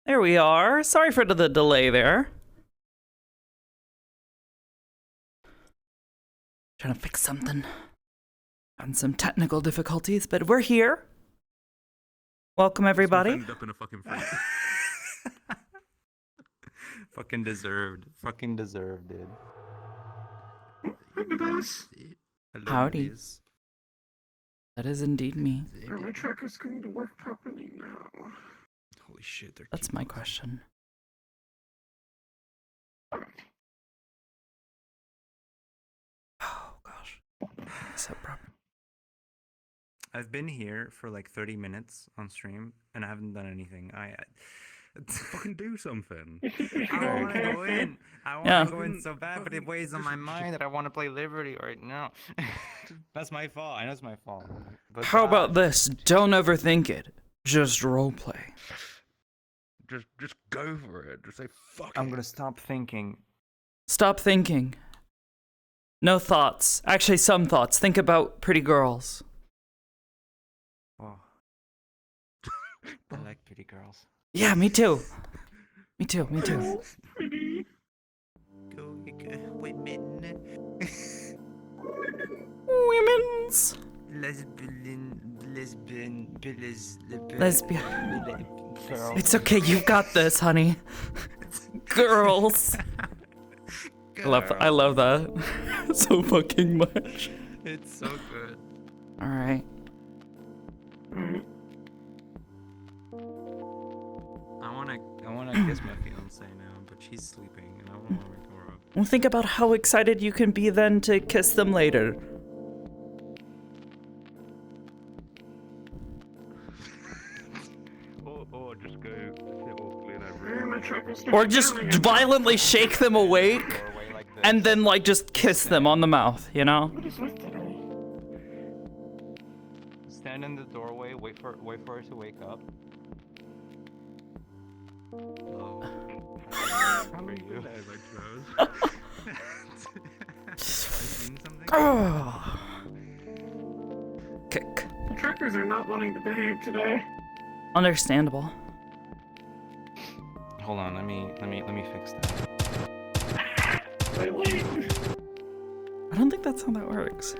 There we are. Sorry for the delay there. Trying to fix something. And some technical difficulties, but we're here. Welcome, everybody. Ended up in a fucking fight. Fucking deserved. Fucking deserved, dude. Hello, Howdy. ladies. That is indeed me. Are my trackers going to work properly now? Holy shit, they're That's my question. Oh, gosh. Set proper. I've been here for like 30 minutes on stream, and I haven't done anything. fucking do something. I want to go in. I want to go in so bad, but it weighs on my mind that I want to play Liberty right now. That's my fault. I know it's my fault. But How about this? Don't overthink it. Just roleplay. Just go for it. Just say fuck I'm it. gonna stop thinking. Stop thinking. No thoughts. Actually, some thoughts. Think about pretty girls. Oh. I like pretty girls. Yeah, me too. Me too. Me too. Go, women. Women's. Lesbian. It's okay. You've got this, honey. Girls. I love that so fucking much. It's so good. All right. I wanna kiss my fiance now, but she's sleeping, and I don't wanna wake her up. Well, think about how excited you can be then to kiss them later. Or just go sit awkwardly in a room. Or just violently shake them awake and then like just kiss them on the mouth, you know? Stand in the doorway, wait for her to wake up. Oh. How For long you. did I Have you seen something? Oh. Kick. The trackers are not wanting to behave today. Understandable. Hold on, let me fix that. Wait. I don't think that's how that works.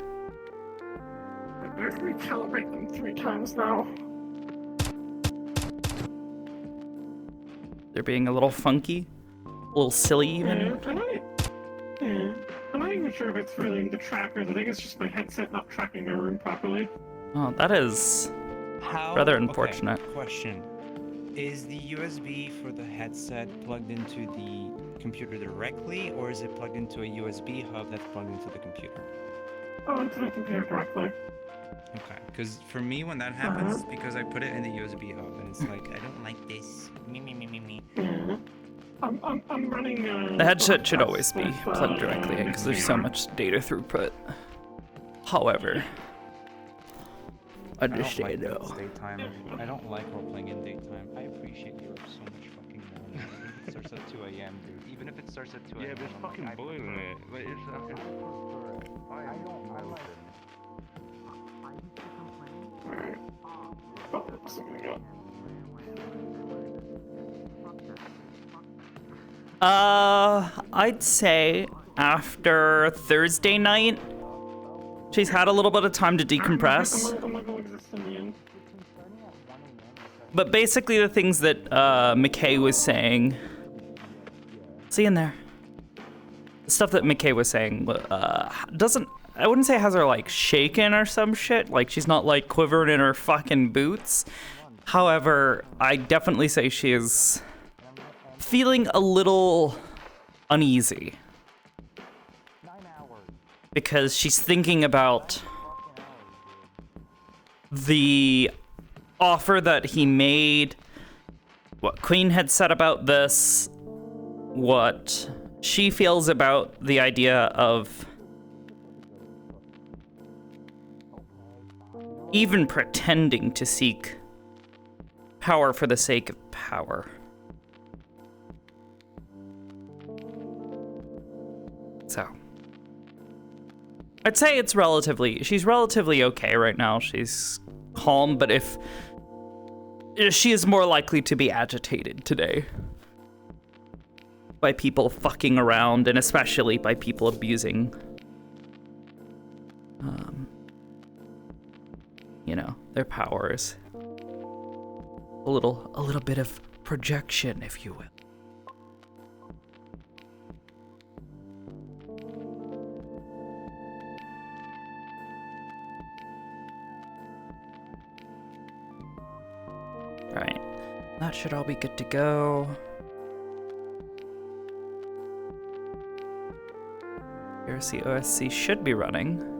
I have to recalibrate them 3 times now. They're being a little funky, a little silly even. I'm not even sure if it's really the trackers. I think it's just my headset not tracking my room properly. Oh, that is rather unfortunate. Okay, question. Is the USB for the headset plugged into the computer directly, or is it plugged into a USB hub that's plugged into the computer? Oh, into the computer directly. Okay, because for me, when that happens, because I put it in the USB hub, and it's like, I don't like this. Me. Yeah. I'm running. The headset should always be plugged directly in because there's so much data throughput. However, understand though. I don't like role playing in daytime. I appreciate you so much fucking more. It starts at 2 a.m., dude. Even if it starts at 2 a.m. Yeah, but it's fucking boiling it. Like, it's I'd say after Thursday night, she's had a little bit of time to decompress. But basically the things that McKay was saying, see you in there. The stuff that McKay was saying doesn't, I wouldn't say has her like shaken or some shit. Like she's not like quivering in her fucking boots. However, I definitely say she is feeling a little uneasy because she's thinking about the offer that he made, what Queen had said about this, what she feels about the idea of even pretending to seek power for the sake of power. So, I'd say she's relatively okay right now. She's calm, but if she is more likely to be agitated today by people fucking around, and especially by people abusing, you know, their powers. A little bit of projection, if you will. Right, that should all be good to go. RC OSC should be running.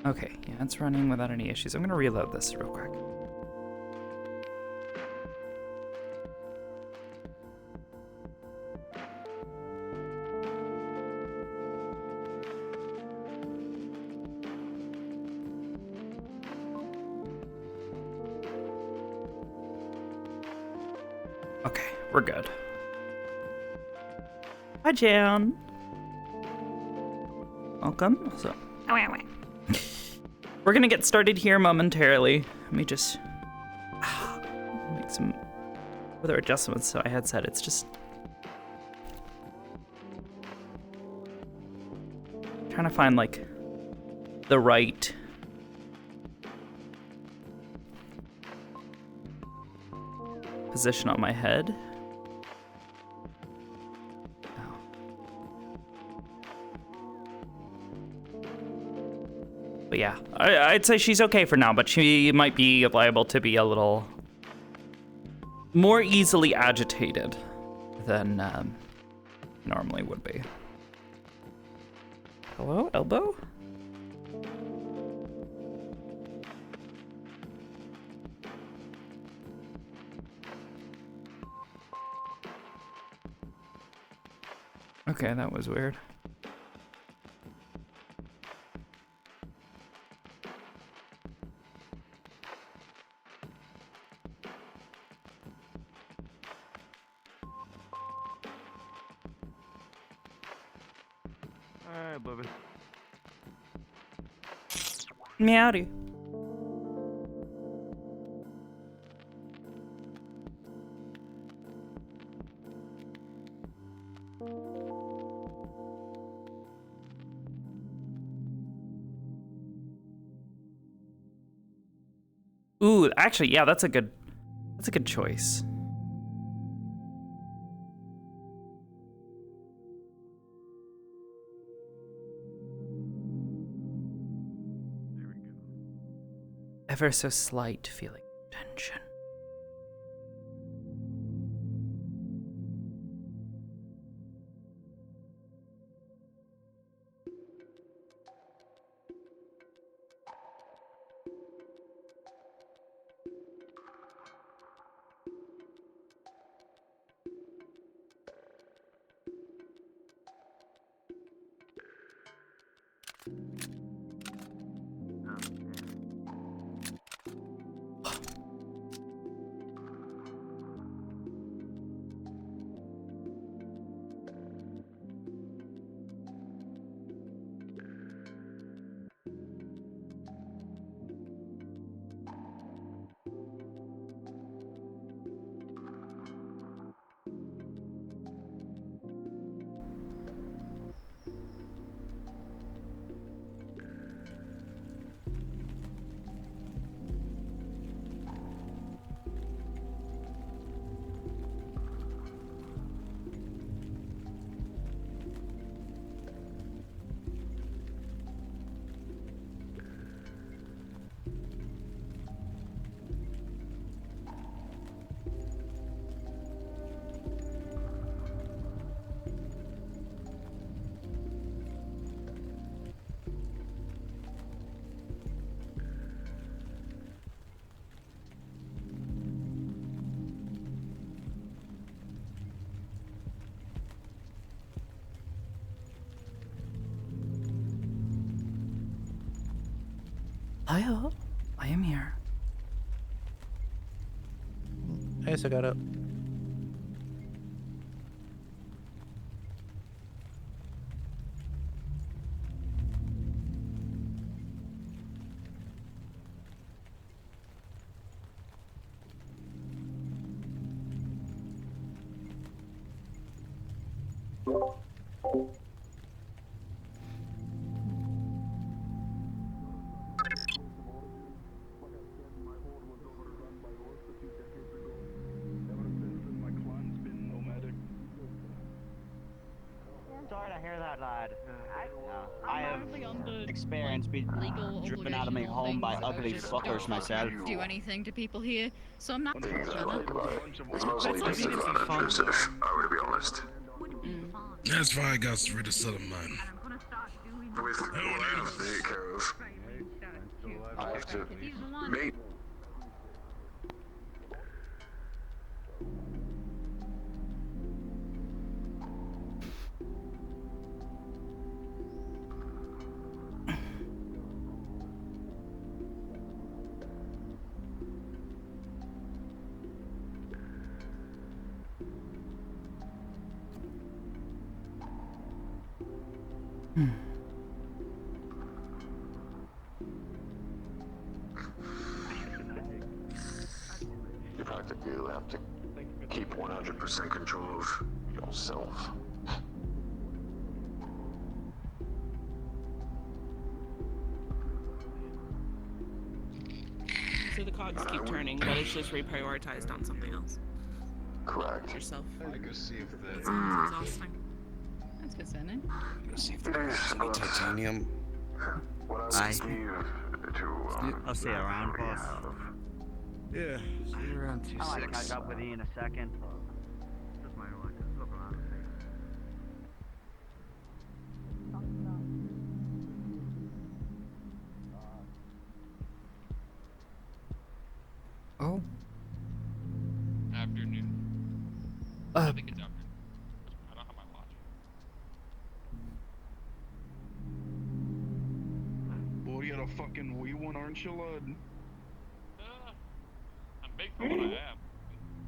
Okay, yeah, it's running without any issues. I'm gonna reload this real quick. Okay, we're good. Hi, Jan. Welcome. So, we're gonna get started here momentarily. Let me just make some other adjustments to my headset. It's just trying to find like the right position on my head. But yeah, I'd say she's okay for now, but she might be liable to be a little more easily agitated than normally would be. Hello, elbow? Okay, that was weird. Alright, baby. Meowdy. Ooh, actually, yeah, that's a good choice. There we go. Ever so slight feeling of tension. Hi, I am here. Yes, I got up. side. I have experience being driven out of my home by ugly fuckers myself. Do anything to people here, so I'm not. It's mostly just intrusive, I would be honest. That's why I got rid of some of mine. With what I have to take care of, I have to mate. You practically have to keep 100% control of yourself. So the cogs keep turning, but it's just reprioritized on something else. Correct. Yourself. I go see if That the sounds exhausting. That's good, Sydney. go see if there's any titanium. What I would Aye. give to I'll see you around, boss. Yeah, see you around I'll 2-6. catch up with you in a second. Just my luck. Look around. Oh. Afternoon. I think it's afternoon. I don't have my watch. Boy, you're a fucking wee one, aren't you, lad? I'm big for what I am.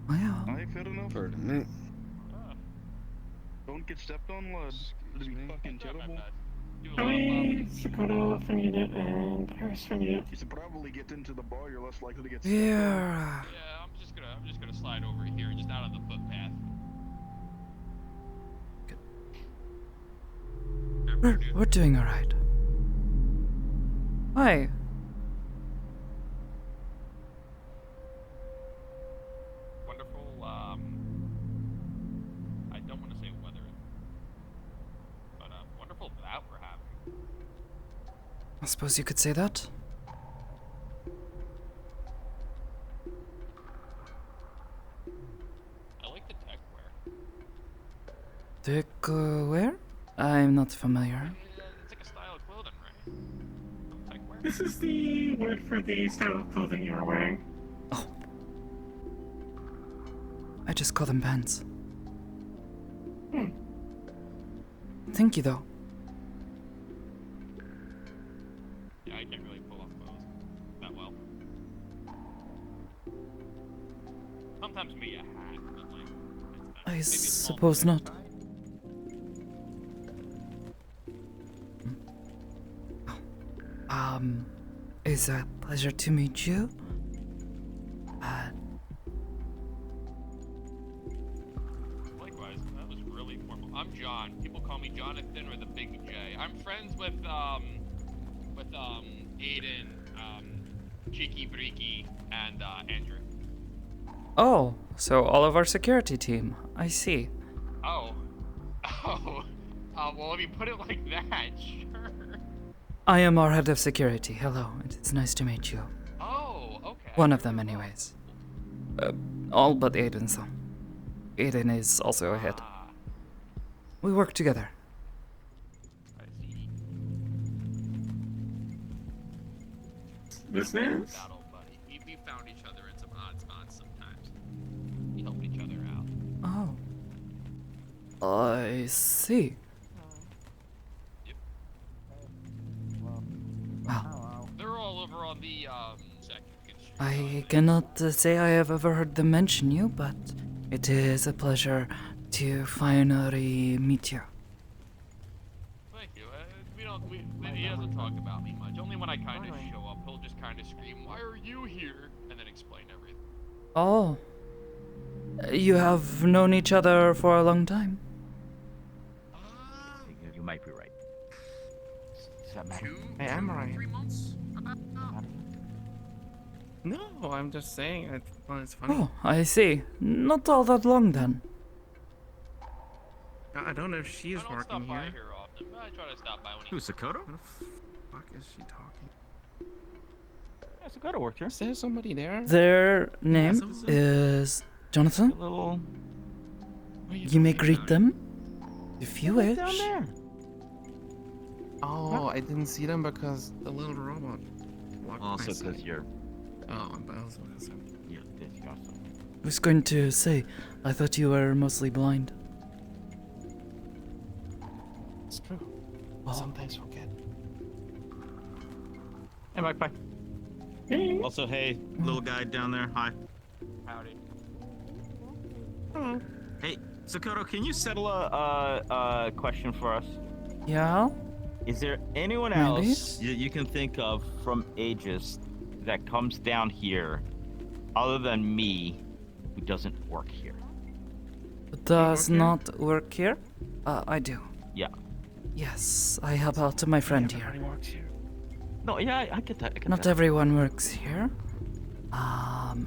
Wow. Aye, fair enough. Pardon me. Don't get stepped on, lad. It'll be fucking Try my terrible. best. Do a How little many Sakoto from unit and Paris from unit? You should probably get into the bar, you're less likely to get Yeah. Yeah, I'm just gonna slide over here, just out on the footpath. We're doing alright. Hi. Wonderful. I don't want to say weather, but wonderful that we're having. I suppose you could say that. I like the tech wear. Dick, where? I'm not familiar. It's like a style of clothing, right? Tech wear. This is the word for the style of clothing you are wearing. I just call them pants. Hmm. Thank you, though. Yeah, I can't really pull off clothes that well. Sometimes maybe a hat, but like. I maybe a small suppose jacket. not. It's a pleasure to meet you. Likewise, that was really formal. I'm John. People call me Jonathan or the Big J. I'm friends with Aiden, Cheeky Breaky, and Andrew. Oh, so all of our security team. I see. Oh. Well, if you put it like that, sure. I am our head of security. Hello, it's nice to meet you. Oh, okay. One of them, anyways. All but Aiden, so. Aiden is also a head. Ah, We work together. I see. This is? That old buddy. We found each other in some odd spots sometimes. We helped each other out. Oh. I see. Yep. Wow. They're all over on the second street. I cannot say I have ever heard them mention you, but it is a pleasure to finally meet you. Thank you. He doesn't talk about me much. Only when I kind of show up, he'll just kind of scream, "Why are you here?" and then explain everything. Oh. You have known each other for a long time. You might be right. Does that matter? I am right. 3 months? No, I'm just saying it's funny. Oh, I see. Not all that long then. I don't know if she's I don't working stop by here. here often. them, but I try to stop by when he. Who, Sakoto? What the fuck is she talking? Yeah, Sakoto worked here. Is there somebody there? Their name is Jonathan. A little. You may greet them if you wish. Down there. Oh, I didn't see them because the little robot blocked my Also, sight. because you're. Oh, but also because Yeah, this you also. I was going to say, I thought you were mostly blind. it's true. Oh. Sometimes forget. Hey, Mike. Bye. Hey. Also, hey, little guy down there. Hi. Howdy. Hey, Sakoto, can you settle a question for us? Yeah? Is there anyone Maybe. else that you can think of from Aegis that comes down here, other than me, who doesn't work here? Does not work here? I do. Yeah. Yes, I help out my friend here. Everybody works here. No, yeah, I get that. I get Not that. everyone works here. Well,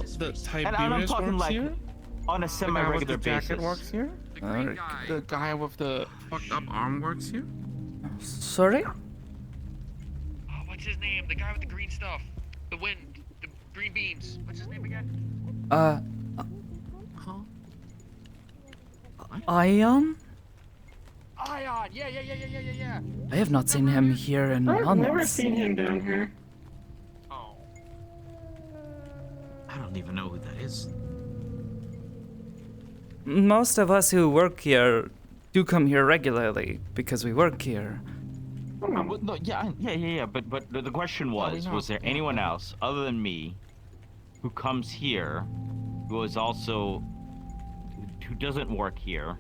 the And I'm Tiberius talking works like here. on a The guy with semi-regular the jacket basis. works here. The green guy. The guy with the fucked up arm works here. Sorry? Oh, what's his name? The guy with the green stuff. The wind. The green beans. What's his name again? Huh? Ion? Ion. Yeah. I have not seen him here in I've never months. seen him down here. Oh. I don't even know who that is. Most of us who work here do come here regularly because we work here. Well, no, yeah. But the question was there anyone else other than me who comes here, who is also who doesn't work here,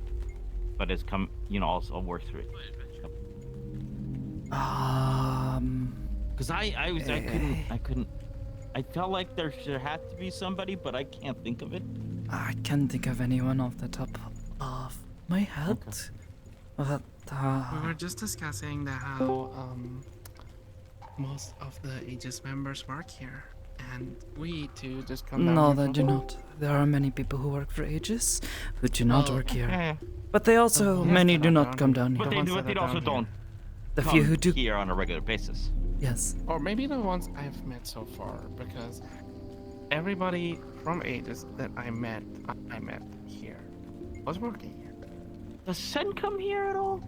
but has come, also works through it? Because I couldn't. I felt like there had to be somebody, but I can't think of it. I can't think of anyone off the top of my head. But, We were just discussing how most of the Aegis members work here, and we too just come down no, here they for do fun. not. There are many people who work for Aegis who do not Oh, work here. Yeah. But they also, yes, many that do are not down come here. down But here. they, ones but that they are also down don't The come few who do, here on a regular basis. yes. Or maybe the ones I've met so far, because everybody from Aegis that I met here was working here. Does Sen come here at all?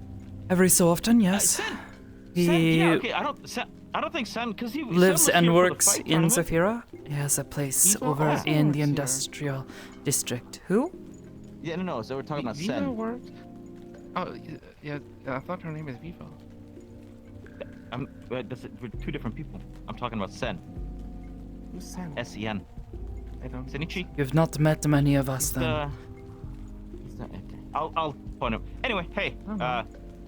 Every so often, yes. Sen, He yeah, okay. I don't think Sen, because he lives Sen was and here for the works fight in tournament. Zafira. He has a place Viva over also in works the here. industrial district. Who? Yeah, no. So we're talking about Viva Sen. worked. Oh, yeah. I thought her name is Viva. We're two different people. I'm talking about Sen. Who's Sen? S-E-N. I don't. Senichi. You've not met many of us He's then. okay. I'll point him. Anyway, hey.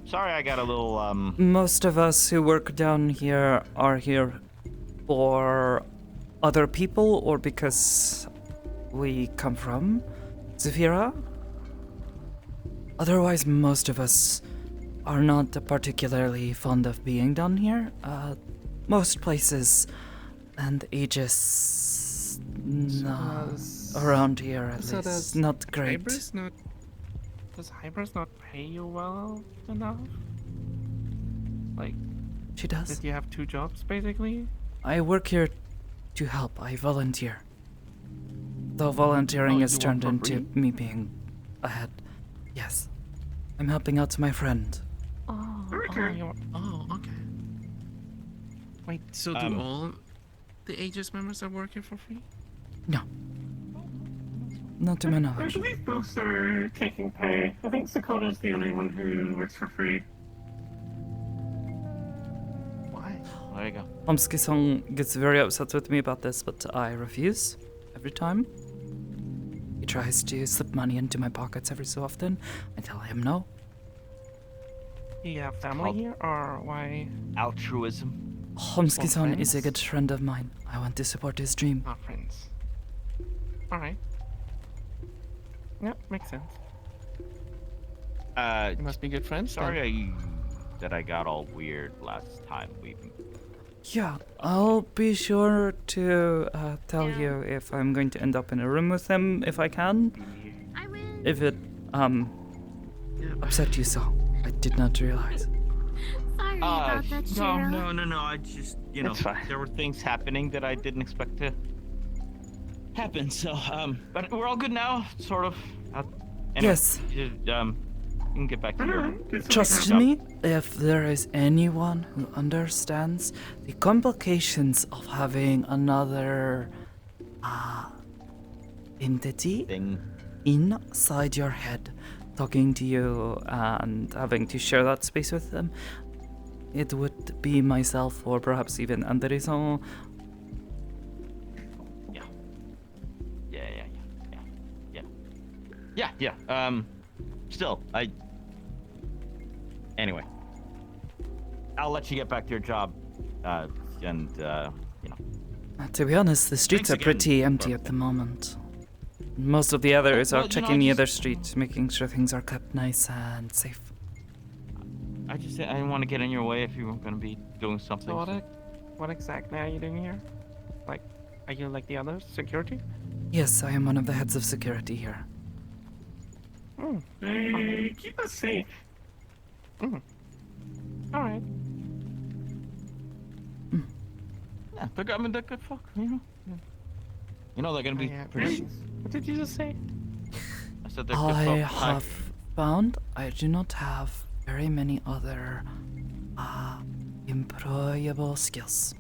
Sorry, I got a little Most of us who work down here are here for other people or because we come from Zafira. Otherwise, most of us are not particularly fond of being down here. Most places and Aegis around here at so least does not great. Does Hybris not pay you well enough? Like, She does. did you have two jobs basically? I work here to help. I volunteer. Though volunteering Oh, has you work turned for into free? me being ahead. Yes. I'm helping out my friend. Okay. Okay. Wait, so do all the Aegis members are working for free? No. Not to my I knowledge. believe both are taking pay. I think Sakota's the only one who works for free. Why? there you go. Homski-song gets very upset with me about this, but I refuse every time. He tries to slip money into my pockets every so often. I tell him no. Do you have family Called- here, or why Altruism. Homski-san is a friends? good friend of mine. I want to support his dream. not friends? Alright. Yep, makes sense. You must be good friends. then. Sorry that I got all weird last time we. Yeah, I'll be sure to tell you if I'm going to end up in a room with him if I can. I will. If it upset you so. I did not realize. Sorry about that, Shiro. No. I just, It's fine. there were things happening that I didn't expect to happen. So, but we're all good now, sort of. Anyway, Yes. You can get back to your. Trust me, if there is anyone who understands the complications of having another entity Thing. inside your head, talking to you and having to share that space with them, it would be myself or perhaps even Anderson. Yeah. Still, Anyway, I'll let you get back to your job, To be honest, the streets Thanks are pretty again, empty at the moment. Most of the others Well, are you know, checking the just- other streets, making sure things are kept nice and safe. I didn't want to get in your way if you were going to be doing something. So what exactly are you doing here? Like, are you like the others? Security? Yes, I am one of the heads of security here. Hey, keep us safe. All right. Yeah, they're good fuck, You know they're gonna be Yeah, pretty. what did you just say? I said they're I good folk. have found I do not have very many other employable skills.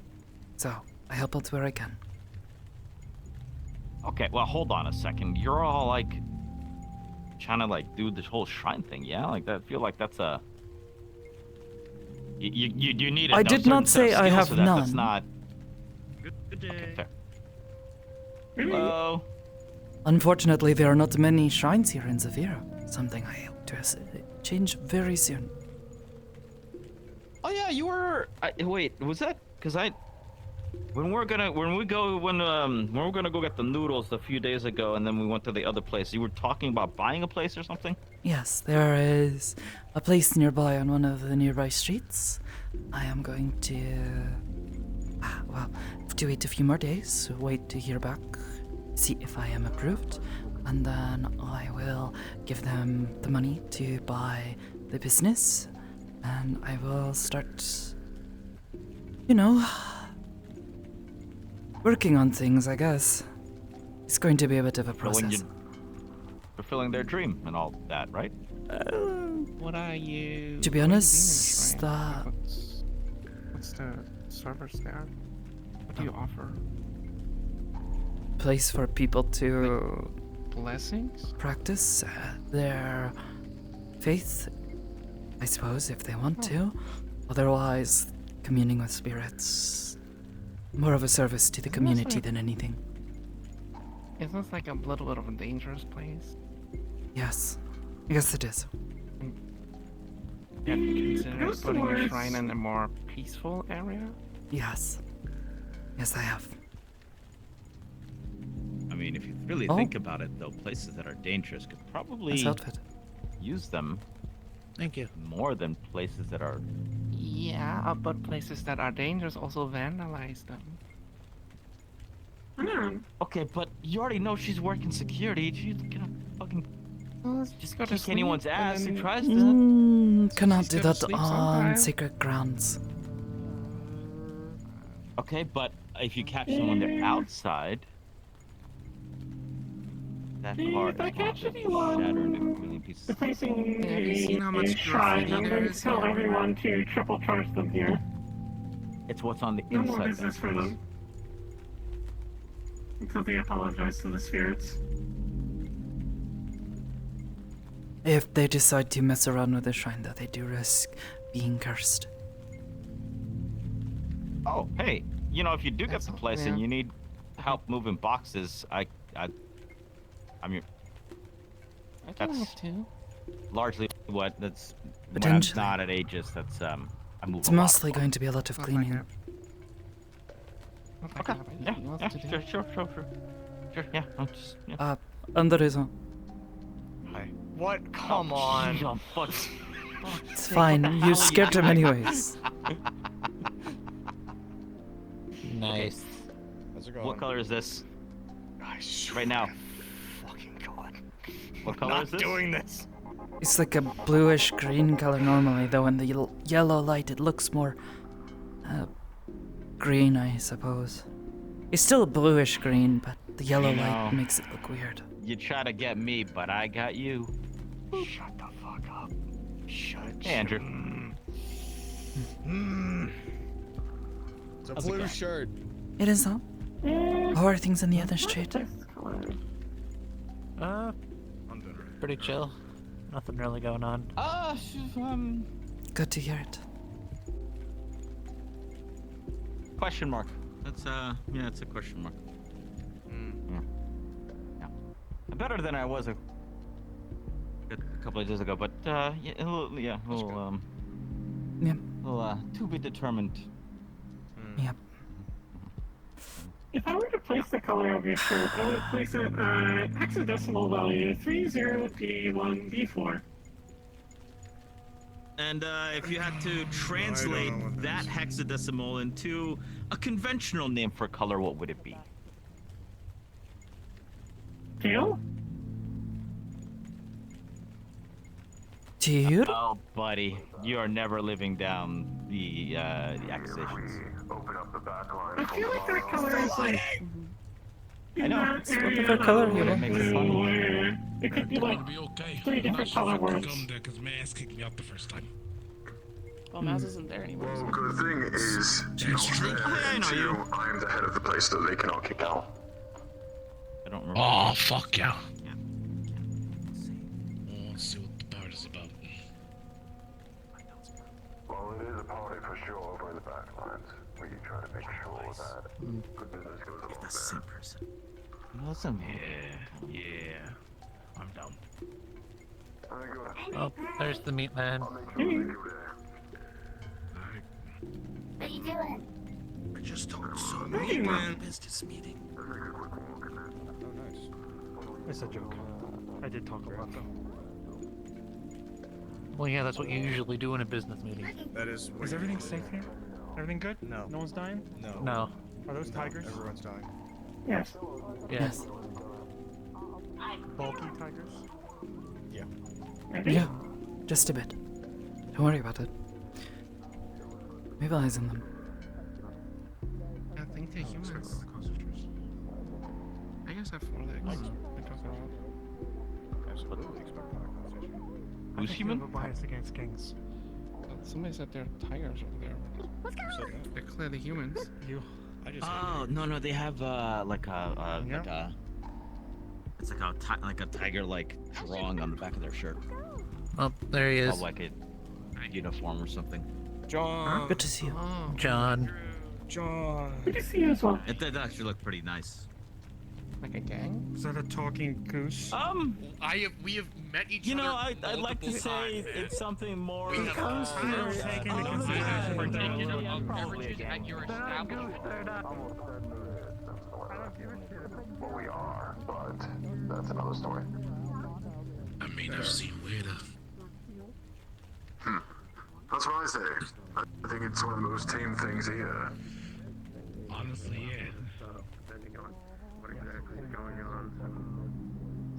So I help out where I can. Okay, well hold on a second. You're all like trying to like do this whole shrine thing, yeah? Like that. I feel like that's a. You need. I did not say I have none. That's not. Good day. Okay, fair. Hello. Unfortunately, there are not many shrines here in Zavira. Something I hope to change very soon. Oh yeah, you were. Wait, was that? Cause when we're gonna go get the noodles a few days ago, and then we went to the other place. You were talking about buying a place or something. Yes, there is a place nearby on one of the nearby streets. I am going to, have to wait a few more days, wait to hear back, see if I am approved, and then I will give them the money to buy the business, and I will start, working on things, I guess. It's going to be a bit of a process. Fulfilling their dream and all that, right? What are you? To be what are you honest, doing in Shrine? What's the service there? What do you offer? Place for people to Blessings? practice their faith, I suppose, if they want to. Otherwise, communing with spirits. More of a service to the community than anything. Is this like a little bit of a dangerous place? Yes. Yes, it is. Have you considered Those putting your words- shrine in a more peaceful area? Yes. Yes, I have. I mean, if you really Oh. think about it, though, places that are dangerous could Probably Nice outfit. use them Thank you. more than places that are. Yeah, but places that are dangerous also vandalize them. Okay, but you already know she's working security. She's gonna fucking Well, just go to kick anyone's sleep and ass who then- tries to. Cannot She's do gotta that sleep on sometime. sacred grounds. Okay, but if you catch someone there outside, that part If I is catch gonna anyone shatter into a million pieces. defacing Have you seen how a much shrine, graffiti I'm there going to is tell here? everyone to triple charge them here. It's what's on the No more inside. business for them. Until they apologize to the spirits. If they decide to mess around with the shrine, though, they do risk being cursed. Oh, hey, if you do get That's the all- place yeah. and you need help moving boxes, I'm your I can That's- help too. largely what that's when I'm Potentially. not at Aegis. That's I move. It's a lot mostly of going to be a lot of Not cleaning. Like not like I have Yeah, anything else yeah, to do. sure. Yeah, I'm just. Yeah. Anderson. What? Come on. Oh, fuck. It's fine. You scared him anyways. Nice. How's it What color is this? I swear Right now. to fucking God. What color Not is this? doing this. It's like a bluish green color normally, though in the yellow light it looks more green, I suppose. It's still a bluish green, but the yellow light makes it look weird. You try to get me, but I got you. Shut the fuck up. Shut. Hey, Andrew. It's a blue shirt. It is though. How are things in the other street? Pretty chill. Nothing really going on. Good to hear it. Question mark. That's yeah, it's a question mark. Yeah. Better than I was a couple of days ago, but yeah, a little, to be determined. Yep. If I were to place the color of your shirt, I would place it at hexadecimal value 30P1B4. And if you had to translate that hexadecimal into A conventional name for color, what would it be? Teal? Teal? Oh, buddy, you are never living down the accusations. Open up the back line. I feel like that color is like... I know. It's whatever color you want. Makes it fun. Where it could be like It'll be okay. 3 I'm not different sure color if I can words. come there because Maz kicked me out the first time. Well, Maz isn't there anymore. Well, the thing is, That's true. I know you. I'm the head of the place that they cannot kick out. I don't remember. Oh, fuck yeah. Yeah. Oh, let's see what the part is about. Well, it is a party for sure over in the back lines. We try to make sure that good business goes along That's the there. same person. Awesome. Yeah. I'm down. Oh, there's the meat man. What are you doing? I just told so many man business meeting. It's a joke. I did talk a lot though. Well, yeah, that's what you usually do in a business meeting. That is. Is everything safe here? Everything good? No. No one's dying? No. No. Are those tigers? Everyone's dying. Yes. Yes. Bulky tigers? Yeah. Yeah, just a bit. Don't worry about it. We have eyes on them. I think they're humans. I guess I have 4 legs. Who's I human? have a bias against kings. Somebody said they're tigers over there. What's going on? They're clearly humans. You. Oh no, they have like a it's like a tiger like drawing on the back of their shirt. Oh, there he is. Oh, like a uniform or something. John. Good to see you. Oh. John. John. Good to see you as well. It did actually look pretty nice. Like a gang? Is that a talking goose? We have met each You other. know, I'd like to say it's something more. We have I don't take into consideration particular Yeah, of probably beverages a at your establishment. What we are, but that's another story. I mean, I've seen weirder. That's what I say. I think it's one of the most tame things here. Honestly, yeah. Depending on what exactly is going on.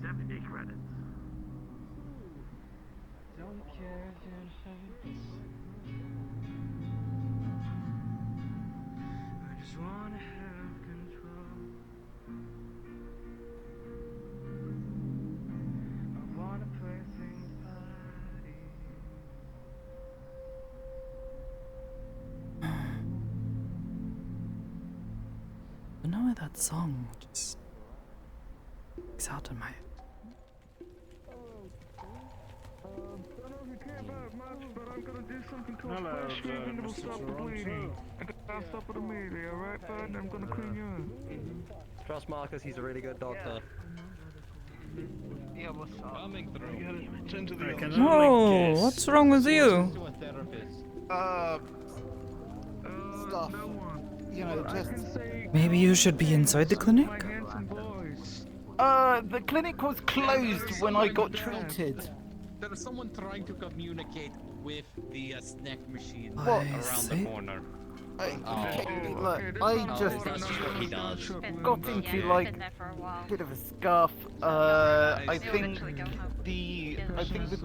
70 credits. Don't care if it hurts. I just wanna have control. I wanna play things party. I know why that song just sticks out in my head. Hello, and it will stop the bleeding. I'll stop it immediately, alright, bud? I'm gonna clean you up. Trust Marcus, he's a really good doctor. Yeah, what's up? Coming through. Turn to the Whoa, what's wrong with you? Stuff. You know, just... Maybe you should be inside the clinic? The clinic was closed when I got treated. There is someone trying to communicate with the snack machine I around see. the corner. Look, I just got into like a bit of a scuff. I think the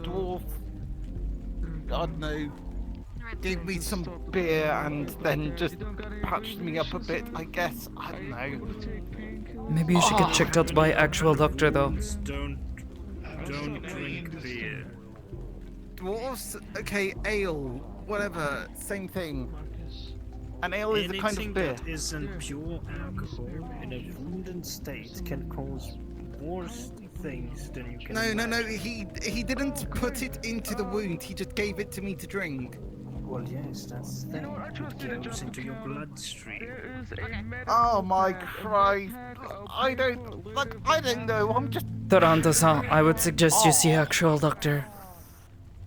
dwarf, I don't know, gave me some beer and then just patched me up a bit. I guess I don't know. Maybe you should get checked out by actual doctor though. Don't drink beer. Dwarves, okay, ale, whatever, same thing. An ale is a kind of beer. That isn't pure alcohol in a wounded state can cause worse things than you can No, he didn't put it into the wound, he just gave it to me to drink. Well, yes, that's the thing. It goes into your bloodstream. Oh my Christ. I don't know, I'm just... Toronto-san, I would suggest you see actual doctor.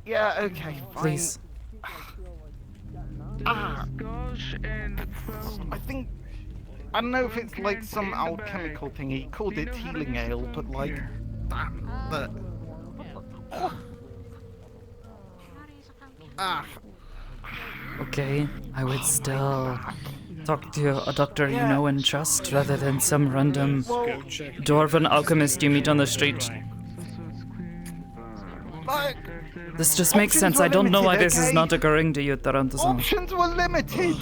Yeah, okay, fine. Please. I think... I don't know if it's like some alchemical thing, he called it healing ale, but like... But... Okay, I would still talk to a doctor you know and trust rather than some random dwarven alchemist you meet on the street. This just makes sense. I don't know why this is not occurring to you, Toronto-san. Options were limited!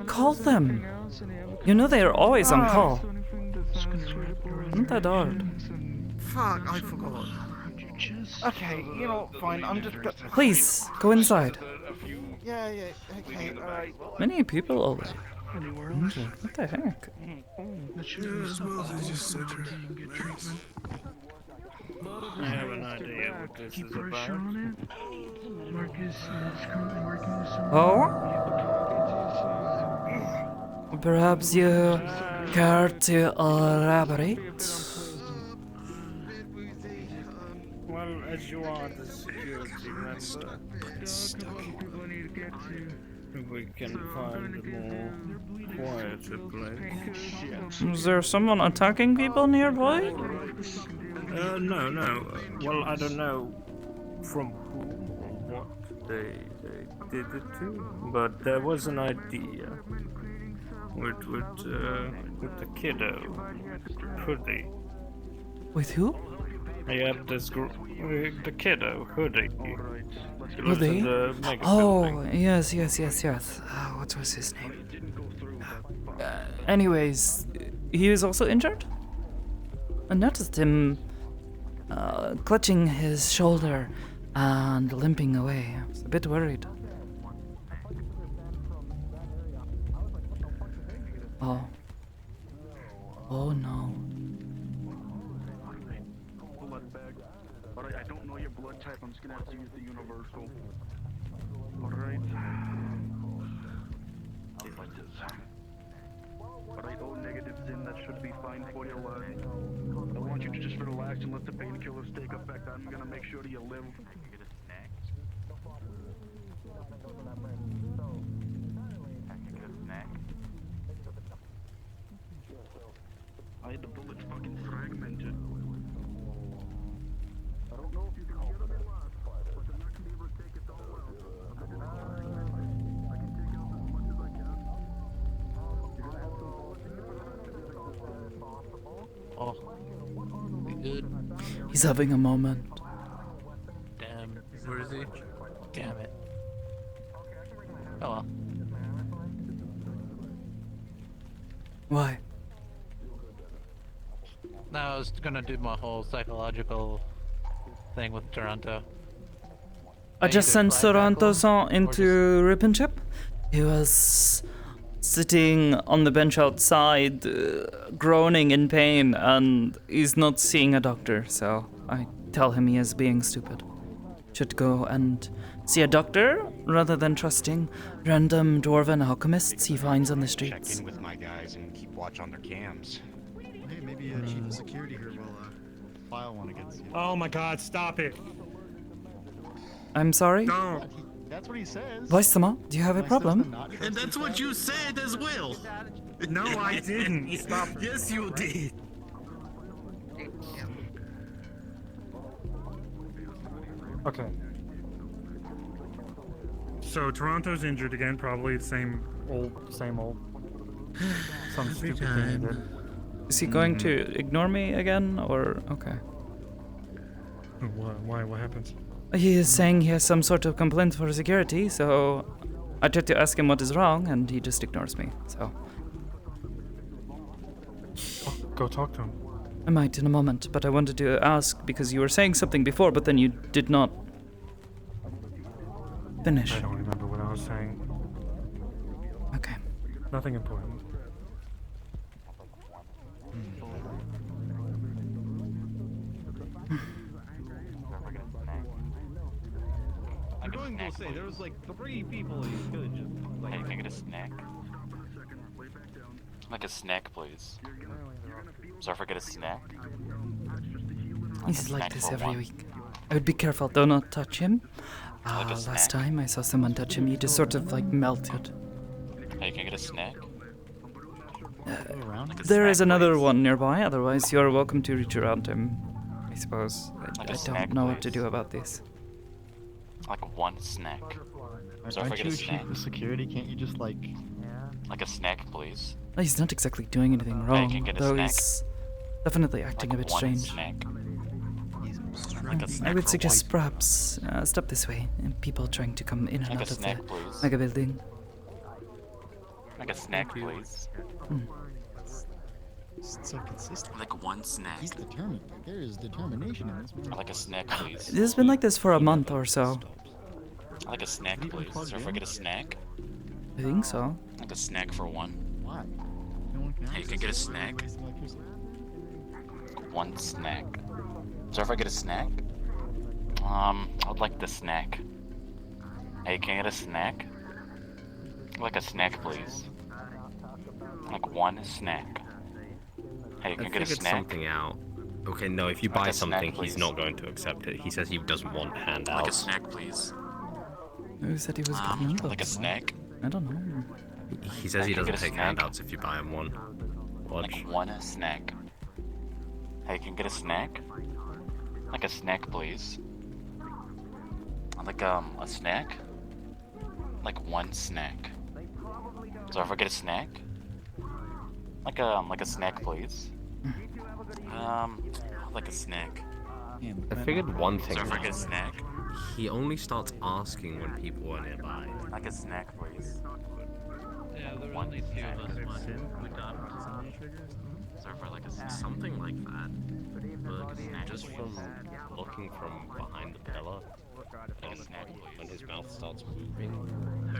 Call them. You know they are always on call. Not that hard. Fuck, I forgot. Okay, you know, fine, I'm just... Please, go inside. Yeah, okay, alright. Many people already. What the heck? I have an idea what this is about. Marcus is currently working with some... Oh? Perhaps you care to elaborate? Well, as you are the security member, we can find a more quieter place. Is there someone attacking people nearby? No. Well, I don't know from whom or what they did it to, but there was an idea with the kiddo hoodie. With who? I had this the kiddo hoodie. Hoodie? Oh, yes. What was his name? Anyways, he was also injured? I noticed him clutching his shoulder and limping away. I was a bit worried. Oh no. Alright, I don't know your blood type, I'm just gonna have to use the universal. Alright. Alright, O negatives in, that should be fine for you, lad. I want you to just relax and let the painkillers take effect. I'm gonna make sure that you live. The bullet's fucking fragmented. I don't know if you can hear them or not, but they're not gonna be able to take it all out. I can take out as much as I can. You're gonna have to as soon as possible. Oh, we good? He's having a moment. Damn, where is he? Damn it. Oh well. Why? Now I was gonna do my whole psychological thing with Toronto. I just sent Toronto-san into Rip Chip. He was sitting on the bench outside, groaning in pain, and he's not seeing a doctor, so I tell him he is being stupid. Should go and see a doctor rather than trusting random dwarven alchemists he finds on the streets. Check in with my guys and keep watch on their cams. Hey, maybe Chief of Security here will file one against you. Oh my God! Stop it! I'm sorry? Don't. That's what he says. Voice-sama, do you have a problem? And that's what you said as well. No, I didn't. Stop it. Yes, you did. Okay. So Toronto's injured again, probably the same old. Some Every stupid thing he time. did. Is he going to ignore me again, or okay? Why? What happens? He is saying he has some sort of complaint for security, so I tried to ask him what is wrong, and he just ignores me. So Go talk to him. I might in a moment, but I wanted to ask because you were saying something before, but then you did not finish. I don't remember what I was saying. Okay. Nothing important. I'm going to say there was like 3 people you could have just like. Hey, can I get a snack? Like a snack, please. So if I get a snack. He's like this every week. I would be careful, do not touch him. Last time I saw someone touch him, he just sort of like melted. Hey, can I get a snack? There is another one nearby, otherwise you're welcome to reach around him, I suppose. I don't know what to do about this. Like one snack. So if I Aren't get you a a chief snack. of security? Can't you just like... Like a snack, please. Well, he's not exactly doing anything Hey, wrong, can I get a though snack? he's definitely acting a bit One strange. snack. Like a I snack would for suggest perhaps step this way, and people trying to come in and Like a out of snack, the please. mega building. Like a snack, please. So consistent. Like one snack. He's determined. There is determination in this man. Like a snack, please. This has been like this for a month or so. Like a snack, please. So if I get a snack. I think so. Like a snack for one. Why? No one can Hey, you can get a snack. One snack. So if I get a snack. I'd like the snack. Hey, can I get a snack? Like a snack, please. Like one snack. Hey, can I get a figured snack? something out. Okay, no, if you Like buy a snack, something, he's please. not going to accept it. He says he doesn't want handouts. Like a snack, please. Who said he was getting handouts? Like a snack. I don't know. He says he Hey, can I doesn't get a take snack? handouts if you buy him one. Watch. Like one snack. Hey, can I get a snack? Like a snack, please. Like a snack. Like one snack. So if I get a snack. Like a snack, please. Like a snack. I figured one thing So if I out. get a snack. He only starts asking when people are nearby. Like a snack, please. Yeah, there were only 2 of us who got So if I like a snack. Something like that. But just from looking from behind the pillar, Like a snack, when please. his mouth starts moving,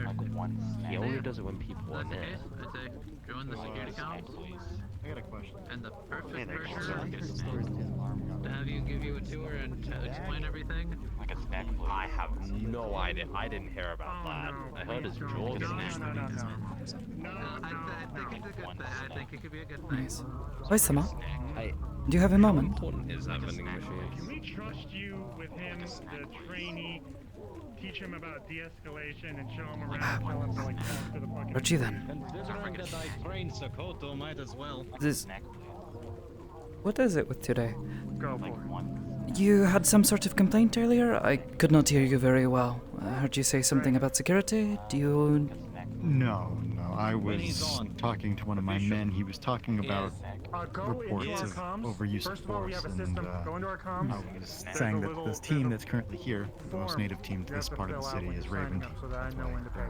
Like one snack. he only does it when people are That's the near. case. I say join the security Snack, council, please. I got a question. and the perfect Hey, person get a snack. to have you give you a tour and explain everything. Like a snack, please. I have no idea. I didn't hear about that. I heard his jaw get I think it's a good thing. I think it could be a good thing. Nice. Wait, I, do you have a how moment? important is that vending Can machine? we trust you with him, the trainee? Teach him about de-escalation and show him around. Tell him to like talk to the fucking. Archie then. Considering that I trained Sakoto, might as well. This. What is it with today? Go for it. You had some sort of complaint earlier? I could not hear you very well. I heard you say something about security. Do you... No. I was talking to one of my men. He was talking about Go reports into our of comms. overuse First of of all, we force, have a and system. Go into our comms. I was There's saying a that little- this team there's a that's currently here, the most form native team to you this have to part of the fill out city, when is you're signing Raven up Team. so that I know when to pay.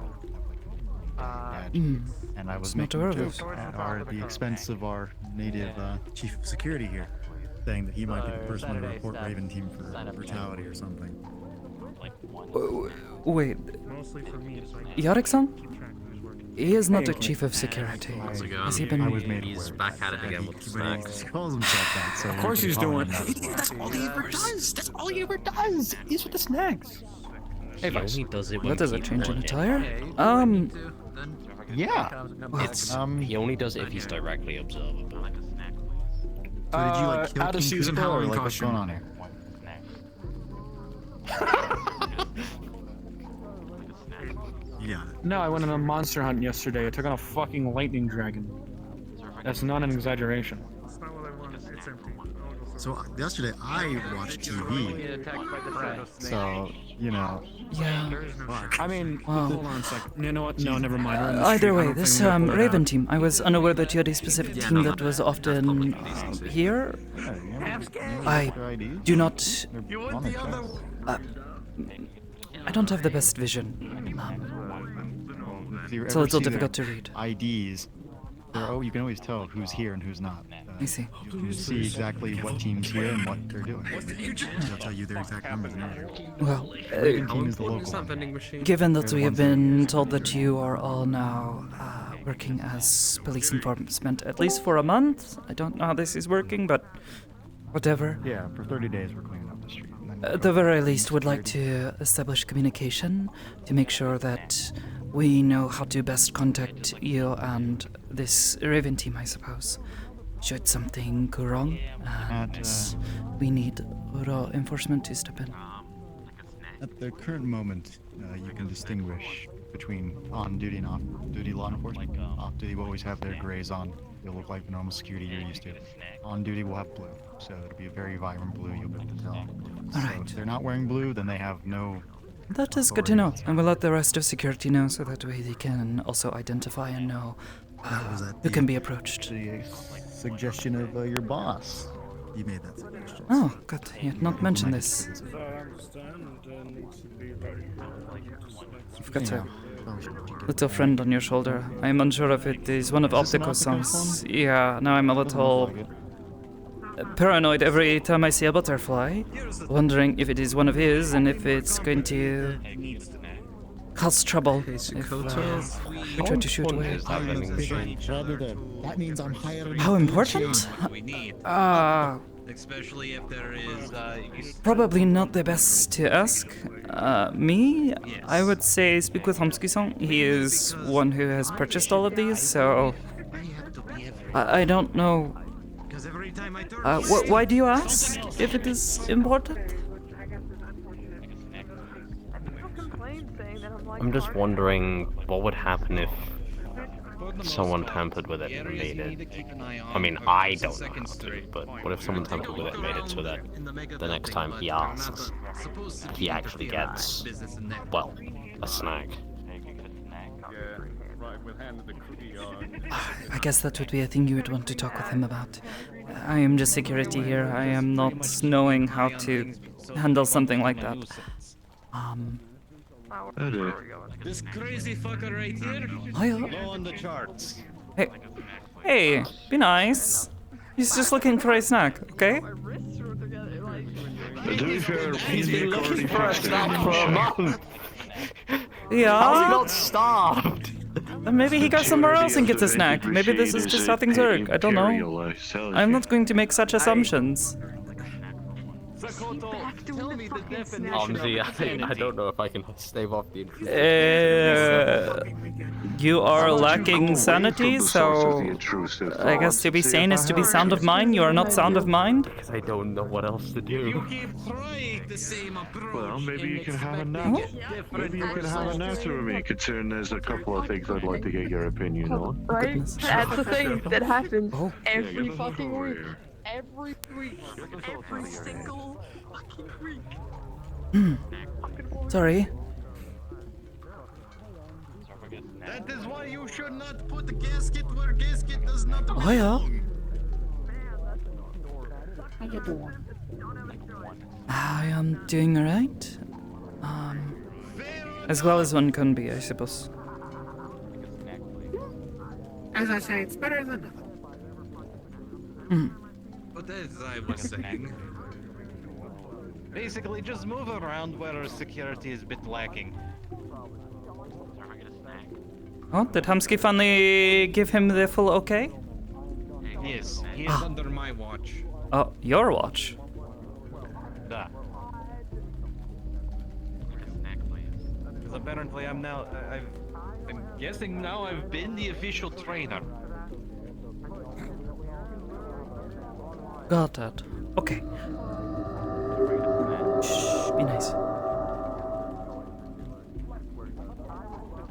And I was Not making aware a of joke this. at the expense of our native chief of security here, saying that he might be the person to report Raven Team for brutality or something. Wait, Mostly for me, so I can Yarek-san? keep track of who's working. He is not a chief of security. How's it going? Has he been... I was made He's aware. back at it again with the snacks. He calls himself that, so Of course he's doing. That's all he ever does. That's all he ever does. He's with the snacks. He only does it when What does it people change are in a nearby. tire? Yeah. It's he only does it if he's directly observable. So did you like kill out of King season Kudo, or Halloween like what's costume. going on here? Yeah. No, I went on a monster hunt yesterday. I took on a fucking lightning dragon. That's not an exaggeration. It's not what I want. It's empty. So yesterday I watched TV. So you know. Yeah. I mean, Wow. hold on a second. You know what? No, never mind. We're in the Either street. I way, don't this think I'm gonna pull it Raven out. team, I was unaware that you had a specific team that was often here. I do not. I don't have the best vision. If you It's a ever little see their difficult to read. IDs. You can always tell who's here and who's not. I see. You can see exactly what team's here and what they're doing. They'll tell you their exact numbers. Well, Raven team is the local one. given that They're the we have ones that- been told that you are all now working as police enforcement, at least for a month, I don't know how this is working, but whatever. Yeah, for 30 days we're cleaning up the street. And then At the very least, would like to establish communication to make sure that we know how to best contact you and this Raven team, I suppose. Should something go wrong, and we need raw enforcement to step in. At the current moment, you can distinguish between on-duty and off-duty law enforcement. Off-duty will always have their grays on. They'll look like the normal security you're used to. On-duty will have blue, so it'll be a very vibrant blue, you'll be able to tell. So if they're not wearing blue, then they have no... That is good to know, and we'll let the rest of security know so that way they can also identify and know who can be approached. The suggestion of your boss. You made that suggestion. Oh, good. You had not mentioned this. I understand and needs to be very You've got a little friend on your shoulder. I am unsure if it is one of Optico's songs. Yeah, now I'm a little paranoid every time I see a butterfly, wondering if it is one of his and if it's going to cause trouble if we try to shoot away. That means I'm hiring. How important? Especially if there is. Probably not the best to ask. Me, I would say speak with Homsky-san. He is one who has purchased all of these, so I don't know. Why do you ask if it is important? I'm just wondering what would happen if someone tampered with it and made it. I mean, I don't know how to, but what if someone tampered with it and made it so that the next time he asks, he actually gets, well, a snack? I guess that would be a thing you would want to talk with him about. I am just security here. I am not knowing how to handle something like that. This crazy fucker right here. Hiya. Low on the charts. Hey, be nice. He's just looking for a snack, okay? He's been looking for a snack for a month. Yeah. How's he not starved? Maybe he goes somewhere else and gets a snack. Maybe this is just how things work. I don't know. I'm not going to make such assumptions. Sakoto, tell me the definition I don't know if I can stave off the intrusion. You are lacking sanity, so I guess to be sane is to be sound of mind. You are not sound of mind. Because I don't know what else to do. You keep trying the same approach. Well, maybe you can have a nap. Maybe you can have a natter with me, considering there's a couple of things I'd like to get your opinion on. Right? That's the thing that happens every get the fuck fucking over week. here. Every week. Every single fucking week. Sorry. That is why you should not put the gasket where gasket does not belong. Oh yeah. I am doing alright. As well as one can be, I suppose. As I say, it's better than nothing. But as I was saying, basically just move around where security is a bit lacking. Oh, did Hamsky finally give him the full okay? Yes, he is under my watch. Oh, your watch. Da. Because apparently I'm now, I'm guessing now I've been the official trainer. Got that. Okay. Shh, be nice.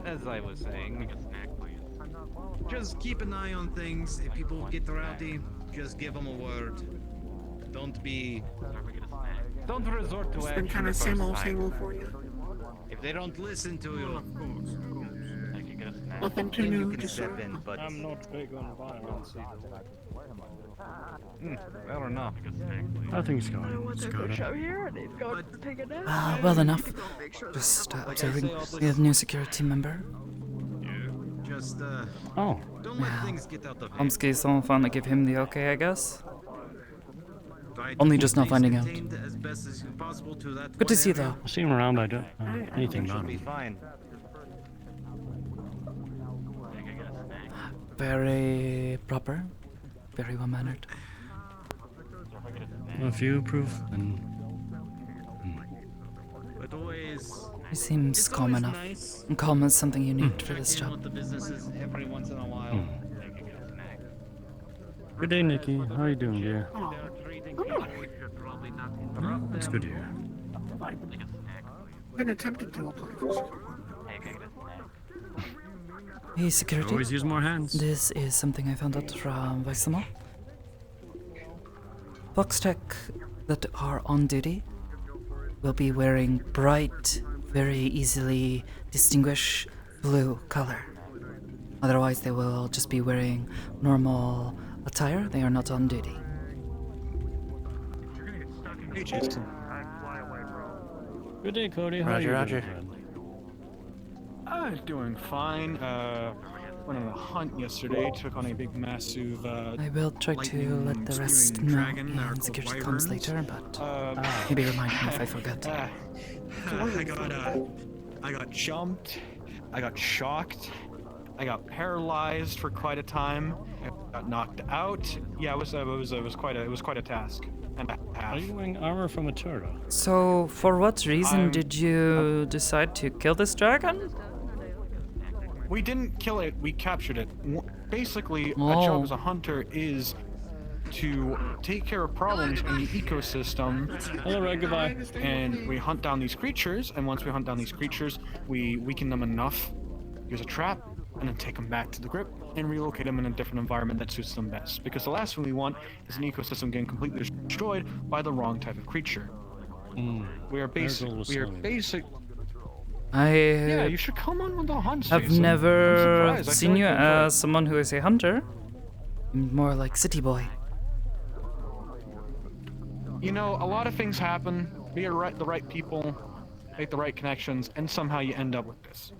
As I was saying, just keep an eye on things. If people get rowdy, just give them a word. Don't resort to It's action. been kind of the same first old, time. same old for you. If they don't listen to you, Nothing too then you new, can just step in. But I'm not big on violence either. fair enough. Nothing's going. Show here and he's going to take a nap. Well enough. Just observing. We have new security member. Just Oh. don't let things get out of hand. Homsky's all fun to give him the okay, I guess. Try to Only keep just not things finding out. contained as best as possible to that Good to one see you area. though. I see him around, but I don't know anything Should about be him. fine. Very proper. Very well mannered. Well, if you approve, then But always. He seems It's calm always enough. nice. And calm is something you need for this Check in job. with the businesses every once in a while. good day, Nikki. How you doing, dear? It's good here. Been attempted to apply for Hey, security. Always use more hands. This is something I found out from Vaisama. Foxtech that are on duty will be wearing bright, very easily distinguished blue color. Otherwise, they will just be wearing normal attire. They are not on duty. Hey, Jason. Good day, Cody. How Roger, are you Roger. doing, friend? I'm doing fine. Went on a hunt yesterday. Took on a big, massive. I will try to let the rest know when security comes later, but maybe remind me if I forget. I got jumped. I got shocked. I got paralyzed for quite a time. I got knocked out. Yeah, it was quite a task and a half. Are you wearing armor from a turtle? So, for what reason did you decide to kill this dragon? We didn't kill it, we captured it. Basically, a Oh. job as a hunter is to take care of problems in the ecosystem. Hello, Red, goodbye. And we hunt down these creatures, and once we hunt down these creatures, we weaken them enough, use a trap, and then take them back to the grip and relocate them in a different environment that suits them best. Because the last thing we want is an ecosystem getting completely destroyed by the wrong type of creature. We are basic. Yeah, you should come on with the hunts. I've Jason. never I'm surprised. I seen feel you like you'd as someone who is a hunter. More like city boy. You know, a lot of things happen. Be the right people, make the right connections, and somehow you end up with this.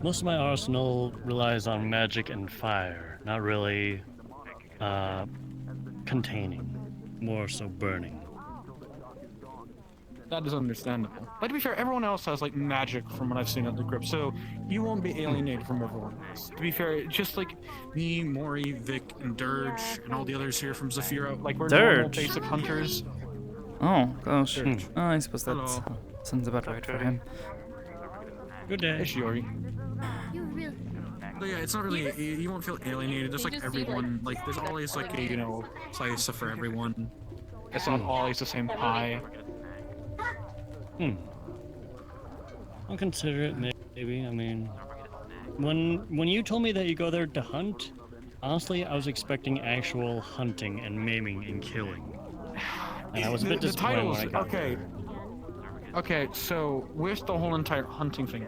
Most of my arsenal relies on magic and fire, not really containing, more so burning. That is understandable. But to be fair, everyone else has like magic from what I've seen at the grip, so you won't be alienated from everyone else. To be fair, just like me, Mori, Vic, and Dirge, and all the others here from Zafira, like we're normal Dirge? basic hunters. Oh, gosh. Dirge. Oh, I suppose that Hello. sounds about right for him. Good day. Hey, Shiori. You really. But yeah, it's not really, you won't feel alienated. There's like everyone, like there's always like a, you know, slice for everyone. It's not always the same pie. I'll consider it, maybe. I mean, when you told me that you go there to hunt, honestly, I was expecting actual hunting and maiming and killing. And I was a bit disappointed when I got there. Okay, so with the whole entire hunting thing,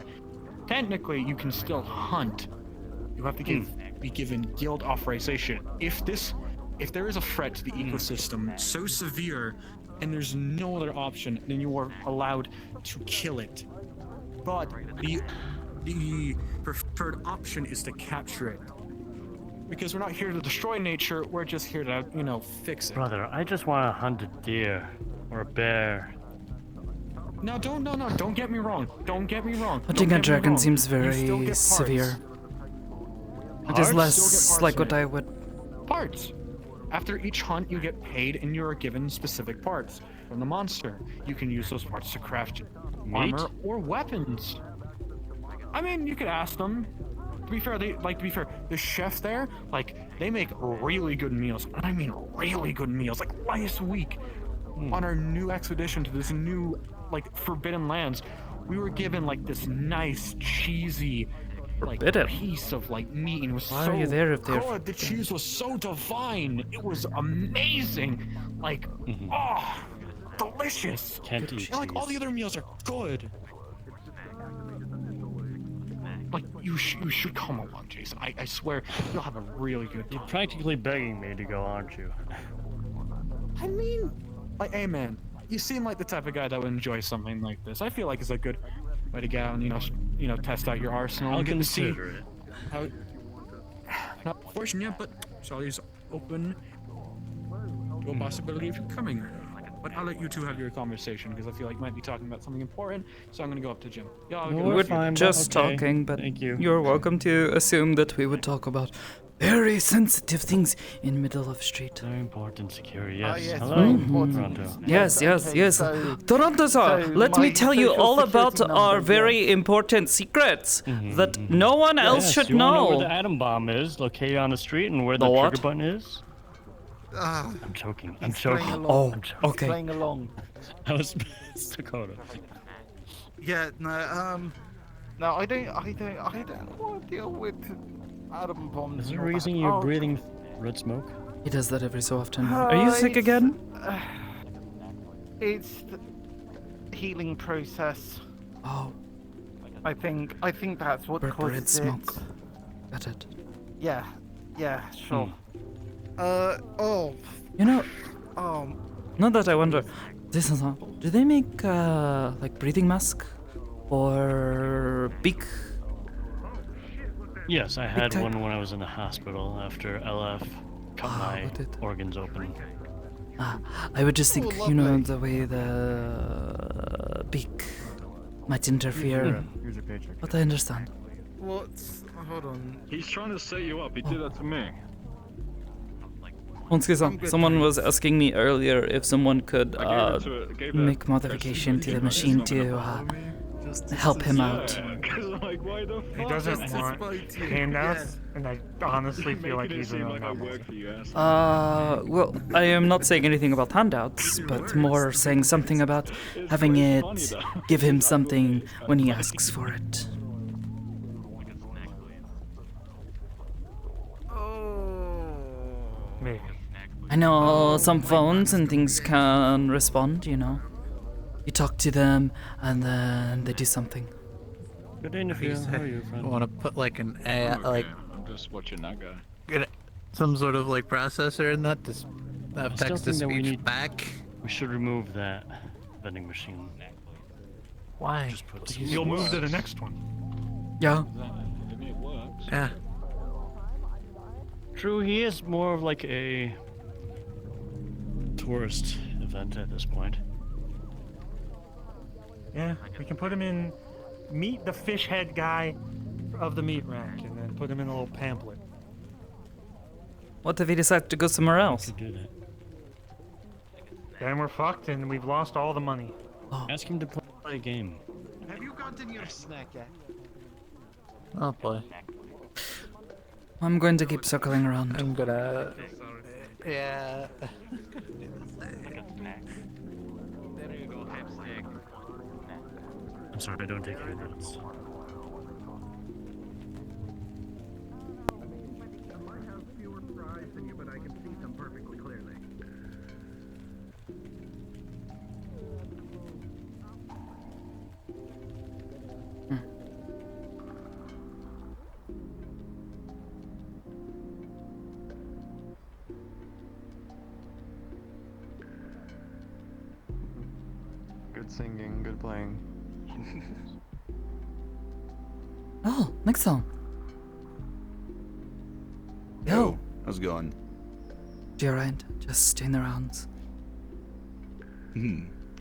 technically you can still hunt. You have to be given guild authorization. If there is a threat to the ecosystem so severe and there's no other option, then you are allowed to kill it. But the preferred option is to capture it. Because we're not here to destroy nature, we're just here to, you know, fix it. Brother, I just want to hunt a deer or a bear. No, don't get me wrong. Don't get me wrong. Hunting a dragon seems very severe. It is less like what I would. Parts. After each hunt, you get paid and you are given specific parts from the monster. You can use those parts to craft armor or weapons. I mean, you could ask them. To be fair, the chef there, they make really good meals. I mean, really good meals. Like last week, on our new expedition to this new, forbidden lands, we were given this nice, cheesy, Forbidden? piece of like meat and was Why so are you there if they're good. The cheese was so divine. It was amazing. Like, oh, delicious. Can't eat Like all the cheese. other meals are good. Like you should come along, Jason. I swear you'll have a really good time. You're practically begging me to go, aren't you? I mean, like, hey man, you seem like the type of guy that would enjoy something like this. I feel like it's a good way to get out and test out your arsenal. I'll and get to see consider it. how. Not fortunate yet, but it's always open to a possibility of you coming. But I'll let you two have your conversation because I feel like you might be talking about something important. So I'm gonna go up to Jim. Yeah, We're just talking, but you're welcome to assume that we would talk about very sensitive things in middle of street. Very important security, yes. yes, Hello, very important. Toronto. Yes, yes, Okay, yes. so- Toronto-san, so let me my tell you social all about security our number, very important secrets that no one else Yes, should you wanna know know. where the atom bomb is, located on the street, and where The the what? trigger button is? Ah, I'm choking. he's I'm choking. playing Oh, along. okay. He's playing along. That was Sakoto. Yeah, no, I don't want to deal with atom bombs. Is there a and all reason that. you're Oh, breathing red smoke? He does that every so often. Are you sick it's- again? It's the healing process. Oh, I think that's what red causes smoke. it. Got it. Yeah, sure. You know, Oh, not that I wonder. This is not. Do they make like breathing mask or beak? Yes, I had type- one when I was in the hospital after LF cut my organs open. I would just think, Oh, you know, lovely. the way the beak might interfere. Here's your paycheck. But I understand. hold on. He's trying to set you up. He did that to me. Someone was asking me earlier if someone could gave make modification to the machine to help him out. He doesn't want handouts, and I honestly feel like he's in a Well, I am not saying anything about handouts, but more saying something about having it give him something when he asks for it. Maybe. I know some phones and things can respond, you know. You talk to them and then they do something. Good interview. How are you, friend? Want to put like an I'm just watching that guy. get some sort of like processor in that to have I still text to think that we speech need back. We should remove that vending machine. Why? Just put some You'll move to the next one. Yeah. It works. Yeah. True, he is more of like a tourist event at this point. Yeah, we can put him in. Meet the fish head guy of the meat rack, and then put him in a little pamphlet. What if he decides to go somewhere else? Do that. Then we're fucked, and we've lost all the money. Ask him to play a game. Have you gotten your snack yet? Oh boy. I'm going to keep circling around. I'm gonna. Yeah. I'm sorry, I don't take any notes. Good singing, good playing. Oh, next song. Yo. How's it going? You're right. Just doing the rounds.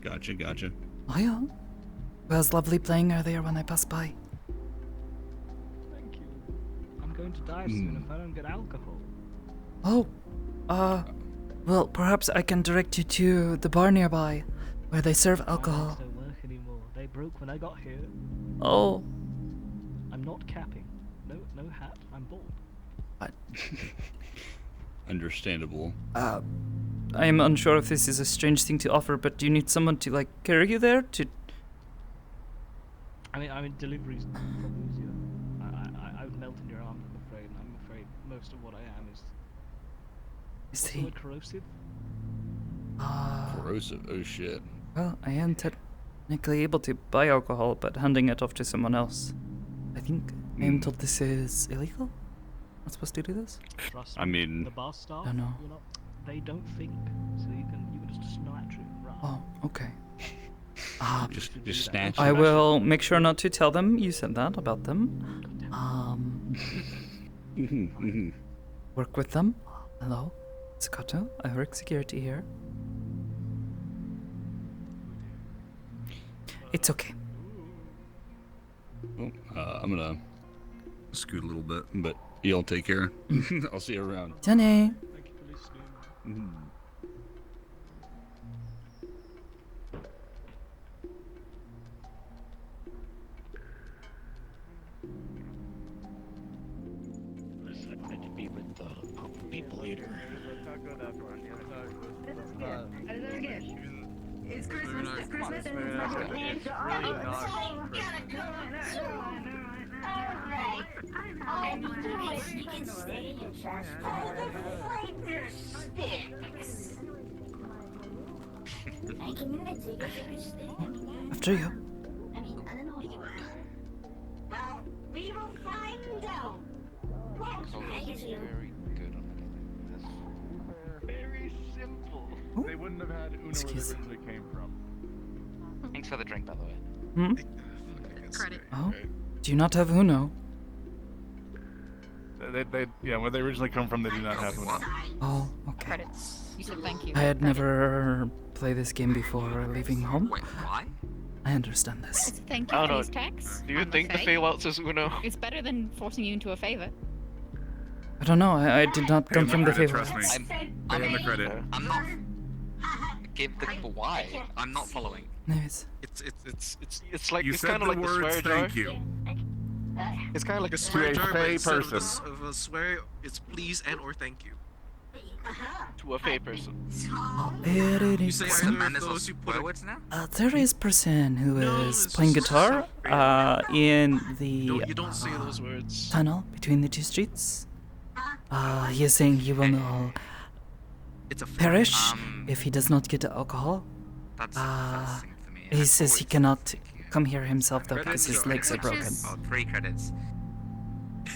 Gotcha. Oh yeah. It was lovely playing earlier when I passed by. Thank you. I'm going to die soon if I don't get alcohol. Oh. Well, perhaps I can direct you to the bar nearby, where they serve alcohol. They don't work anymore. They broke when I got here. Oh. I'm not capping. No hat. I'm bald. Understandable. I am unsure if this is a strange thing to offer, but do you need someone to, like, carry you there? To... I mean, deliveries probably easier. most of what I am is. Is What's he? the word, corrosive? Corrosive. Oh shit. Well, I am technically able to buy alcohol, but handing it off to someone else. I think I am told this is illegal. Not supposed to do this. Trust I me, mean, the bar staff. I know. You're not. They don't think, so you can just snatch it. Right. Oh, okay. Just snatch I it. will make sure not to tell them you said that about them. Work with them. Hello, Sakoto. I work security here. It's okay. Well, I'm gonna scoot a little bit, but y'all take care. I'll see you around. Johnny. Decided to be with the people leader. It's Christmas. It's Christmas. It's really not Christmas. You can stay and just follow the flavor sticks. I can even take a first thing. After you. I mean, I don't know what you want. Well, we will find out. I guess you. Very good on this. Very simple. They wouldn't have had Uno where they originally came from. Thanks for the drink, by the way. Hmm? Credit. Oh, do you not have Uno? Yeah, where they originally come from, they do not have Uno. Oh, okay. Credits. You said thank you. I had never played this game before leaving home. Wait, why? I understand this. It's a thank you I don't for know. these tax. Do you think the fail-out says Uno? It's better than forcing you into a favor. I don't know. I did not come from the favor. Trust me. I'm in the credit. I'm not. Give the why? I'm not following. Nice. It's like You it's said kind of the like the words swear jar. thank you. It's kind of like a To swear a jar, but fey instead person. of a swear, it's please and or thank you. To a fey person. You say Wait, either and of there's those, you put a words now? there is person who No, is it's playing just guitar in the you don't say those words. tunnel between the two streets. He is saying he will not It's a perish if he does not get alcohol. That's for me. He says he cannot come here himself though because his legs are Which broken. is- Oh, 3 credits.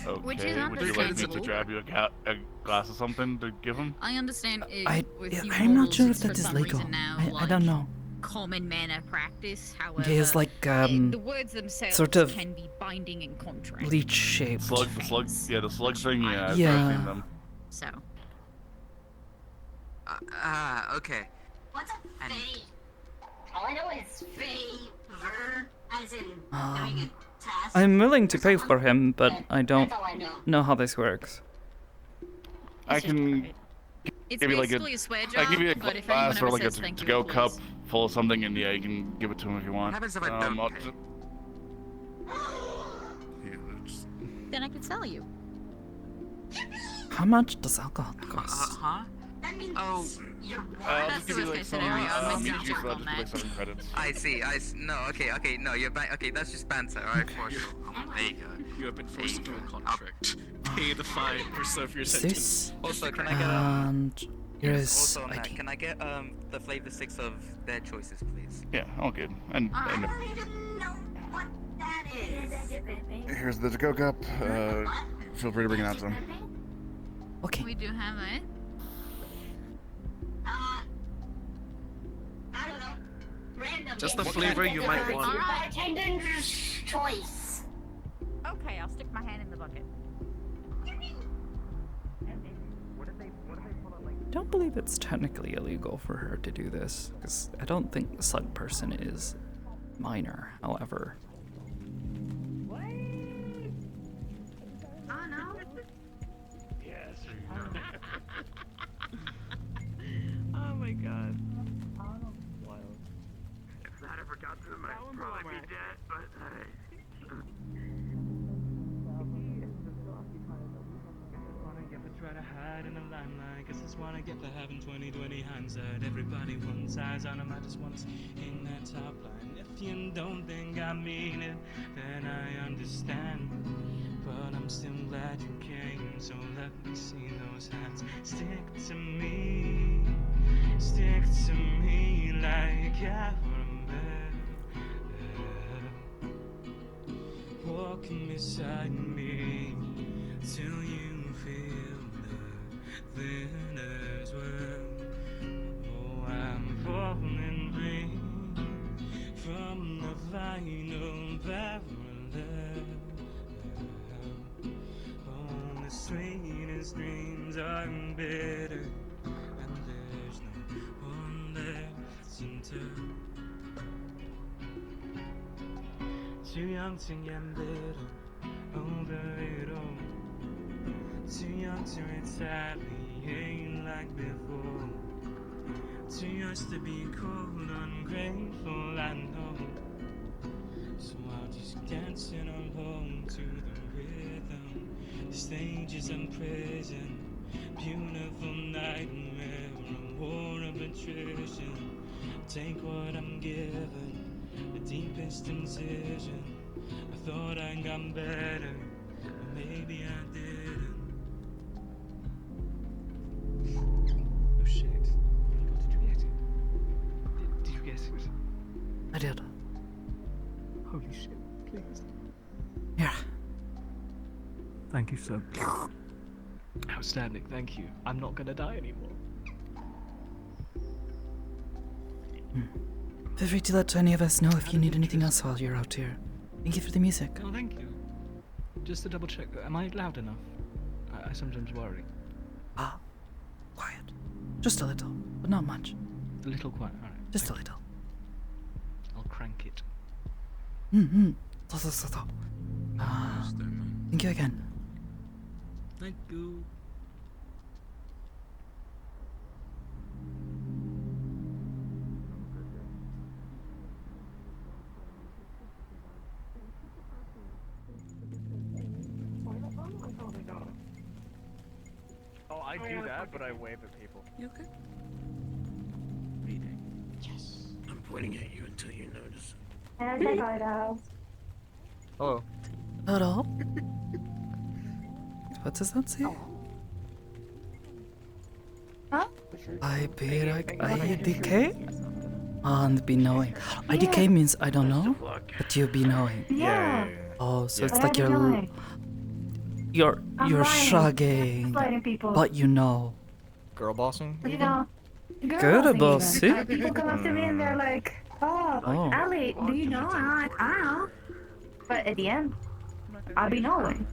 Okay, Which is would you like me to understandable. grab you a glass of something to give him? I understand I'm not sure if that is legal. I don't know. Common manner practice, however, He is like the words themselves sort of can be binding in contract. leech shaped. The slug thing, yeah. I've Yeah. seen them. So. Okay. What's a And- fave? All I know is favor, as in doing Um, a task. I'm willing to pay for him, but I don't That's all I know. know how this works. I can It's give you like basically a swear I jar, give you a but if glass anyone or ever like a says thank you, to-go please. cup full of something, and yeah, you can give it to him if you want. What happens if I don't I'll pay? just- Then I could sell you. How much does alcohol cost? Huh? Oh, I'll that's just the give you worst like case some scenario. I'm meat missing juice, out but I'll on just give like that. 7 credits. I see. No, okay. No, you're back. Okay, that's just banter. Alright, for sure. There you go. You have been forced into a contract. Pay the fine or serve your Is sentence. this? Also, can I get And here is also on that, ID. can I get the flavor 6 of their choices, please? Yeah, all good. And here's the to-go cup. Feel free to bring it out to him. Okay. We do have it. Just the flavor you might want. Bartender's choice. Okay, I'll stick my hand in the bucket. I don't believe it's technically illegal for her to do this, because I don't think the slug person is minor, however. Oh no. Yes. Oh my god. Wild. If that ever got to him, I'd probably be dead, but Try to hide in the limelight. Guess that's what I get for having 20/20 hindsight. Everybody wants eyes on 'em. I just want in that top line. If you don't think I mean it, then I understand. But I'm still glad you came. so let me see those hands. Stick to me like cameraman. Walking beside me till you feel the thinner's well. Oh, I'm falling free from the final parallel. Oh, the sweetest dreams are bitter, and there's no one left to tell. Too young to get bitter over it all. Too young to retaliate like before. Too used to be cold, ungrateful, I know. So I'll just dance and I'm home to the rhythm. The stage is a prison, beautiful nightmare, a war of attrition. Take what I'm given, the deepest incision. I thought I got better, but maybe I didn't. Oh shit. Did you get it? Did you get it? I did. Holy shit, please. Yeah. Thank you so much. Outstanding, thank you. I'm not gonna die anymore. Feel free to let any of us know if you need anything else while you're out here. Thank you for the music. Oh, thank you. Just to double check, am I loud enough? I sometimes worry. Quiet. Just a little, but not much. A little quiet, alright. Just a little. I'll crank it. Thank you again. Thank you. Oh, I do that, but I wave at people. You okay? Yes. I'm pointing at you until you notice. Hello. Hello? What does that say? Huh? I be like IDK? And be knowing. IDK means I don't know, but you be knowing. Yeah. Oh, so Yeah. it's But like I be knowing. you're I'm you're lying. shrugging, Sliding people. but you know. Girl bossing? You know, Good boss, see? people come up to me and they're like, "Oh, Oh. Allie, do you know?" And I'm like, "I don't know." But at the end, I'll be knowing.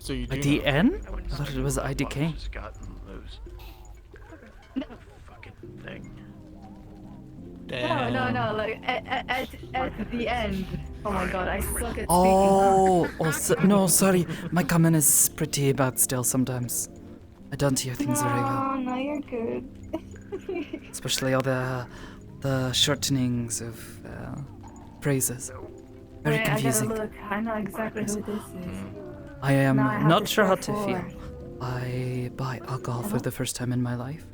So you do IDN? I thought it was IDK. Just gotten loose. Fucking thing. No, like at the end. Oh my god, I suck at speaking. No, sorry. My comment is pretty bad still sometimes. I don't hear things very well. No, you're good. Especially all the shortenings of phrases. Very Wait, confusing. I gotta look. I know exactly who this is. I am Now I have not to sure how start to feel. forward. I buy alcohol for the first time in my life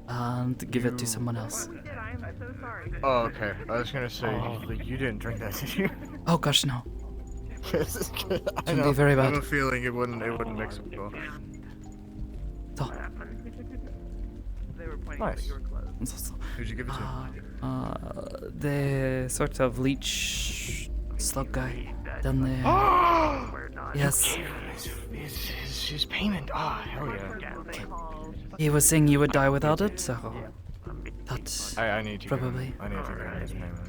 and give it to someone else. Oh, okay. I was gonna say, you didn't drink that, did you? Oh gosh, no. I Can know. be very I bad. have a feeling it wouldn't mix it well. Nice. Who'd you give it to? The sort of leech slug guy down there. Yes. His payment. Ah, hell yeah. He was saying you would die without it, so that's I need to probably. I need to give him his payment.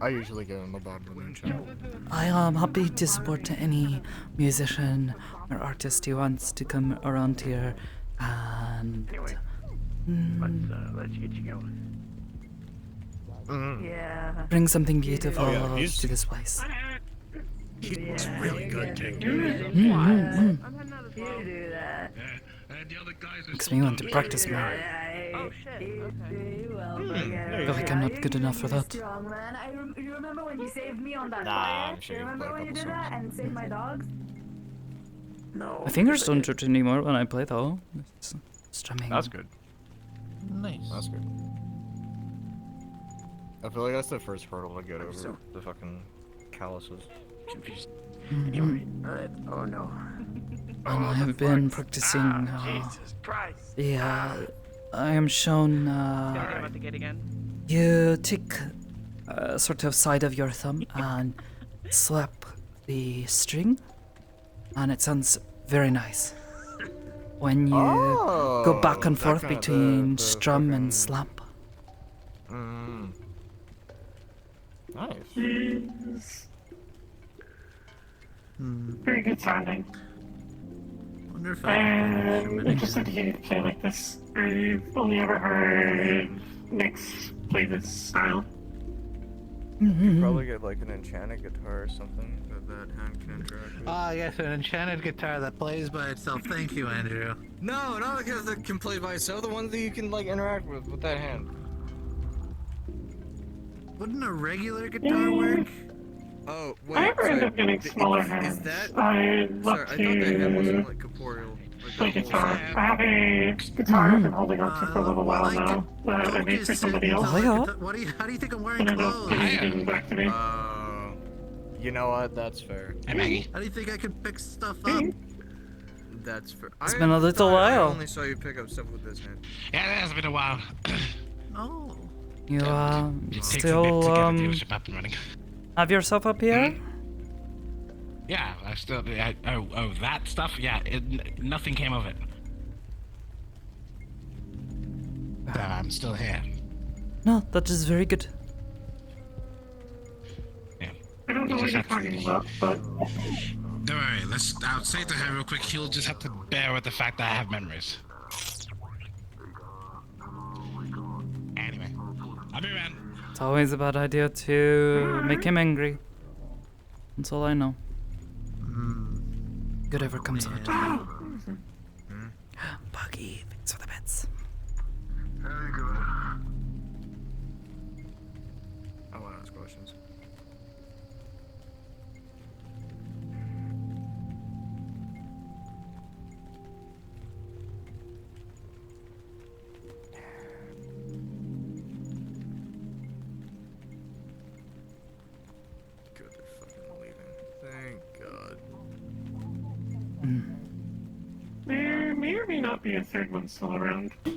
I usually give him a bottle of moonshine. I am happy to support any musician or artist who wants to come around here and Let's get you going. Yeah. bring something beautiful Oh, yeah, to this place. He's really good, Tank. You do that. Makes me want to practice more. Oh shit. I feel like I'm not good enough for that. Strong, man. You remember when you saved me on that Nah, fire? I'm sure You you can remember play a when you couple did that and saved my dogs? No. My fingers don't hurt anymore when I play though. It's strumming. That's good. Nice. That's good. I feel like that's the first hurdle to get over. The fucking calluses. Confused. Mm-hmm. Anyway, oh no. And I have been practicing. Jesus Christ. I am shown. About the gate again. You take a sort of side of your thumb and slap the string, and it sounds very nice. When you go back and forth between strum and slap. Nice. Very good sounding. Wonder if Interested to hear you play like this. I've only ever heard Nick's play this style. You could probably get like an enchanted guitar or something that hand can interact with. Ah, yes, an enchanted guitar that plays by itself. Thank you, Andrew. No, not the guys that can play by itself, the ones that you can like interact with that hand. Wouldn't a regular guitar work? Oh, wait, I ever end up getting smaller hands. Is that... I Sorry, love I thought that hand to wasn't like corporeal. play guitar. I have a guitar I've been holding on to for a little while now that I made for somebody else. How do you think I'm wearing clothes? Back to me. You know what? That's fair. How do you think I could pick stuff up? That's fair. It's been a little while. I only saw you pick up stuff with this hand. Yeah, it has been a while. Oh. You It takes a bit still to get a dealership up and running. have yourself up here? Yeah, I still. That stuff. Yeah, nothing came of it. But I'm still here. No, that is very good. I don't know what you're talking about, but... Don't worry. I'll say to her real quick. He'll just have to bear with the fact that I have memories. Anyway, I'll be around. It's always a bad idea to make him angry. That's all I know. Good ever comes of it. Buggy, thanks for the bits. Very good. I want to ask questions. Good, they're fucking leaving. Thank God. There may or may not be a third one still around. I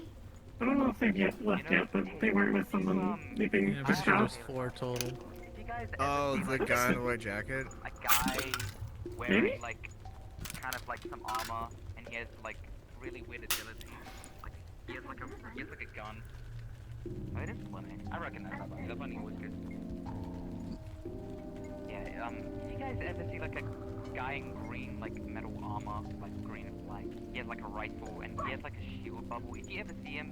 don't know if they've left yet, but they weren't with someone leaving the shop. 4 total. Oh, the guy in the white jacket? A guy wearing like kind of like some armor, and he has like really weird agility. Like he has like a gun. Oh, it is funny. I recognize that bunny. That bunny was good. Yeah. You guys ever see like a guy in green like metal armor, like green like he has like a rifle and he has like a shield bubble? If you ever see him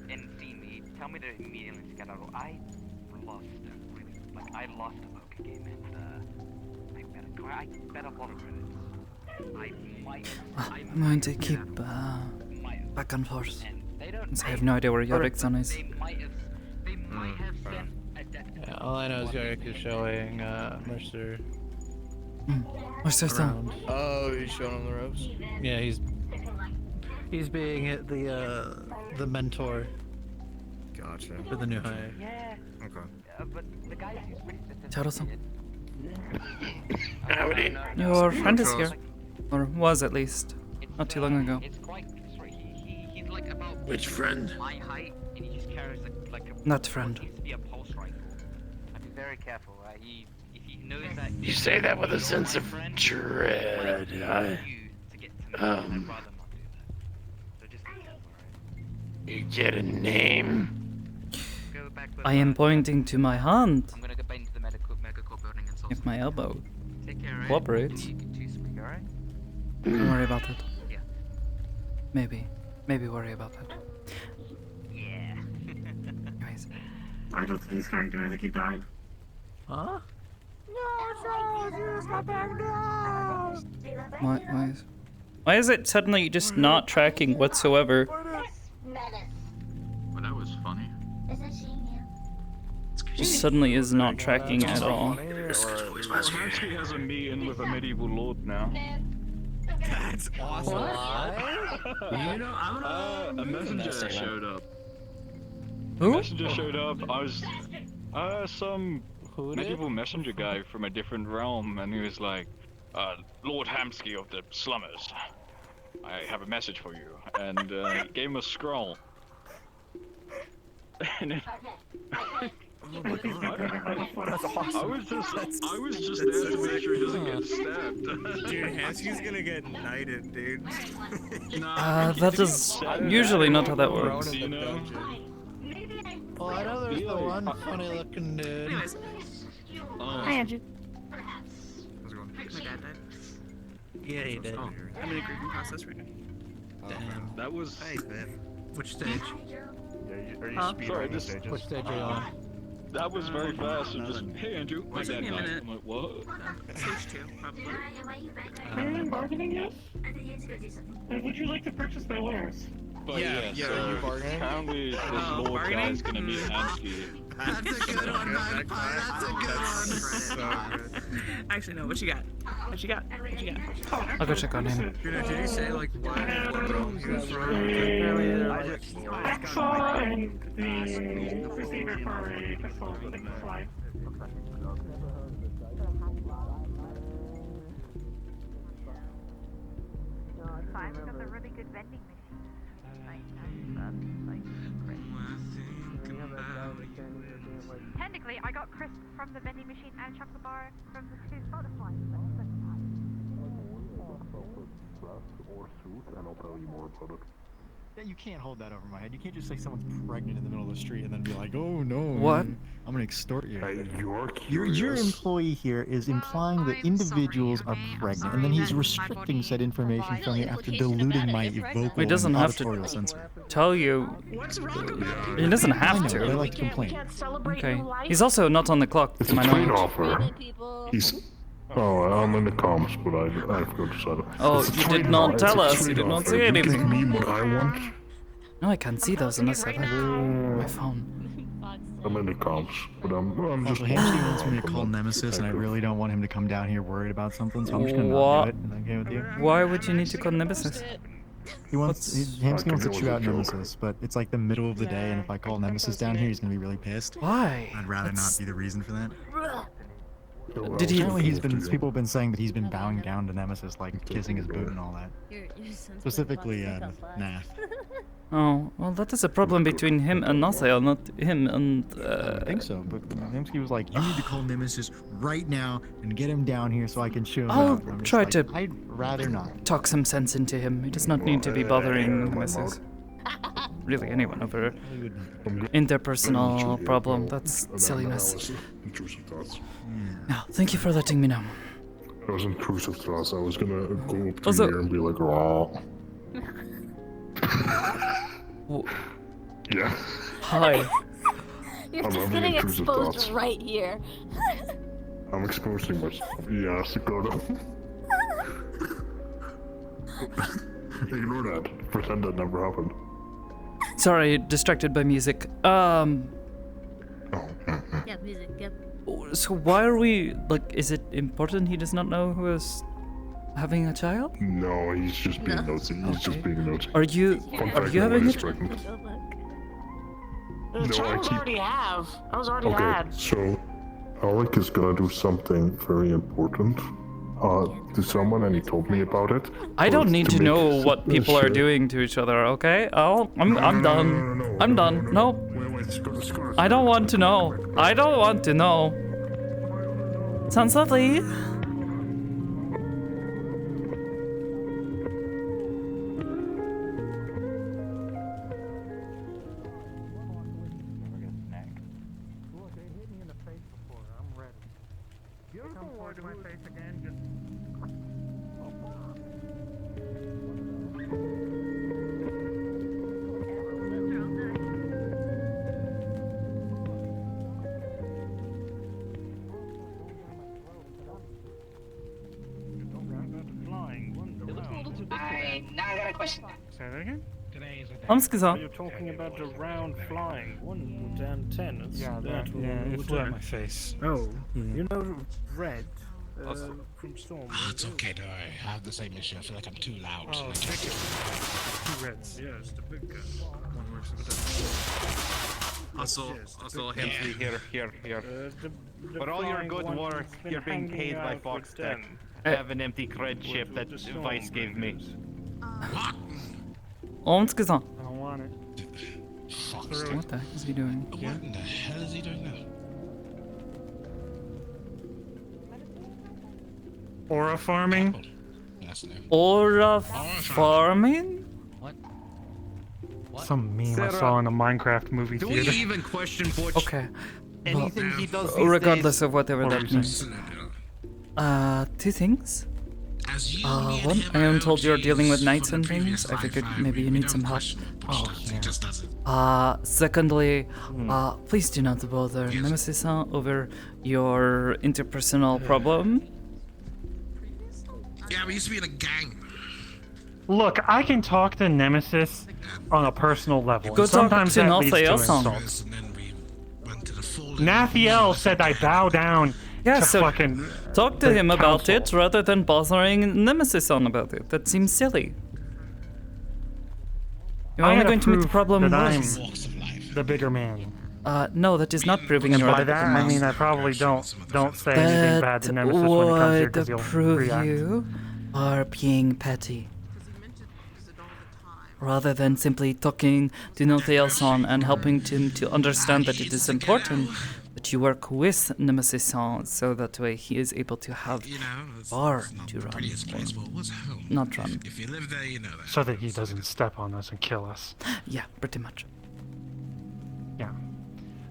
and see me, tell me to immediately skedaddle. I lost a poker game and I bet a lot of credits. I'm going to keep back and forth. Since I have no idea where Yorickson is. Yeah, all I know is Yorick is showing Mercer. What's this around. Oh, he's showing him the ropes? Yeah, he's being the mentor. Gotcha. For the new hire. Yeah. Okay. But the guy seems pretty Charles-san. Howdy. Your friend is here. Or was at least. Not too long ago. It's quite he's like about Which friend? my height, and he just carries like a Not friend. what seems to be a pulse rifle. I'd be very careful, right? If he knows that You say that with a sense of dread. You get a name? I am pointing to my hand. I'm gonna go back into the medical building and solve If my elbow Take care, right? cooperates. Too sweet, alright? Don't worry about it. Yeah. Maybe worry about that. Yeah. Anyways. I don't think he's going to. I think he died. Huh? Why is it suddenly just not tracking whatsoever? Well, that was funny. Just suddenly is not tracking at all. I'm actually has a meeting with a medieval lord now. That's awesome. You know, I'm a messenger showed up. Who? A messenger showed up. I was some medieval messenger guy from a different realm, and he was like, Lord Hamsky of the Slummers. I have a message for you. And he gave him a scroll. And then, Oh my god. That's awesome. I was just there to make sure he doesn't get stabbed. Dude, Hansky's gonna get knighted, dude. That is usually not how that works. You know? Oh, I know there's the one funny looking dude. Hi, Andrew. How's it going? My dad died. Yeah, he did. Oh, I'm in a grieving process right now. Damn. That was. Hey, man. Which stage? Are you speedrunning Sorry, the this. stages? Which stage are you on? That was very fast. And just, hey Andrew, my Took dad me a died. minute. I'm like, what? Stage 2, probably. Are you in bargaining yet? And would you like to purchase my wares? But Yeah, are you bargaining? Apparently, this Oh, Lord bargaining? guy's gonna meet Hansky. That's a good one, Magpie. That's a good one. Actually, no. What you got? What you got? What you got? I'll go check on him. Did he say like what room he was from? Hacksaw and the receiver for a pistol slide. Simon's got a really good vending machine. Technically, I got crisp from the vending machine and chocolate bar from the two soda slides. Or suit, and I'll tell you more about it. Yeah, you can't hold that over my head. You can't just say someone's pregnant in the middle of the street and then be like, oh no. What? I'm gonna extort you. Hey, you're Your curious. employee here is implying that individuals are pregnant, and then he's restricting said information from me after diluting my vocal He doesn't and have auditory to sense. tell you. What's wrong about He doesn't I have know, but I to. like to complain. Okay. He's also not on the clock, It's to a my trade knowledge. offer. He's. Oh, I'm in the comms, but I forgot to sign it. Oh, It's a you did trade not offer. tell It's a us. You trade did not offer. say You anything. give me what I want. No, I can't see those unless I have my phone. I'm in the comms, but I'm just. Also, Hamsky wants me to call Nemesis, and I really don't want him to come down here worried about something, so I'm just gonna not do it. Is that okay with you? Why would you need to call Nemesis? He wants Hamsky wants to chew out Nemesis, but it's like the middle of the day, and if I call Nemesis down here, he's gonna be really pissed. Why? I'd rather not be the reason for that. Did he? Apparently, people have been saying that he's been bowing down to Nemesis, like kissing his boot and all that. Specifically, Nath. Oh, well, that is a problem between him and Nathael, not him and. I think so, but Hamsky was like, "You need to call Nemesis right now and get him down here so I can show him." I'll out." And I'm just try like, to I'd rather not. talk some sense into him. He does not need to be bothering Nemesis. Really, anyone over interpersonal problem. That's silliness. Intrusive thoughts. No, thank you for letting me know. That was intrusive thoughts. I was gonna go up to Also- here and be like, "Raw." Yeah. Hi. You're I'm just having getting intrusive exposed thoughts. right here. I'm exposing myself. Yeah, Sakoto. Ignore that. Pretend that never happened. Sorry, distracted by music. Yeah, music, yep. So why are we like? Is it important he does not know who is having a child? No, he's just being nosy. He's just being nosy. Are you? Fun Are fact, you no having one a is child? pregnant. The No, child I was keep- already have. I was already Okay, had. so Alec is gonna do something very important to someone, and he told me about it. I don't need to make know what people are sure- doing to each other. Okay? I'm done. I'm done. Nope. Wait, Sakoto, I don't want to know. I don't want to know. Sounds lovely. Now I got a question. Say that again? Hamsky-san. You're talking about a round flying 1 down 10. It's Yeah, that it flew at my face. Oh, Yeah. you know Red from Storm. Oh, it's okay, though. I have the same issue. I feel like I'm too loud. Oh, Like, take it. 2 Reds. Yeah, it's the big guy. One works with that. Also, Hemsley, here. The For all your flying good one work, has been you're being hanging paid by out Fox with Tech. them. have an empty cred chip that Vice gave me. What's going on? I don't want it. What the heck is he doing? What in the hell is he doing now? Aura farming? That's new. Aura farming? Some meme I saw in a Minecraft movie Do theater. we even question Butch? Okay. Anything he does these regardless days- of whatever What that were you means. saying? Two things. One, I am told you're dealing with knights and things. I figured maybe you need some help. Oh, yeah. Secondly, please do not bother Nemesis-san over your interpersonal problem. Yeah, we used to be in a gang. Look, I can talk to Nemesis on a personal level. Go and talk sometimes to that leads to Nathael-san. insults. Nathael said I bow down Yeah, to so fucking talk to the him about council. it rather than bothering Nemesis-san about it. That seems silly. You're I only gotta going to make the prove problem that I'm worse. the bigger man. No, that is not proving And you're by the that, bigger I man. mean I probably don't say anything bad to That Nemesis when he comes here would because he'll prove react. you are being petty. Rather than simply talking to Nathael-san and helping him to understand that it is important that you work with Nemesis-san so that way he is able to have bar to run. Not run. If you live there, you know that. So that he doesn't step on us and kill us. Yeah, pretty much. Yeah.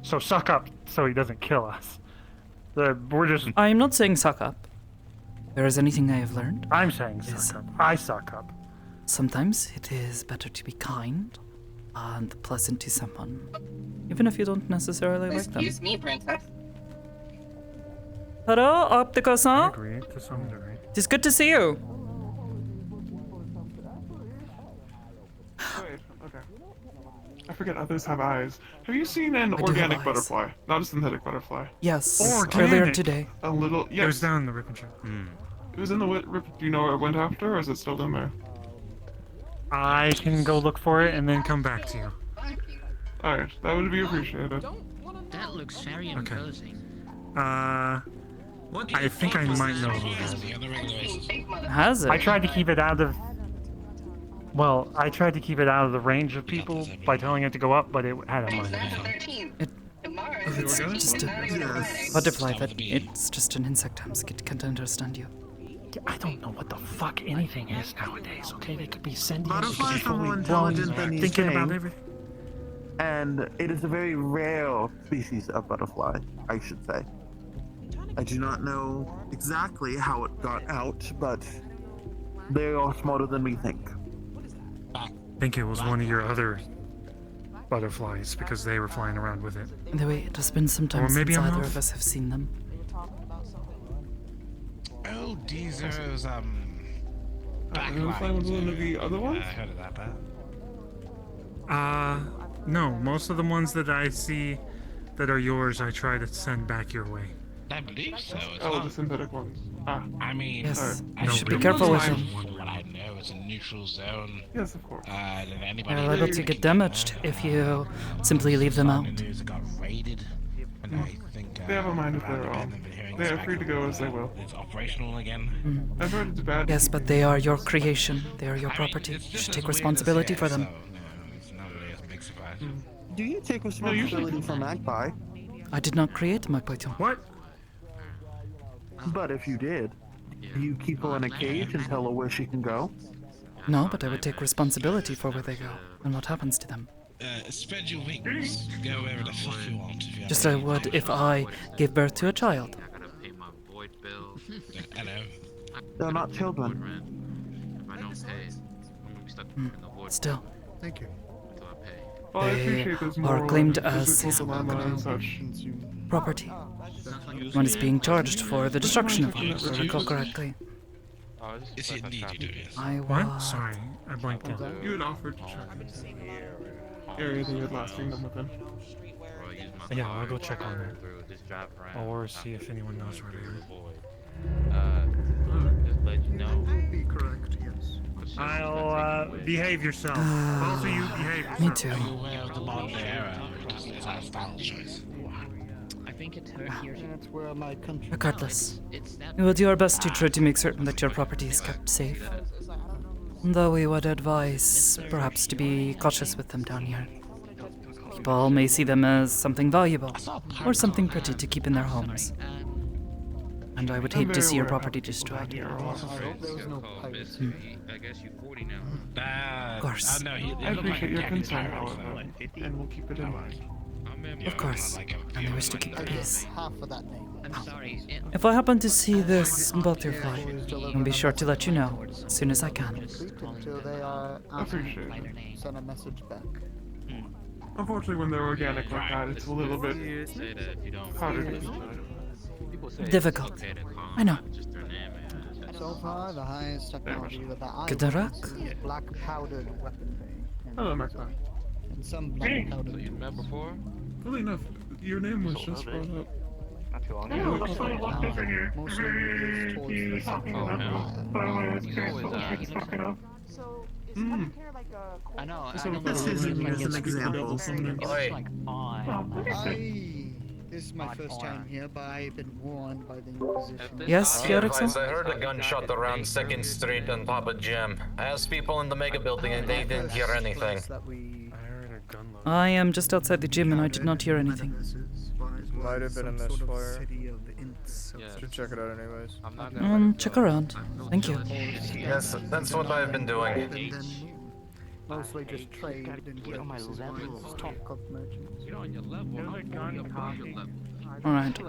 So suck up so he doesn't kill us. We're just... I am not saying suck up. If there is anything I have learned. I'm saying suck up. I suck up. Sometimes it is better to be kind and pleasant to someone, even if you don't necessarily like them. Excuse me, princess. Hello, I Optico-san. agree to some degree. It is good to see you. Wait, okay. I forget others have eyes. Have you seen an I do have organic eyes. butterfly? Not a synthetic butterfly. Yes, Organic. earlier today. A little, yes. It was down in the rip and check. It was in the rip. Do you know where it went after, or is it still in there? I can go look for it and then come back to you. Alright, that would be appreciated. That looks very imposing. I think I might know who has it. Has it? I tried to keep it out of... Well, I tried to keep it out of the range of people by telling it to go up, but it had a mind. It's just a butterfly. It's just an insect. I can't understand you. I don't know what the fuck anything is nowadays, okay? They could be sentient, they could be Butterflies are fully more grown, intelligent than you thinking about think. everything. And it is a very rare species of butterfly, I should say. I do not know exactly how it got out, but they are smarter than we think. I think it was one of your other butterflies because they were flying around with it. Anyway, it has been some time Or maybe since I'm either off. of us have seen them. Oh, these are those, Did I find one of the other ones? I heard of that, but... No, most of the ones that I see that are yours, I try to send back your way. I believe so. As Oh, well. the synthetic ones. Ah. I mean, Yes, I you should be don't careful with know them. what I know is a neutral zone. Yes, of course. And anybody They're liable to get damaged if you simply leave them out. news got raided, and I think They have a mind of their own. They are free to go as they will. it's operational again. I've heard it's bad. Yes, but they are your creation. They are your property. You should take responsibility for them. It's not really a big surprise. Do you take responsibility for Magpie? I did not create Magpie. What? But if you did, do you keep her in a cage and tell her where she can go? No, but I would take responsibility for where they go and what happens to them. Spread your wings. Go wherever the fuck you want. If you Just as I would if I gave birth to a child. Hello. They're not children. Still, Thank you. Well, I they appreciate there's are more claimed physical as his phenomena and such. property. One is being charged for the destruction of one, if I recall correctly. Is it indeed you do, yes? I What? was... Sorry, I blanked out. You had offered to check area that you had last seen them within. Yeah, I'll go check on that. Or see if anyone knows where they Just let you know. Be correct, yes. are. I'll, behave yourself. Both of you behave yourself. Me too. Are you aware of the modern era? It's our style choice. think it's Turkey. That's where my country. Regardless, It's that. we will do our best to try to make certain that your property is kept safe. Though we would advise perhaps to be cautious with them down here. People may see them as something valuable, or something pretty to keep in their homes. And I would hate to see your property destroyed. I guess you're 40 now. Of course. I appreciate your concern, however, and we'll keep it in mind. Of course. And I wish to keep the peace. Half of that name. I'm sorry. If I happen to see this butterfly, I'll be sure to let you know as soon as I can. Until they are Appreciate answered, it. send a message back. Unfortunately, when they're organic like that, it's a little bit harder to Difficult. I know. So far, the highest technology that I Good luck. is black powdered weaponry. Hello, Marco. And some black powdered. So you met before? Funny enough, your name was just brought up. Not too long Oh, ago. that's why I walked over here. Mostly used towards the talking Oh, about no. but I was curious what you're talking about. So, is Mm. I know. This I is don't what know. I'm using as an example. This is my first time here, but I've been warned by the Inquisition. Yes, Erickson? I heard a gunshot around 2nd Street and Papa Jim. I asked people in the mega building and they didn't hear anything. I am just outside the gym and I did not hear anything. Might have been a misfire. Yeah. Should check it out anyways. I'm not gonna Check around. Thank you. That's what I've been doing. Mostly just trade and get on my level. talk of merchants. Get on your level. I'm on your level. Alright.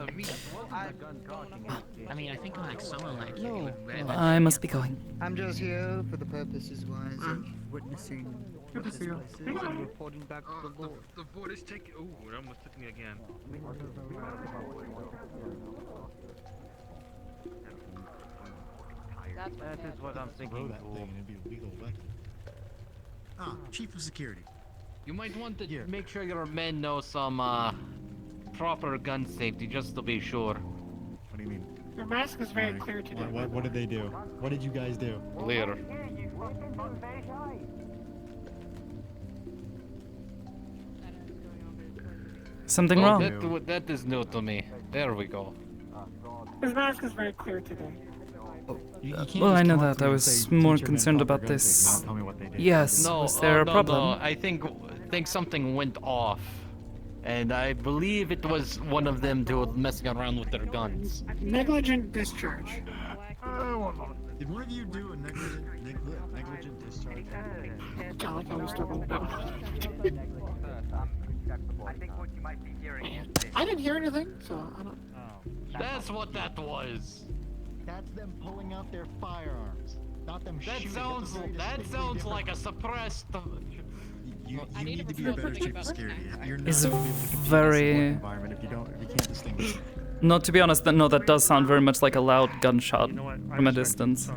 I mean, I think like someone like you No, would. I must be going. I'm just here for the purposes wise of witnessing places and reporting back to the Lord. The board is taking. Oh, it almost took me again. That is what I'm Throw thinking. that thing and it'd be a legal weapon. Ah, Chief of Security. You might want to Make sure your men know some proper gun safety, just to be sure. What do you mean? Your mask is very clear today. What did they do? What did you guys do? Clear. Something Oh, wrong? that is new to me. There we go. His mask is very clear today. Well, I know that. I was more concerned about this. Yes, No, was there a no, problem? No. I think something went off, and I believe it was one of them who was messing around with their guns. Negligent discharge. Did one of you do a negligent discharge? Sound like I was talking about. I think what you might be hearing is this. I didn't hear anything, so I don't. That's what that was. That's them pulling out their firearms, not them That shooting. sounds like a suppressed. You need to be a better chief of security. You're not It's gonna be able to compete in this very- work environment if you can't distinguish. No, to be honest, no, that does sound very much like a loud gunshot from a distance.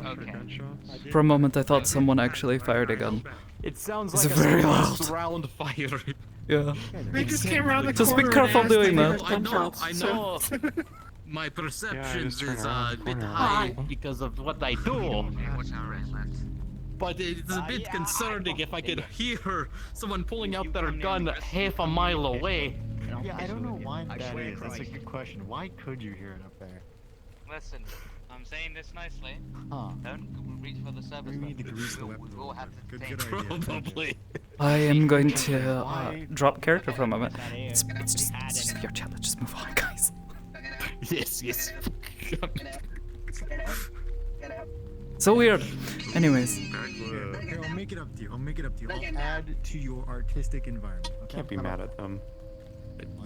For a moment, I thought someone actually fired a gun. It sounds It's like very a loud. surround fire. Yeah. They just came around the Just be corner careful and asked doing if that. they I heard know. gunshots, I know. so- My perceptions turn is around a the bit corner. high because of what I do. But it's a bit concerning if I could hear someone pulling out their gun half a mile away. Yeah, I don't know why that is. That's a good question. Why could you hear it up there? Listen, I'm saying this nicely. Huh. Don't reach for the service. We need to grease the We weapon. will have to Good detain idea. Probably. I am going to drop character for a moment. It's just your chat. Let's just move on, guys. Yes. So weird. Anyways. Here, I'll make it up to you. I'll add to your artistic environment. Okay? Can't be mad at them.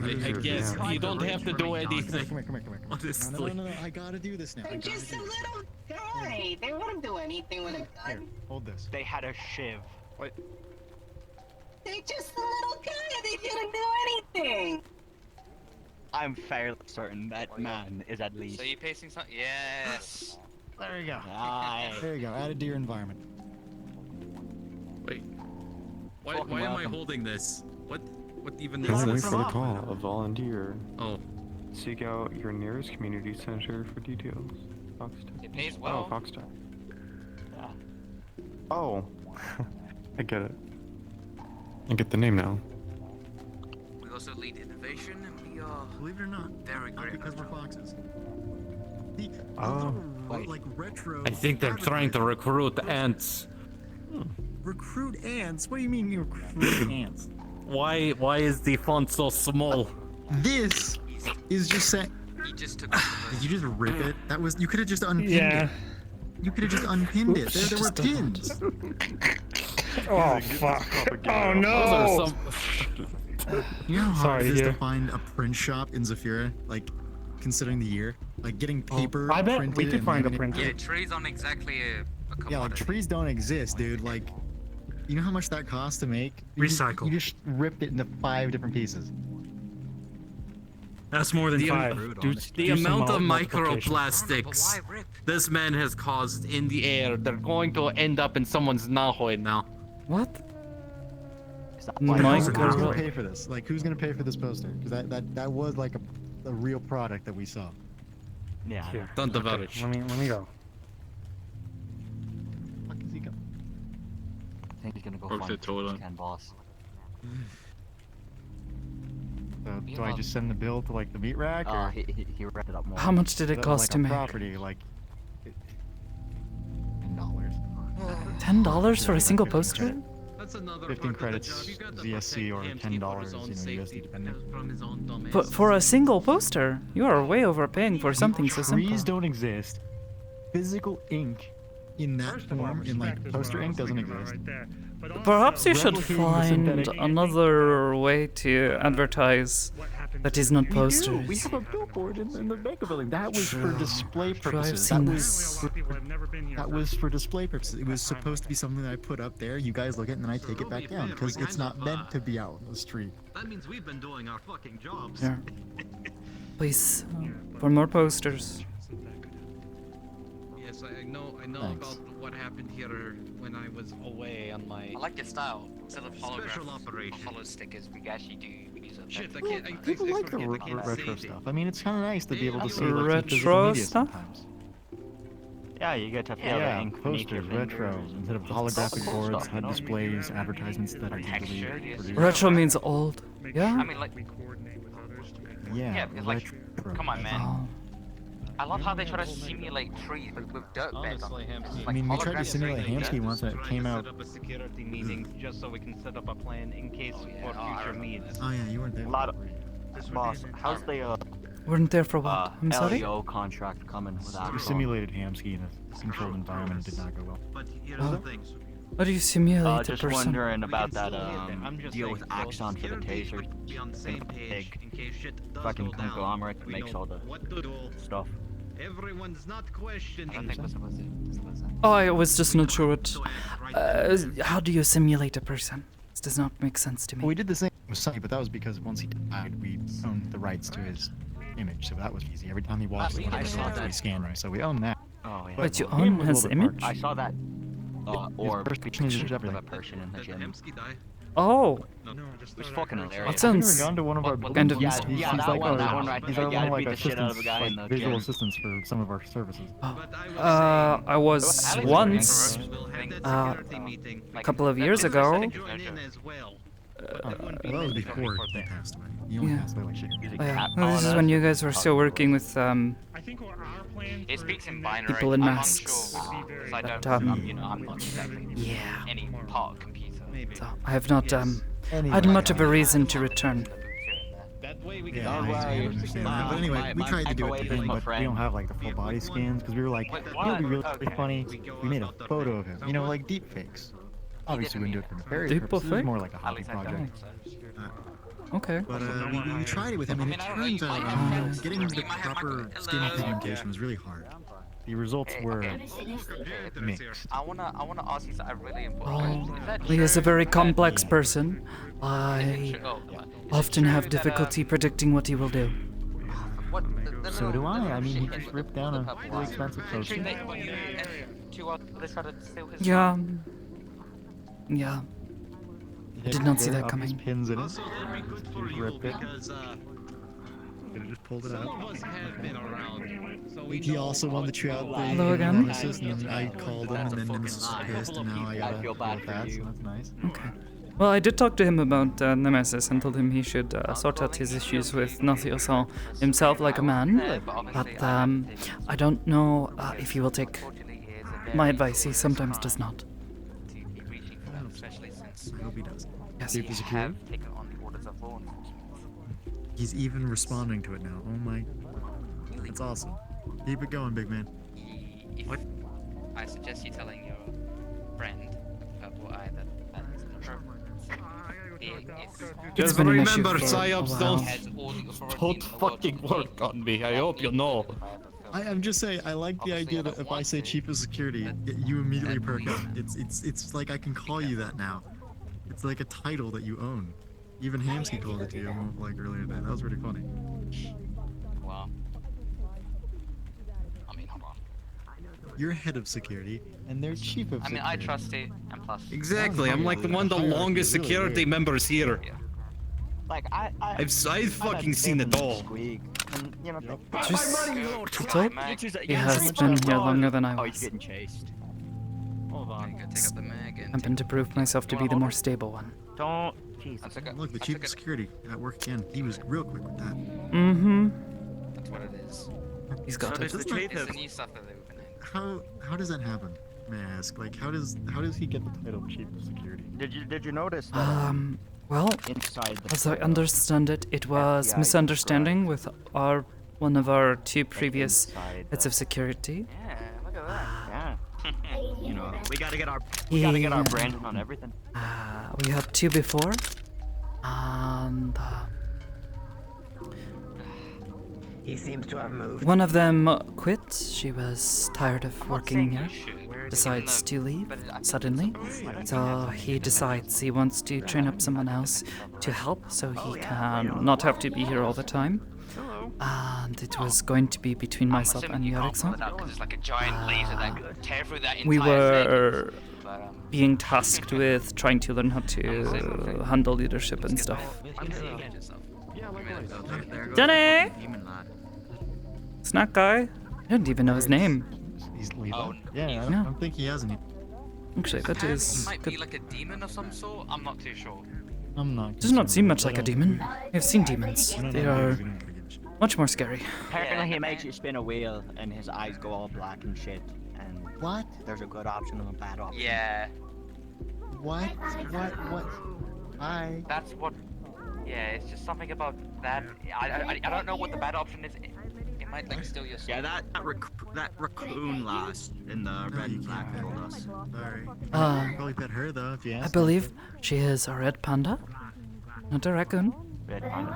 I guess you don't have to do anything. Come here. Honestly. No. I gotta do this now. They're just a little guy. They wouldn't do anything with a Here, gun. hold this. They had a shiv. What? They're just a little guy. They didn't do anything. I'm fairly certain that man is at least. So you pasting something? Yes. There you go. Nice. There you go. Add it to your environment. Wait. Why am I holding this? What even Don't is wait this? for the call. A volunteer. Oh. Seek out your nearest community center for details. Foxtrot. It pays well. Oh, Foxtrot. Oh. I get it. I get the name now. We also lead innovation, and we Believe it or not, not because we're foxes. The Oh. like retro. I think they're trying to recruit ants. Recruit ants? What do you mean you recruit ants? Why is the font so small? This is just set. Did you just rip it? That was. You could have just unpinned it. You could have just unpinned it. There were pins. Oh fuck! Oh no! You know how hard Sorry, it is to dear. find a print shop in Zafira? Like, considering the year, like getting paper. I bet we printed could and find a laminated. printer. Yeah, trees aren't exactly a Yeah, like trees don't exist, dude. Like, you know how much that costs to make? Recycle. You just ripped it into 5 different pieces. That's more than The 5. The amount of microplastics this man has caused in the air, they're going to end up in someone's nahoy now. What? Like, who's gonna Micro. pay for this? Like, who's gonna pay for this poster? Because that was like a real product that we saw. Yeah. Here. Don't about it. Let me go. Fuck is he going? I think he's gonna go Or find the toilet. Ken boss. So, do I just send the bill to like the meat rack? Or He wrapped it up more. How much did it Is that, cost like, to a make? property like $10. $10 for a single poster? That's another 15 credits ZSC or $10 USD depending. But for a single poster, you are way overpaying for something so simple. Trees don't exist. Physical ink in that form, in like poster ink, doesn't exist. Perhaps you should Replicating the find synthetic- another way to advertise that is not posters. We have a billboard in the mega building. That was for display True, I've purposes. seen That this. was for display purposes. It was supposed to be something that I put up there. You guys look at it, and then I take it back down because it's not meant to be out in the street. That means we've been doing our fucking jobs. Here. Please, for more posters. Yes, I know Thanks. about what happened here when I was away on my I like your style. Instead of special holograph, operation. hollow stickers, we actually do use a Shit, I Well, can't. people like the forget, I can't retro say stuff. I mean, it's kind of nice to be able to see like, some Retro physical media stuff? sometimes. Yeah, you get to feel Yeah, the ink beneath your posters, retro, fingers. instead of holographic boards, HUD displays, advertisements that are digitally produced. Retro means old. Yeah? I mean, like, Yeah, because like, retro. come on, man. Oh. I love how they try to simulate trees with dirt beds on them. It's I like mean, we tried to holographic simulate trees. Hamsky once, and it came out. Set up a security meeting just so we can set up a plan in case for future needs. Oh yeah, you weren't there. Boss, how's the Weren't there for what? I'm sorry? LEO contract coming with We that? simulated Hamsky in a controlled environment. It did not go well. But here's Oh. the thing. How do you simulate a Just person? wondering about We can that still hit it. I'm just deal saying, with so Axon for the security taser. must be on the same page in case shit does Fucking go down. conglomerate that We makes know all the what to do. stuff. Everyone's not questioning. I don't think that's what it is. Oh, I was just not sure what. How do you simulate a person? This does not make sense to Well, me. we did the same with Sonny, but that was because once he died, we owned the rights to his image, so that was easy. Every time he walked, I saw we that. scanned him, so we own that. Oh yeah. But you him own was a his little bit image? I saw that orb first picture is of everything. a person in the Did gym. Hemsky die? Oh, Just It was fucking hilarious. that Have you sounds ever gone to one of our kind of buildings? mystic. He's that like one our, right he's there. our Yeah, one of I like beat our the shit out of a assistants, guy in like the visual gym. assistants for some of our services. I was once, a couple of years ago. That was before he passed away. He only Yeah. passed away like shit. Oh, yeah. Well, this is when you guys were still working with It speaks in binary. people in I'm masks. unsure, 'cause I don't, But, I'm not exactly yeah. any part of computer. So I have not had much of a reason to return. Yeah, I understand that. But anyway, we tried to do it to him, but we don't have like the full body scans because we were like, you know, it'd be really funny. We made a photo of him, you know, like deep fakes. Obviously, we wouldn't do it for nefarious Deep purposes. It was fake? more like a hobby project. Okay. But we tried it with him, and it turns out getting the proper skin pigmentation was really hard. The results were mixed. I wanna ask you something really important. Oh, Is that he is a true very that- complex person. I often have difficulty predicting what he will do. So do I. I mean, he just ripped down a really expensive poster. Yeah. Yeah. I did not see that His coming. pins in it. Also, let me cook for Just you ripped it. because Could have just pulled it some out. of us have been around, so we He know also wanted to chew out the Hello again? Nemesis, and then I called him, and then Nemesis was pissed, and now I gotta I feel bad deal with for that, you. so that's nice. Okay. Well, I did talk to him about Nemesis and told him he should sort out his issues with Nathios himself like a man. But I don't know if he will take my advice. He sometimes does not. I hope he does. Yes, Chief of Security? He's even responding to it now. Oh my. That's awesome. Keep it going, big man. What? I suggest you telling your friend, Purple Eye, that Just been an issue remember, for psyops a while. don't fucking work on me. I hope you know. I'm just saying, I like the idea that if I say Chief of Security, you immediately perk up. It's like I can call you that now. It's like a title that you own. Even Hamsky called it to you like earlier today. That was pretty funny. Wow. I mean, hold on. You're head of security, and they're chief of security. I trust it, and plus. Exactly, I'm like one of the longest security members here. Like I've fucking seen it all. Just he has been here longer than I Oh, he's was. getting chased. Hold on. I've been to prove myself to be the more stable one. Don't. Jesus. Look, the chief of security at work again. He was real quick with that. Mm-hmm. That's what it is. He's got it. It's the new stuff that they've been in. How does that happen? May I ask? Like, how does he get the title chief of security? Did you notice that? Well, inside the as I understand it, it was misunderstanding with one of our two previous heads of security. Yeah, look at that. Yeah. You know, we gotta get our branding on everything. We had two before, and he seems to have moved. one of them quit. She was tired of working here. Decides to leave suddenly, so he decides he wants to train up someone else to help, so he can not have to be here all the time. And it was going to be between myself and Yorickson. We were being tasked with trying to learn how to handle leadership and stuff. Johnny! Snack guy? I didn't even know his name. He's leader. Oh, Yeah, I don't think he has any. Actually, that He is might good. be like a demon of some sort. I'm not too sure. I'm not. Does not seem much like a demon. I've seen demons. They are much more scary. Apparently he makes you spin a wheel and his eyes go all black and shit. And what? There's a good option and a bad option. Yeah. What? That's what. Yeah, it's just something about that. I don't know what the bad option is. It might like steal your soul. Yeah, that raccoon last in the red and black told us. Sorry. Probably pet her though, if you I ask. believe she is a red panda, not a raccoon. Red panda.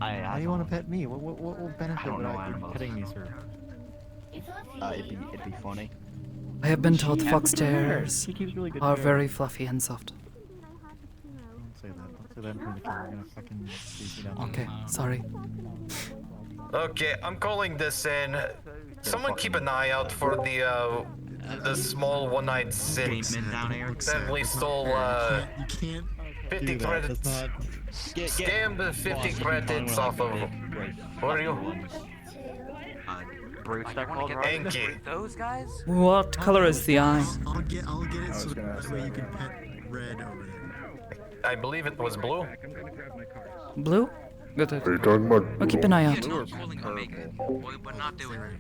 How do you want to pet me? What benefit would I be petting me, sir? It'd be funny. I have been told She- foxtails She keeps really good are hair. very fluffy and soft. Don't say that. Don't say that in front of the camera. I'm gonna fucking chase you down. Okay, sorry. Okay, I'm calling this in. Someone keep an eye out for the small one-eyed synth that we stole. You can't 50 do that. credits. That's not. Scam the 50 credits off of. What are you? Enki. Those guys? What color is the eye? I'll get it so that way you can pet red over there. I believe it was blue. Blue? Good. Are you talking about I'll keep an eye out. We're not doing it.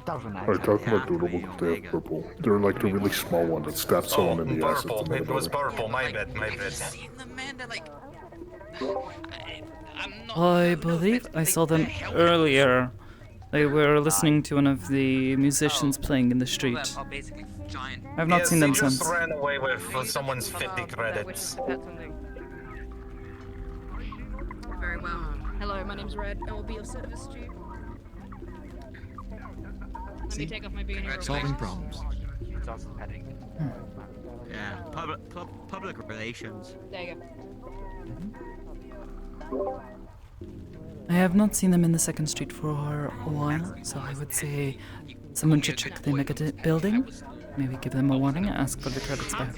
Are you talking about doodle because they have purple? They're like the really small one that stabs someone in the ass. Purple. It was purple. My bad. I believe I saw them earlier. They were listening to one of the musicians playing in the street. I've not seen them Yes, he since. just ran away with someone's 50 credits. Very well. Hello, my name's Red. I will be of service to you. Let me take off my beanie real quick. Solving problems. It's also petting. Yeah, public relations. There you go. I have not seen them in the second street for a while, so I would say someone should check the mega building. Maybe give them a warning and ask for the credits back.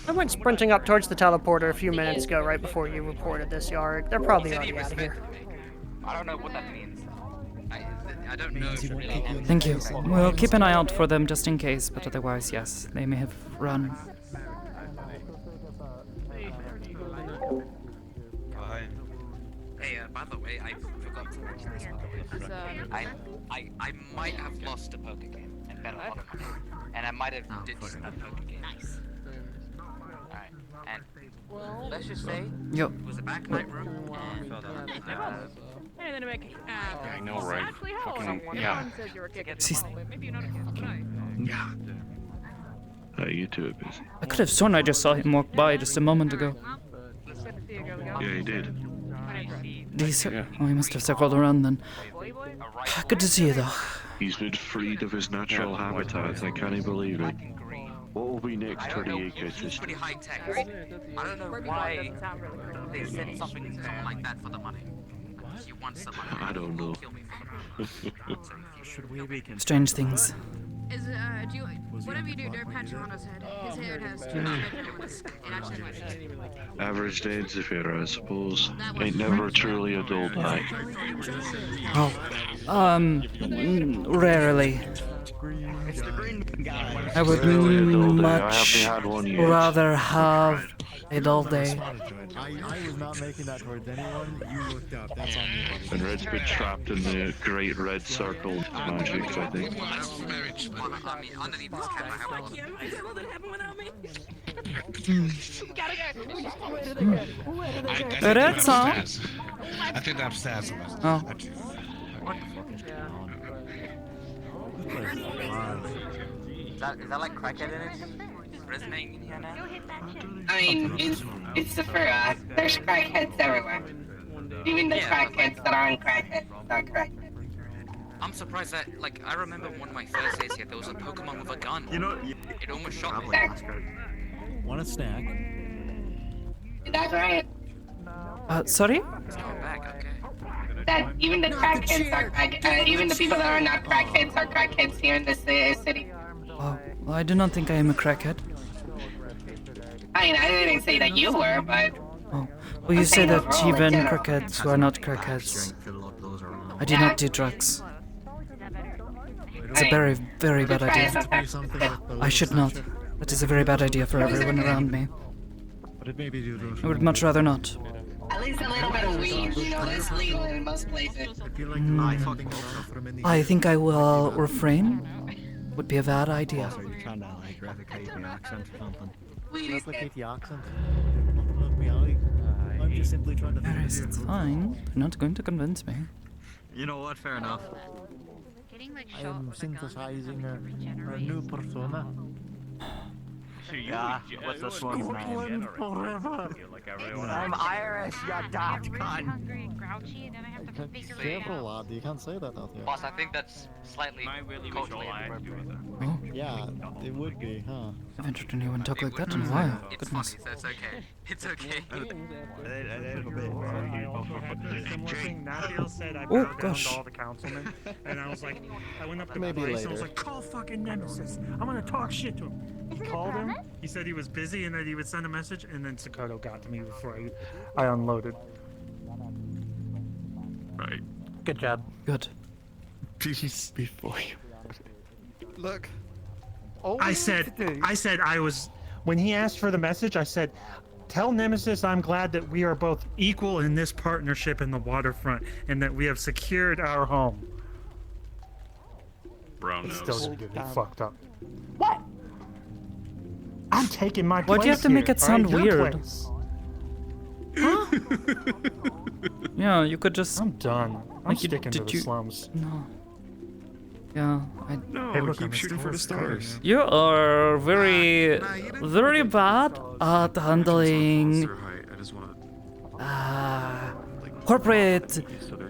I went sprinting up towards the teleporter a few minutes ago, right before you reported this, Yarick. They're probably already out of here. I don't know what that means. I don't know. Thank you. We'll keep an eye out for them just in case, but otherwise, yes, they may have run. Hey, by the way, I forgot to mention this. I might have lost a poker game and bet a lot of money, and I might have ditched a poker game. Nice. Alright, and let's just say Yep. it was a back night room, and Hey, then make I know, right? Actually, how old? Fucking, yeah. Someone says you're a kid. Maybe you're not a kid. Yeah. You two are busy. I could have sworn I just saw him walk by just a moment ago. Yeah, he did. Did he Oh, he must have circled around then. Good to see you, though. He's been freed of his natural habitat. I can't believe it. What will be next for the ecosystem? pretty high tech. I don't know why they sent something like that for the money. He wants the money. I don't know. Strange things. Is do you, whatever you do, don't pat you on his head. His hair has too much it actually might. Average day in Zafira, I suppose. Ain't never a truly adult night. Oh, rarely. I would much rather have a dull day. I was not making that towards anyone. You looked up. That's on me, buddy. And Red's been trapped in the great red circle magic, I think. Red song? I think they're upstairs. Oh. What the fuck is going on? Is that like crackhead energy? Resonating in here now? I mean, it's the Zafira. There's crackheads everywhere. Even the crackheads that aren't crackheads are crackheads. I'm surprised that, like, I remember one of my first days here, there was a Pokemon with a gun. You know, it almost shot me. Want a snack? That's right. Sorry? It's going back, okay. That even the crackheads are crackheads. Even the people that are not crackheads are crackheads here in this city. Oh, well, I do not think I am a crackhead. I mean, I didn't say that you were, but... Oh, well, you say that even crackheads who are not crackheads. I do not do drugs. It's a very, very bad idea. I should not. That is a very bad idea for everyone around me. But it maybe do I would much rather not. At least a little bit of weed, you know, that's legal in most places. I think I will refrain. Would be a bad idea. Are you trying to like replicate the accent or something? Weed is Replicate the accent? Look me, Ali. I'm just simply trying to think Paris, it's fine. They're not going to convince me. You know what? Fair enough. I am synthesizing a new persona. Yeah, what's this one's name? Forever. I'm Irish, you dot cunt. Careful, lad. You can't say that out here. Boss, I think that's slightly culturally inappropriate. Oh, yeah, it would be, huh? I haven't heard anyone talk like that in a while. It's Goodness. funny, so it's okay. It's okay. Nathaniel said I Oh, bowed down gosh. to all the councilmen, and I was like, I went up to the Maybe place and I was later. like, call fucking Nemesis. I'm gonna talk shit to him. He called him. He said he was busy and that he would send a message, and then Sakoto got to me before I unloaded. Right. Good job. Good. Please, before you. Look. I said I was, when he asked for the message, I said, tell Nemesis I'm glad that we are both equal in this partnership in the waterfront and that we have secured our home. Brown It's nose. still gonna get fucked up. What? I'm taking my place. Why'd you have to make it sound weird? Huh? Yeah, you could just. I'm done. I'm Like, sticking to did the you- slums. No. Yeah, No, Hey, look, keep I'm shooting for the stars. You are very, very bad at handling I just want corporate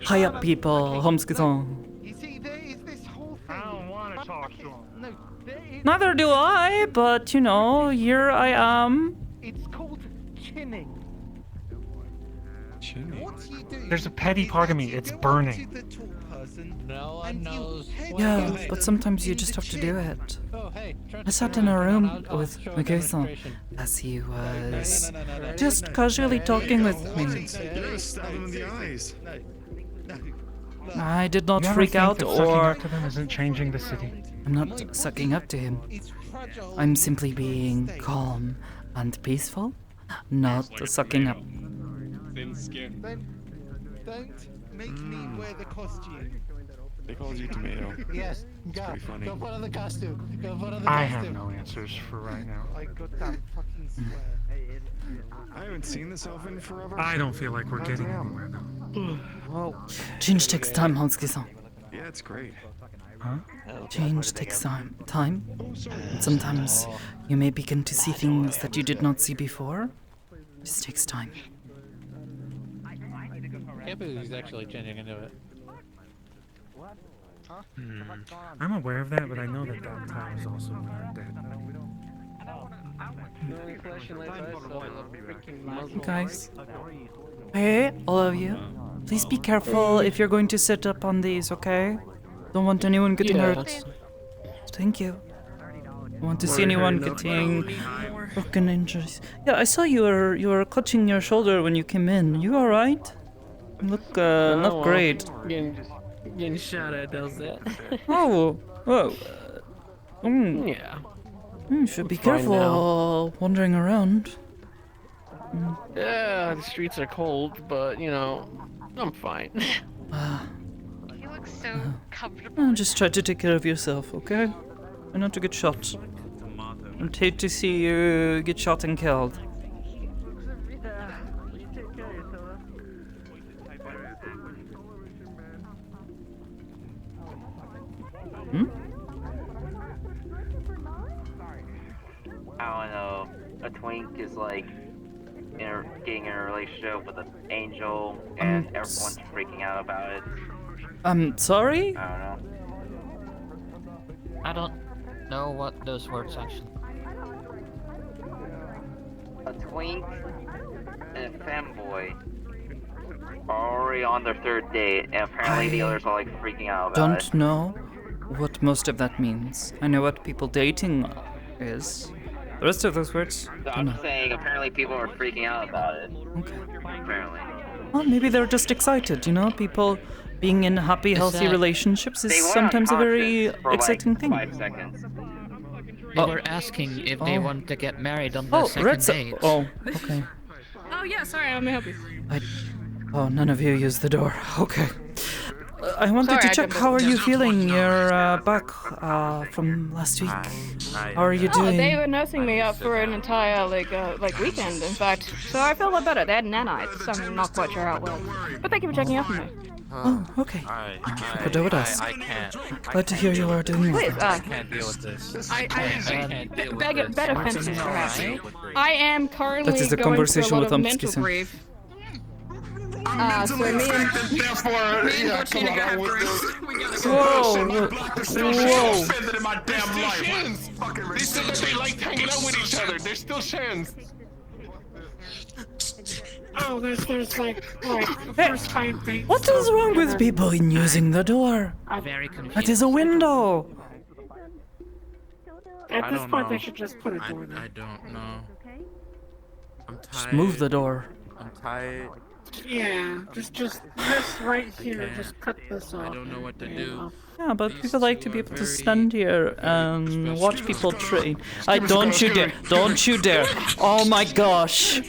high up people, Homskison. You see, there is this whole thing. I don't want to talk to him. No, there is. Neither do I, but you know, here I am. It's called chinning. What you do? There's a petty part of me. It's burning. No one knows. Yeah, but sometimes you just have to do it. Oh, hey, I sat in a room with Mikason as he was just casually talking with me. You gotta stab him in the eyes. I did not You ever freak think out that sucking or up to them isn't changing the city. I'm not sucking up to him. I'm simply being calm and peaceful Not the sucking up. Thin skin. Don't make me wear the costume. They called you Tomato. Yes, go. pretty funny. Go put on the costume. Go put on the I costume. have no answers for right now. I goddamn fucking swear. I haven't seen this elf in forever. I don't feel like we're getting anywhere though. Well, change takes time, Hanski-san. Yeah, it's great. Huh? Change takes time. And sometimes you may begin to see things that you did not see before. It just takes time. Can't believe he's actually changing into it. I'm aware of that, but I know that that time is also not dead. Guys. Hey, all of you. Please be careful if you're going to sit up on these, okay? Don't want anyone getting hurt. Thank you. Don't want to see anyone getting broken injuries. Yeah, I saw you were clutching your shoulder when you came in. You alright? You look not great. Getting shot at, does that? Oh. Yeah. You should be It's fine careful wandering around. Yeah, the streets are cold, but you know, I'm fine. You look so comfortable. Just try to take care of yourself, okay? Try not to get shot. I'd hate to see you get shot and killed. Hmm? I don't know. A twink is like getting in a relationship with an angel, and everyone's freaking out about it. I'm sorry? I don't know. I don't know what those words actually. A twink and a femboy are already on their third date, and apparently the others are like freaking out about it. Don't know what most of that means. I know what people dating is. The rest of those words, don't know. I'm saying apparently people are freaking out about it. Okay. Apparently. Well, maybe they're just excited, you know? People being in happy, healthy relationships is sometimes a very exciting thing. 5 seconds. They were asking if they want to get married on the second date. Oh, okay. Oh yeah, sorry, let me help you. Oh, none of you use the door. Okay. I wanted Sorry, to I check, jumped how are over. you feeling? You're back from last week. How are you Oh, doing? they were nursing me up for an entire like weekend, in fact. So I feel a lot better. They had nanites. I'm not quite sure how it was. But thank you for checking up on me. Oh, okay. What I would ask. I can't. Glad to hear you are doing well. Please, I can't deal with this. I can't deal with this. better fences perhaps. I am currently That is a going conversation through a with lot of mental Umski-san. grief. So me and Whoa! Offended in my damn life. They said that they like hanging out with each other. There's still chance. Oh, there's like the first 5 dates. What is wrong with people in using the door? Very confused. That is a window. At this point, they should just put a door there. I don't know. I'm tired. Just move the door. I'm tired. Yeah, just this right here. Just cut this off. I don't know what to do. Yeah, but people like to be able to stand here and watch people train. Don't you dare! Don't you dare! Oh my gosh!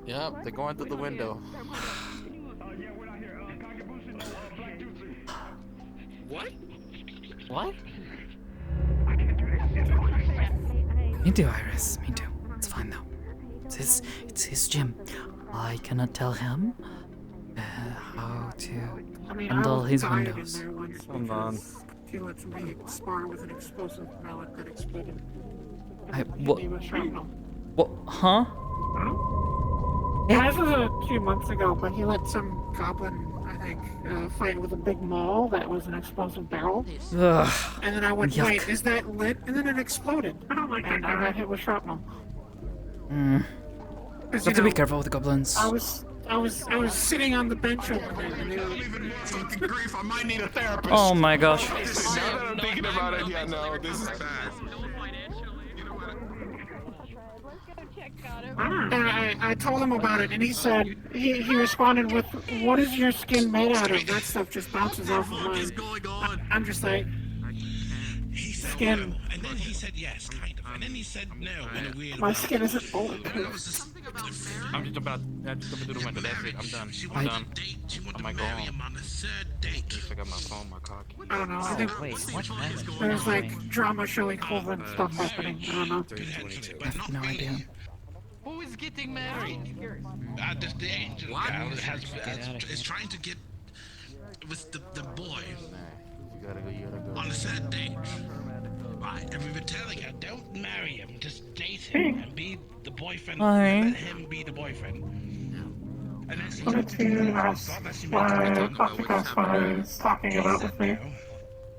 Yep, they're going through the window. What? What? Me too, Iris. Me too. It's fine though. It's his gym. I cannot tell him how to handle his windows. Hold on. He lets me spar with an explosive mallet that exploded. What? What? Huh? Yeah, this was a few months ago, but he let some goblin, I think, fight with a big maul that was an explosive barrel. Ugh. And then I went, Yuck. wait, is that lit? And then it exploded. And I got hit with shrapnel. You have to be careful with the goblins. I was sitting on the bench over there. And they were... Fucking grief, I might need a therapist. Oh my gosh. Now that I'm thinking about it, yeah, no, this is bad. And I told him about it, and he said, he responded with, what is your skin made out of? That stuff just bounces off of mine. I'm just like, skin. And then he said yes, kind of. And then he said no in a weird My way. skin isn't And I bulletproof. was just... I'm just about to do the window. That's it. I'm done. She I'm wanted done. to date. She wanted I to might go marry home. him on the third date. Just I got my phone, my car keys. I don't know. I think there's like drama show equivalent stuff happening. I don't know. I have no idea. Who is getting married? The angel girl is trying to get with the boy on the third date. Right, and we've been telling her, don't marry him, just date him and be the boyfriend. Hi. Let him be the boyfriend. And then she Wanted to ask why Octopus is talking about with me.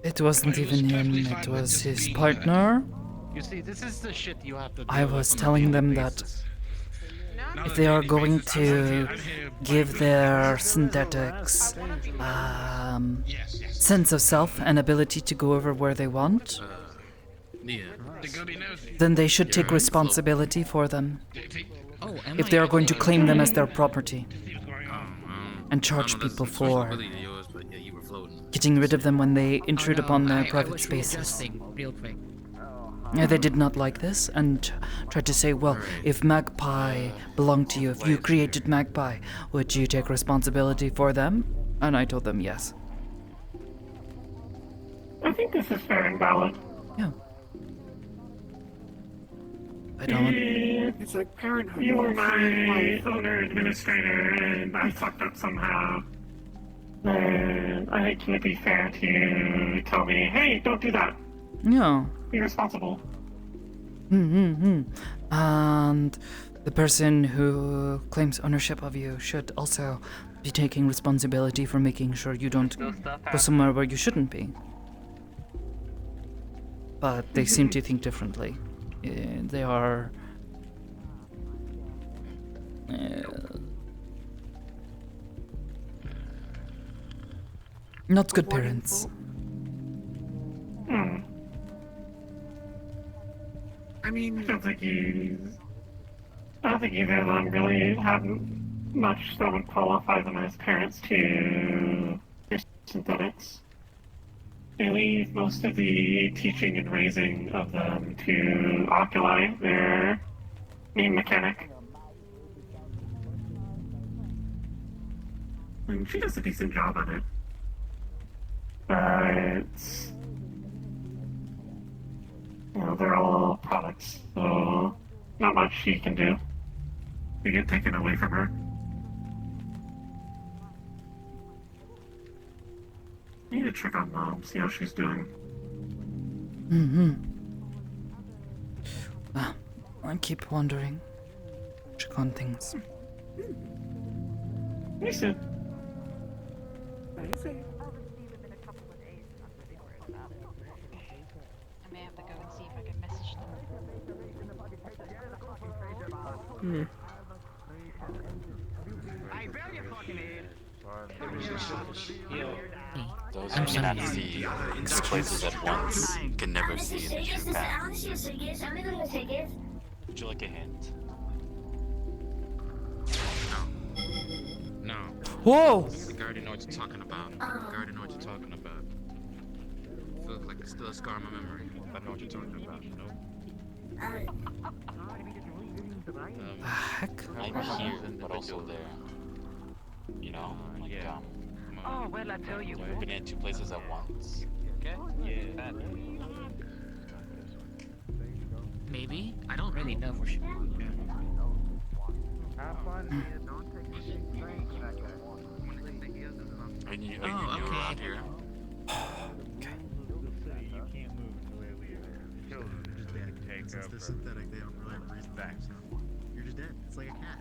It wasn't even him, it was his partner. You see, this is the shit you have to do. I was telling them that if they are going to give their synthetics sense of self and ability to go over where they want, then they should take responsibility for them. If they are going to claim them as their property and charge people for getting rid of them when they intrude upon their private spaces. They did not like this and tried to say, well, if Magpie belonged to you, if you created Magpie, would you take responsibility for them? And I told them yes. I think this is fair and valid. Yeah. I don't. It's like parenthood. You were my owner administrator, and I fucked up somehow. And I think it would be fair to tell me, hey, don't do that. Yeah. Be responsible. And the person who claims ownership of you should also be taking responsibility for making sure you don't go somewhere where you shouldn't be. But they seem to think differently. They are... not good parents. I mean, I don't think either of them really have much that would qualify them as parents to synthetics. They leave most of the teaching and raising of them to Oculi, their main mechanic. And she does a decent job on it. But they're all products, so not much she can do. They get taken away from her. I need to check on Mom, see how she's doing. I keep wondering. Check on things. Listen. I may have to go and see if I can message them. Those who cannot see two places at once can never see the true path. Would you like a hint? No. Whoa! The guardian know what you're talking about. The guardian know what you're talking about. Feels like it's still a scar in my memory. I know what you're talking about. No. Heck? I'm here, but also there. You know, like Oh, well, I tell you moving in two places at once. Okay? Yeah. Maybe? I don't really know for sure. Are you around here? Since they're synthetic, they don't really have a reason back. So you're just dead. It's like a cat.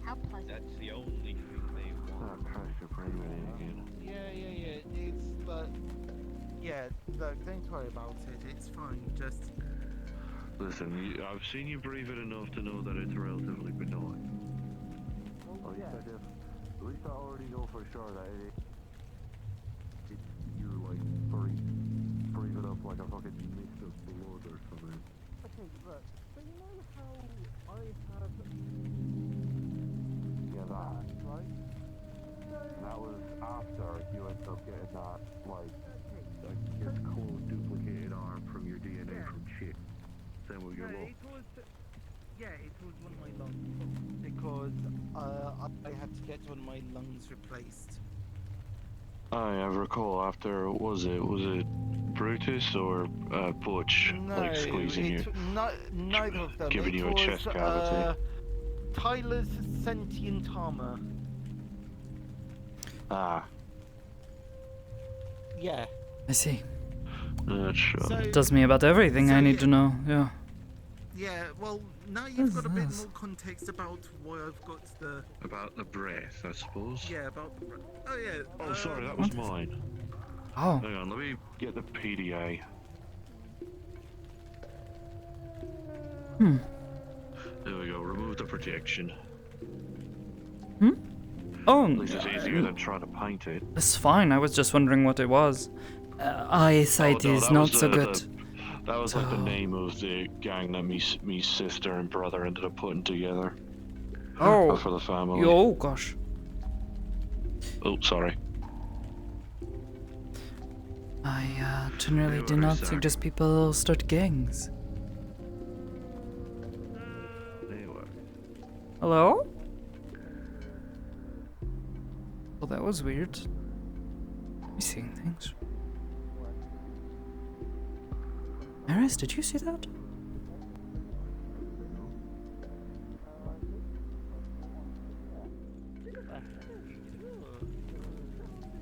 How pleasant. That's the only thing they want. Yeah. It's look, don't worry about it. It's fine. Just Listen, I've seen you breathe it enough to know that it's relatively benign. At least I already know for sure that you're like breathing up like a fucking mist of blood or something. Okay, look. So you know how I have that, right? That was after you ended up getting that, like, his code duplicated Yeah, it was one of my lungs because I had to get one of my lungs replaced. I recall after, was it Brutus or Butch, like squeezing you? Neither of them. Giving you a chest cavity. Tyler's sentient armor. Ah. Yeah. I see. Sure. It tells me about everything I need to know. Yeah. Yeah, well, now you've got a bit more context about why I've got the... About the breath, I suppose. Yeah, about the breath. Oh, yeah. Oh, sorry, that was mine. Oh. Hang on, let me get the PDA. Hmm. There we go, remove the projection. Hmm? Oh. At least it's easier than trying to paint it. It's fine. I was just wondering what it was. Eyesight is not so good. That was like the name of the gang that me sister and brother ended up putting together. Oh. For the family. Oh gosh. Oh, sorry. I generally do not suggest people start gangs. Hello? Well, that was weird. I'm seeing things. Maris, did you see that?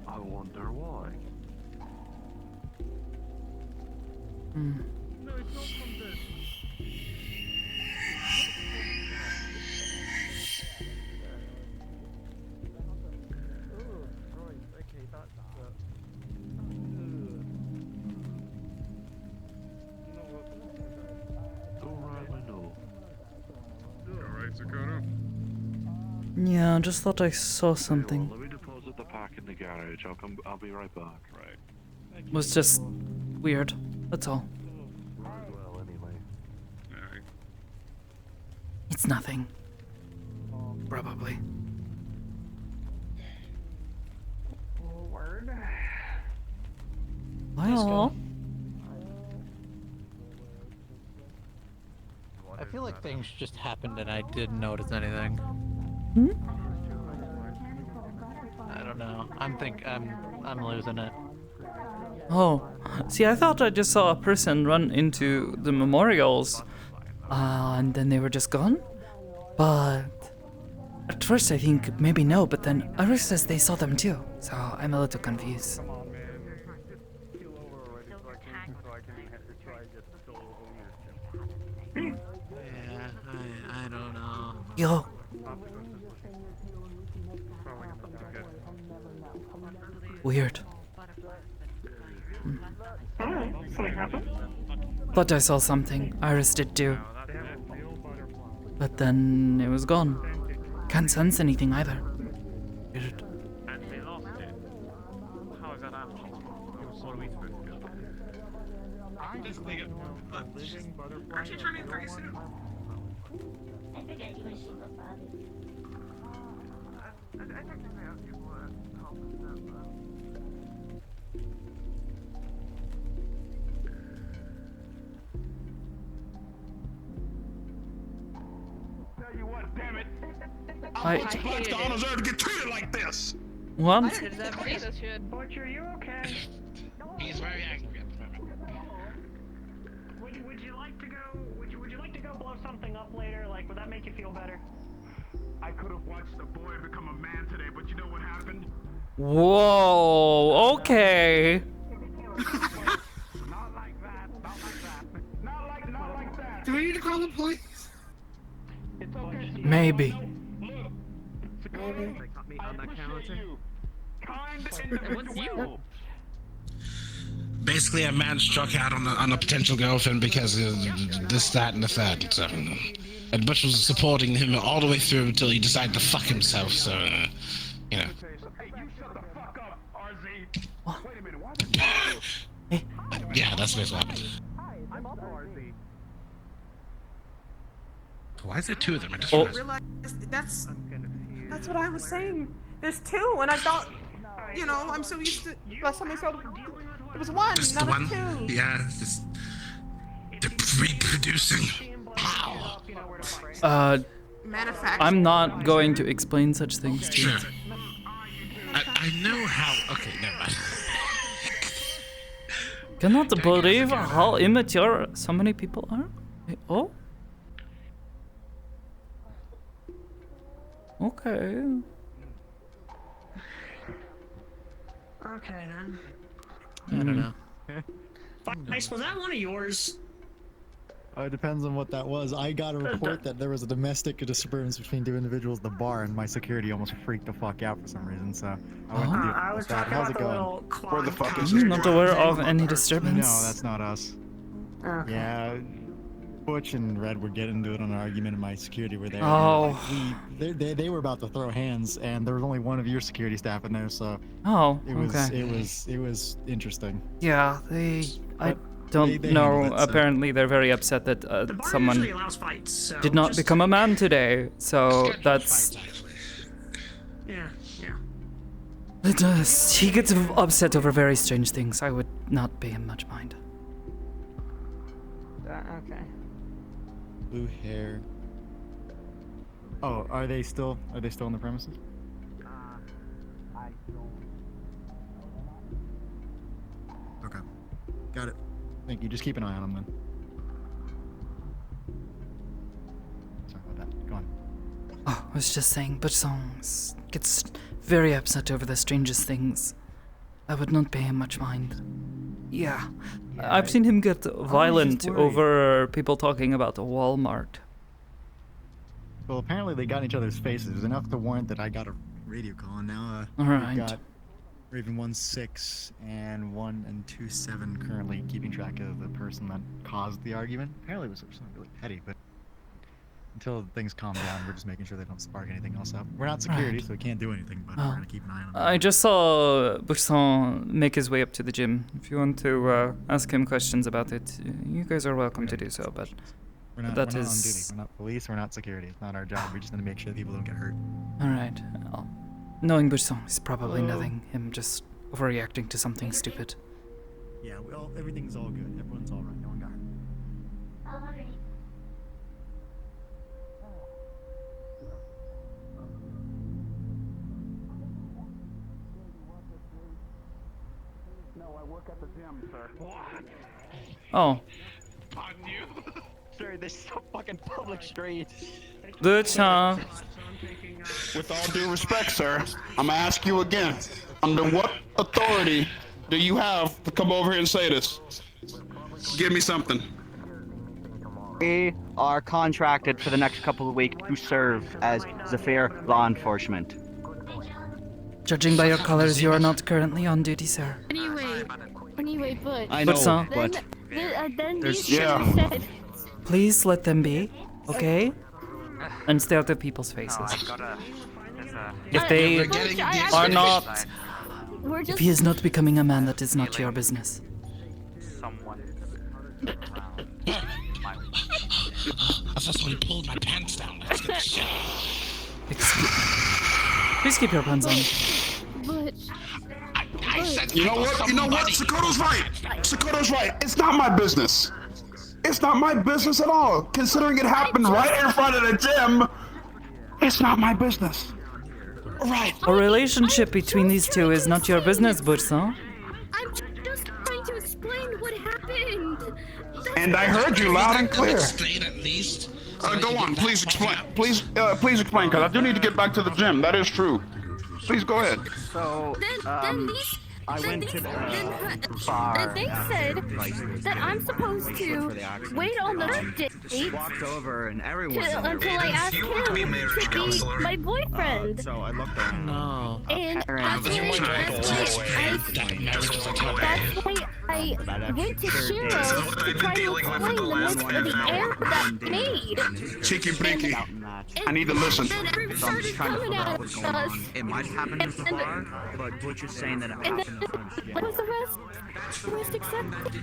I wonder why. Hmm. No, it's not from the... Sakoto? Yeah, I just thought I saw something. Let me deposit the pack in the garage. I'll be right back. Right. It was just weird. That's all. Well, anyway. It's nothing. Probably. Word. Well. I feel like things just happened and I didn't notice anything. Hmm? I don't know. I'm losing it. Oh, see, I thought I just saw a person run into the memorials, and then they were just gone. But at first I think maybe no, but then Iris says they saw them too, so I'm a little confused. Yeah, I don't know. Yo. Weird. Something happened? Thought I saw something. Iris did too. But then it was gone. Can't sense anything either. Weird. And they lost it. How is that happening? What are we supposed to do? I'm just thinking, aren't you turning 3 soon? I forget you wish you were Bobby. Tell you what, damn it. I Black don't deserve to get treated like this. What? Butcher, you okay? He's very angry at the moment. Would you like to go? Would you like to go blow something up later? Like, would that make you feel better? I could have watched a boy become a man today, but you know what happened? Whoa, okay. Not like that. Not like that. Not like that. Do we need to call the police? It's okay. Maybe. Basically, a man struck out on a potential girlfriend because of this, that, and the third. So, and Butch was supporting him all the way through until he decided to fuck himself. So, you know. Yeah, that's basically what happened. Why is there 2 of them? I just realized. That's what I was saying. There's 2, and I thought, you know, I'm so used to. Last time I saw it was 1, Just not the one? 2. Yeah, just they're reproducing. manufactured. I'm not going to explain such things to you. Sure. I know how. Okay, never mind. Cannot believe how immature so many people are. Oh. Okay. Okay then. I don't know. Vice, was that one of yours? It depends on what that was. I got a report that there was a domestic disturbance between two individuals at the bar, and my security almost freaked the fuck out for some reason. So I went to deal I with was that. talking How's about it the going? little quad. Where the fuck is it? Not aware of any disturbance. No, that's not us. Okay. Yeah, Butch and Red were getting into it on an argument, and my security were there. Oh. They were about to throw hands, and there was only one of your security staff in there, so. Oh, it was okay. it was interesting. Yeah, I don't they know. handled it, so. Apparently, they're very upset that someone usually allows fights, so did not just- become a man today. So that's. Yeah. It does. He gets upset over very strange things. I would not pay him much mind. Okay. Blue hair. Oh, are they still in the premises? Okay. Got it. Thank you. Just keep an eye on them then. Sorry about that. Go on. Oh, I was just saying, but Songs gets very upset over the strangest things. I would not pay him much mind. Yeah. I've seen him get violent worried. over people talking about a Walmart. Well, apparently they got in each other's faces. It was enough to warrant that I got a radio call, and now Alright. we've got Raven 1-6 and 1 and 2-7 currently keeping track of the person that caused the argument. Apparently it was something really petty, but until things calm down, we're just making sure they don't spark anything else up. We're not security, Right. so we can't do anything, but we're gonna keep an eye on them. I just saw Bourson make his way up to the gym. If you want to ask him questions about it, you guys are welcome to do so, but We're not, that we're not is... on duty. We're not police, we're not security. It's not our job. We just need to make sure people don't get hurt. Alright. Well, knowing Bourson is probably nothing. Him just overreacting to something stupid. Yeah, everything's all good. Everyone's all right. No one got hurt. No, I work at the gym, sir. What? Oh. Sir, this is a fucking public street. Bourson. With all due respect, sir, I'm gonna ask you again. Under what authority do you have to come over here and say this? Give me something. We are contracted for the next couple of weeks to serve as Zephyr law enforcement. Judging by your colors, you are not currently on duty, sir. Anyway, but I know, Bourson. but then There's- these things said, Please let them be, okay? And stay out of people's faces. If they are not... we're If just he is not becoming a man, that is not your business. Someone. I saw somebody pulled my pants down. That's good shit. Please keep your pants on. but I said, You know what? You know what? Sakoto's right. Sakoto's right. It's not my business. It's not my business at all. Considering it happened right in front of the gym, it's not my business. Right. A relationship between these two is not your business, Bourson. I'm just trying to explain what happened. And I heard you loud and clear. Explain at least. Go on, please explain. Please explain, because I do need to get back to the gym. That is true. Please go ahead. So, I went to the bar. And they said that I'm supposed to wait on the date Walked over and everyone. until I ask him to be my boyfriend. So I looked around. No. And that's why I went to Shiro's to try to explain the mess of the air that made. Cheeky breaky. I need to listen. And everybody started coming at us. It might happen in the bar, but Butch is saying that it And happened in front of then, what was the rest? The rest accepted.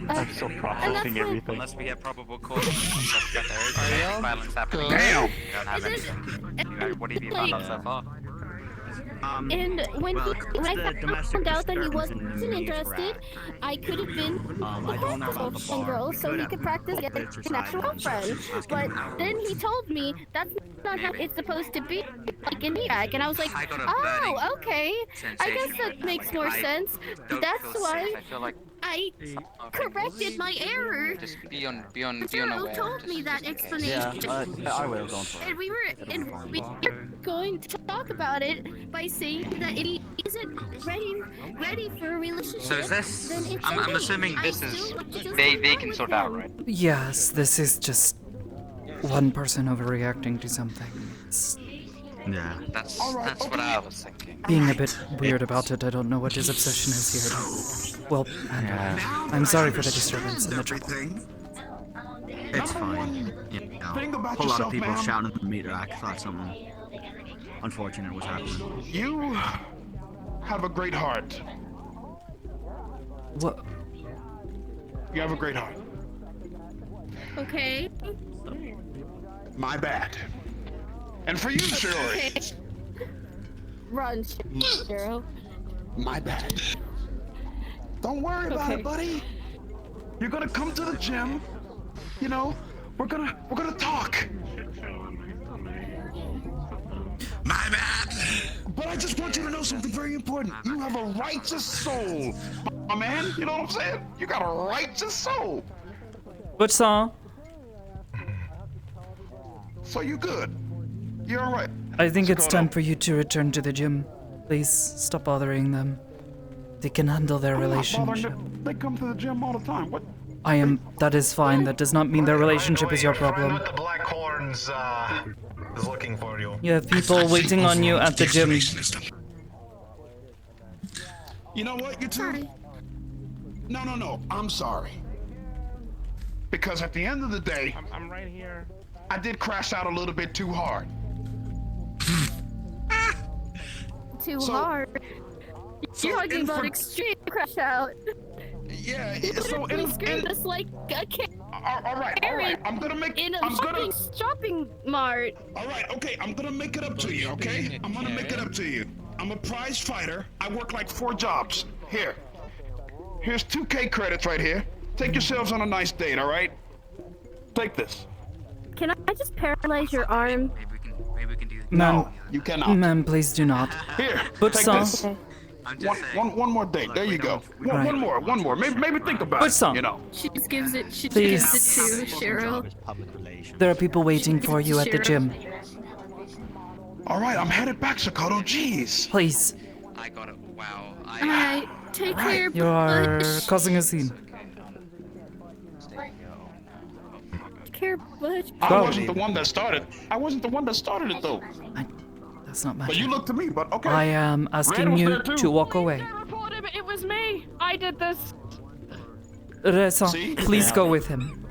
I'm still processing everything. Unless we have probable cause that there is violence happening. Damn. We don't have anything. What have you found out so far? And when I found out that he wasn't interested, I could have been the practice girl so he could practice getting an actual girlfriend. But then he told me that's not how it's supposed to be, like in Iraq. And I was like, oh, okay. I guess that makes more sense. That's why I corrected my error. Just be unaware. Told me that explanation. Yeah, I will. Don't worry. And we were going to talk about it by saying that he isn't ready for a relationship. So is this? Then it's I'm okay. assuming this is they can sort out, right? Yes, this is just one person overreacting to something. Yeah. That's what I was thinking. Being a bit weird about it, I don't know what his obsession is here. Well, I'm sorry for the disturbance and the trouble. It's fine. You know, Think about a whole lot of yourself, people ma'am. shouting at the meter. I thought something unfortunate was happening. You have a great heart. What? You have a great heart. Okay. My bad. And for you, Shirley. Run, Cheryl. My bad. Don't worry about it, buddy. You're gonna come to the gym. You know, we're gonna talk. My bad. But I just want you to know something very important. You have a righteous soul, my man. You know what I'm saying? You got a righteous soul. What song? So you good. You're all right. I think it's time for you to return to the gym. Please stop bothering them. They can handle their I'm not bothering relationship. them. They come to the gym all the time. What? That is fine. That does not mean their relationship is your problem. The Black Horns is looking for you. You have people waiting on you at the gym. You know what, you two? No. I'm sorry. Because at the end of the day, I'm right here. I did crash out a little bit too hard. Too So- hard. so You're talking about infor- extreme crash out. Yeah, You so literally screamed us like a kid. all right. I'm gonna make. In a I'm gonna. shopping mart. All right, okay. I'm gonna make it up to you, okay? I'm gonna make it up to you. I'm a prize fighter. I work like 4 jobs. Here's 2K credits right here. Take yourselves on a nice date, all right? Take this. Can I just paralyze your arm? Maybe we can do. Ma'am, you cannot. Ma'am, please do not. Here, But take song. this. One more date. There you go. Right. One more. Maybe think about But it. song. You know. She just gives it. She Please. gives it to Cheryl. There are people waiting for you at the gym. All right, I'm headed back, Sakoto. Jeez. Please. I got it. Wow. Alright, take care. You are Butch. causing a scene. Take care, Butch. I wasn't the one that started. it though. That's not But matter. you look to me, but okay. I am Red asking was you there too. to walk away. Report him. It was me. I did this. Reza, See? please go with him.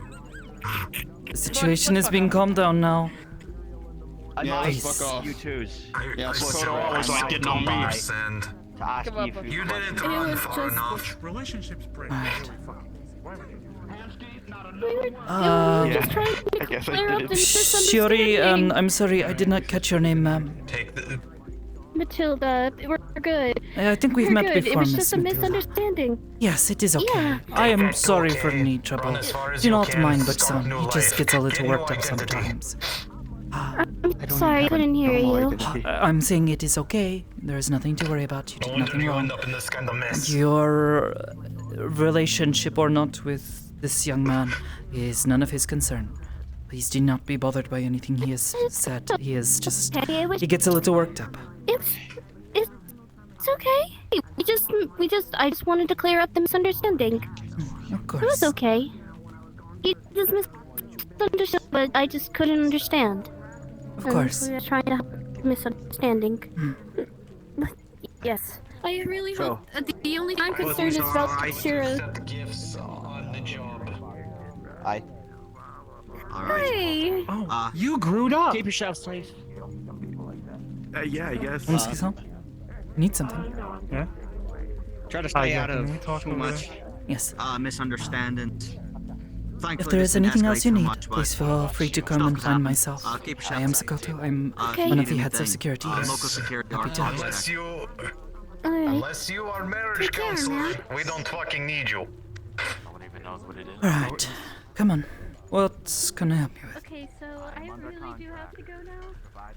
The situation is being calmed down now. Yeah, let's Please. fuck off. You twos. Yeah, Sakoto always like getting on me. And To ask you if you didn't It run was far just- enough. Relationships break. Alright. We were just trying to I guess I clear did up it. the Shiori, misunderstanding. I'm sorry, I did not catch your name, ma'am. Take the. Matilda, we're good. I think we've We're met good. before, It was Miss just a Matilda. misunderstanding. Yes, it is okay. Yeah. I am It's sorry for okay. any trouble. Run as far as Do you not can, mind start Butch-san. new He just life. gets a little Gain worked new up identity. sometimes. I'm sorry, I couldn't hear you. I'm saying it is okay. There is nothing to worry about. You did Don't nothing you wrong. end up in this kind of mess. Your relationship or not with this young man is none of his concern. Please do not be bothered by anything he has said. He is just... Okay, it was- He gets a little worked up. It's okay. I just wanted to clear up the misunderstanding. Of It course. was okay. He just misunderstood, but I just couldn't understand. Of And course. we were trying to have misunderstanding. Yes. I really So- hope. The only thing I'm concerned is about Shira. Gifts on the job. Hi. Alright. Hey. Oh, You grew up. keep yourself safe. Yeah, I guess. Want to say something? Need something? Yeah. Try to Hi, stay yeah, out can we of talk too over much Yes. misunderstandings. If there is anything else you need, please feel free to come and find myself. I am Sakoto. I'm one of the heads of security. Happy to help. Unless you are marriage counselor, we don't fucking need you. No one even knows what it is. Alright, come on. What can I help you with? Okay, so I really do have to go now.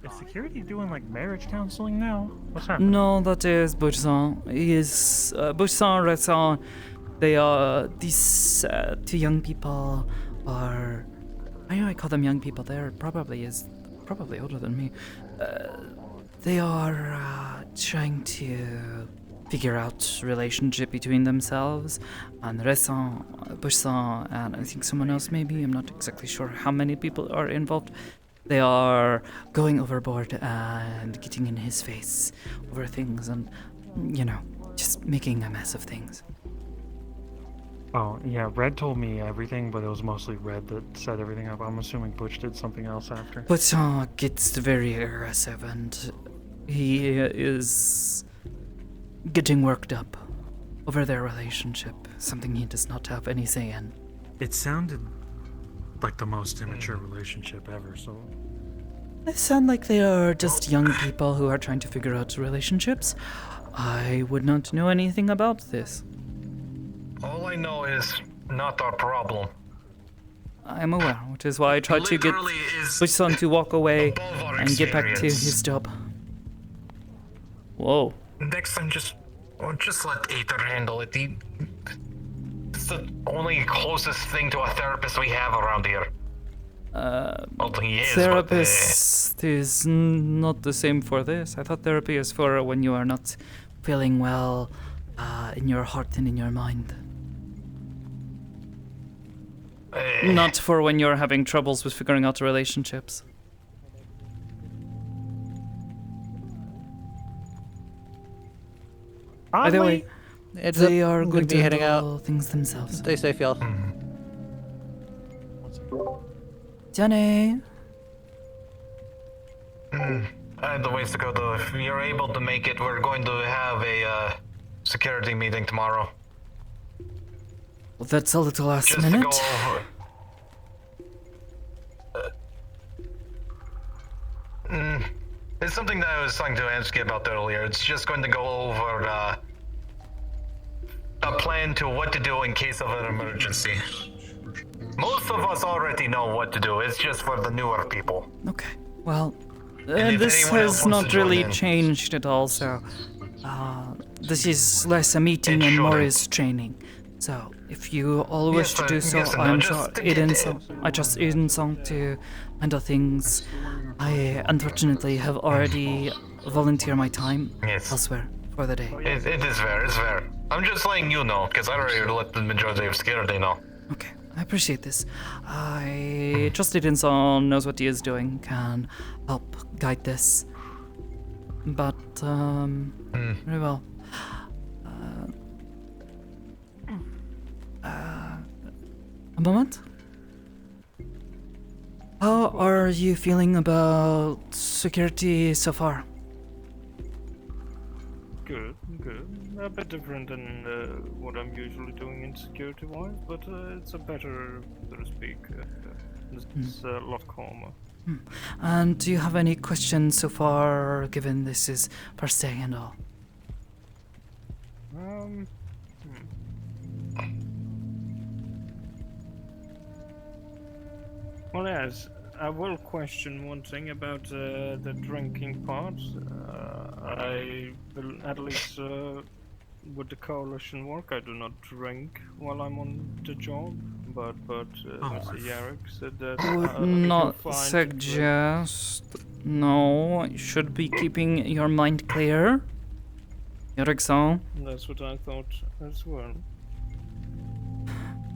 Is security doing like marriage counseling now? What's happening? No, that is Bushsan. He is Bushsan, Redsan. They are these two young people are. I know I call them young people. They're probably older than me. They are trying to figure out relationship between themselves, and Redsan, Bushsan, and I think someone else maybe. I'm not exactly sure how many people are involved. They are going overboard and getting in his face over things, and just making a mess of things. Oh, yeah, Red told me everything, but it was mostly Red that set everything up. I'm assuming Butch did something else after. Bushsan gets very aggressive, and he is getting worked up over their relationship, something he does not have any say in. It sounded like the most immature relationship ever, so... They sound like they are just young people who are trying to figure out relationships. I would not know anything about this. All I know is not our problem. I'm aware, which is why I tried to get Bushsan to walk away and get back to his job. Whoa. Next time, just let Aether handle it. It's the only closest thing to a therapist we have around here. Well, he is, therapist is not the same for this. I thought therapy is for when you are not feeling well in your heart and in your mind. Not for when you're having troubles with figuring out relationships. By the way, they are going to heading handle out. things themselves. Stay safe, y'all. Johnny. I have the ways to go though. If you're able to make it, we're going to have a security meeting tomorrow. Well, that's a little last Just minute. to go over. It's something that I was trying to ask you about earlier. It's just going to go over a plan to what to do in case of an emergency. Most of us already know what to do. It's just for the newer people. Okay. Well, And if this anyone else has wants not to join really in. changed at all. So, this is less a meeting and more is training. So, if you all wish to do so, yes, and no, I'm just to I trust Eden-song to handle things. I unfortunately have already volunteered my time elsewhere for the day. It is fair, it's fair. I'm just letting you know, because I already let the majority of security know. Okay, I appreciate this. I trust Eden-song knows what he is doing, can help guide this. But, very well. A moment? How are you feeling about security so far? Good. A bit different than what I'm usually doing in security-wise, but it's a better, so to speak. It's a lot calmer. And do you have any questions so far, given this is first day and all? Well, yes, I will question one thing about the drinking part. I will, at least with the coalition work, I do not drink while I'm on the job. But Mr. Yarrick said that I would we can not find suggest. No, you should be keeping your mind clear. Yarrick-san. That's what I thought as well.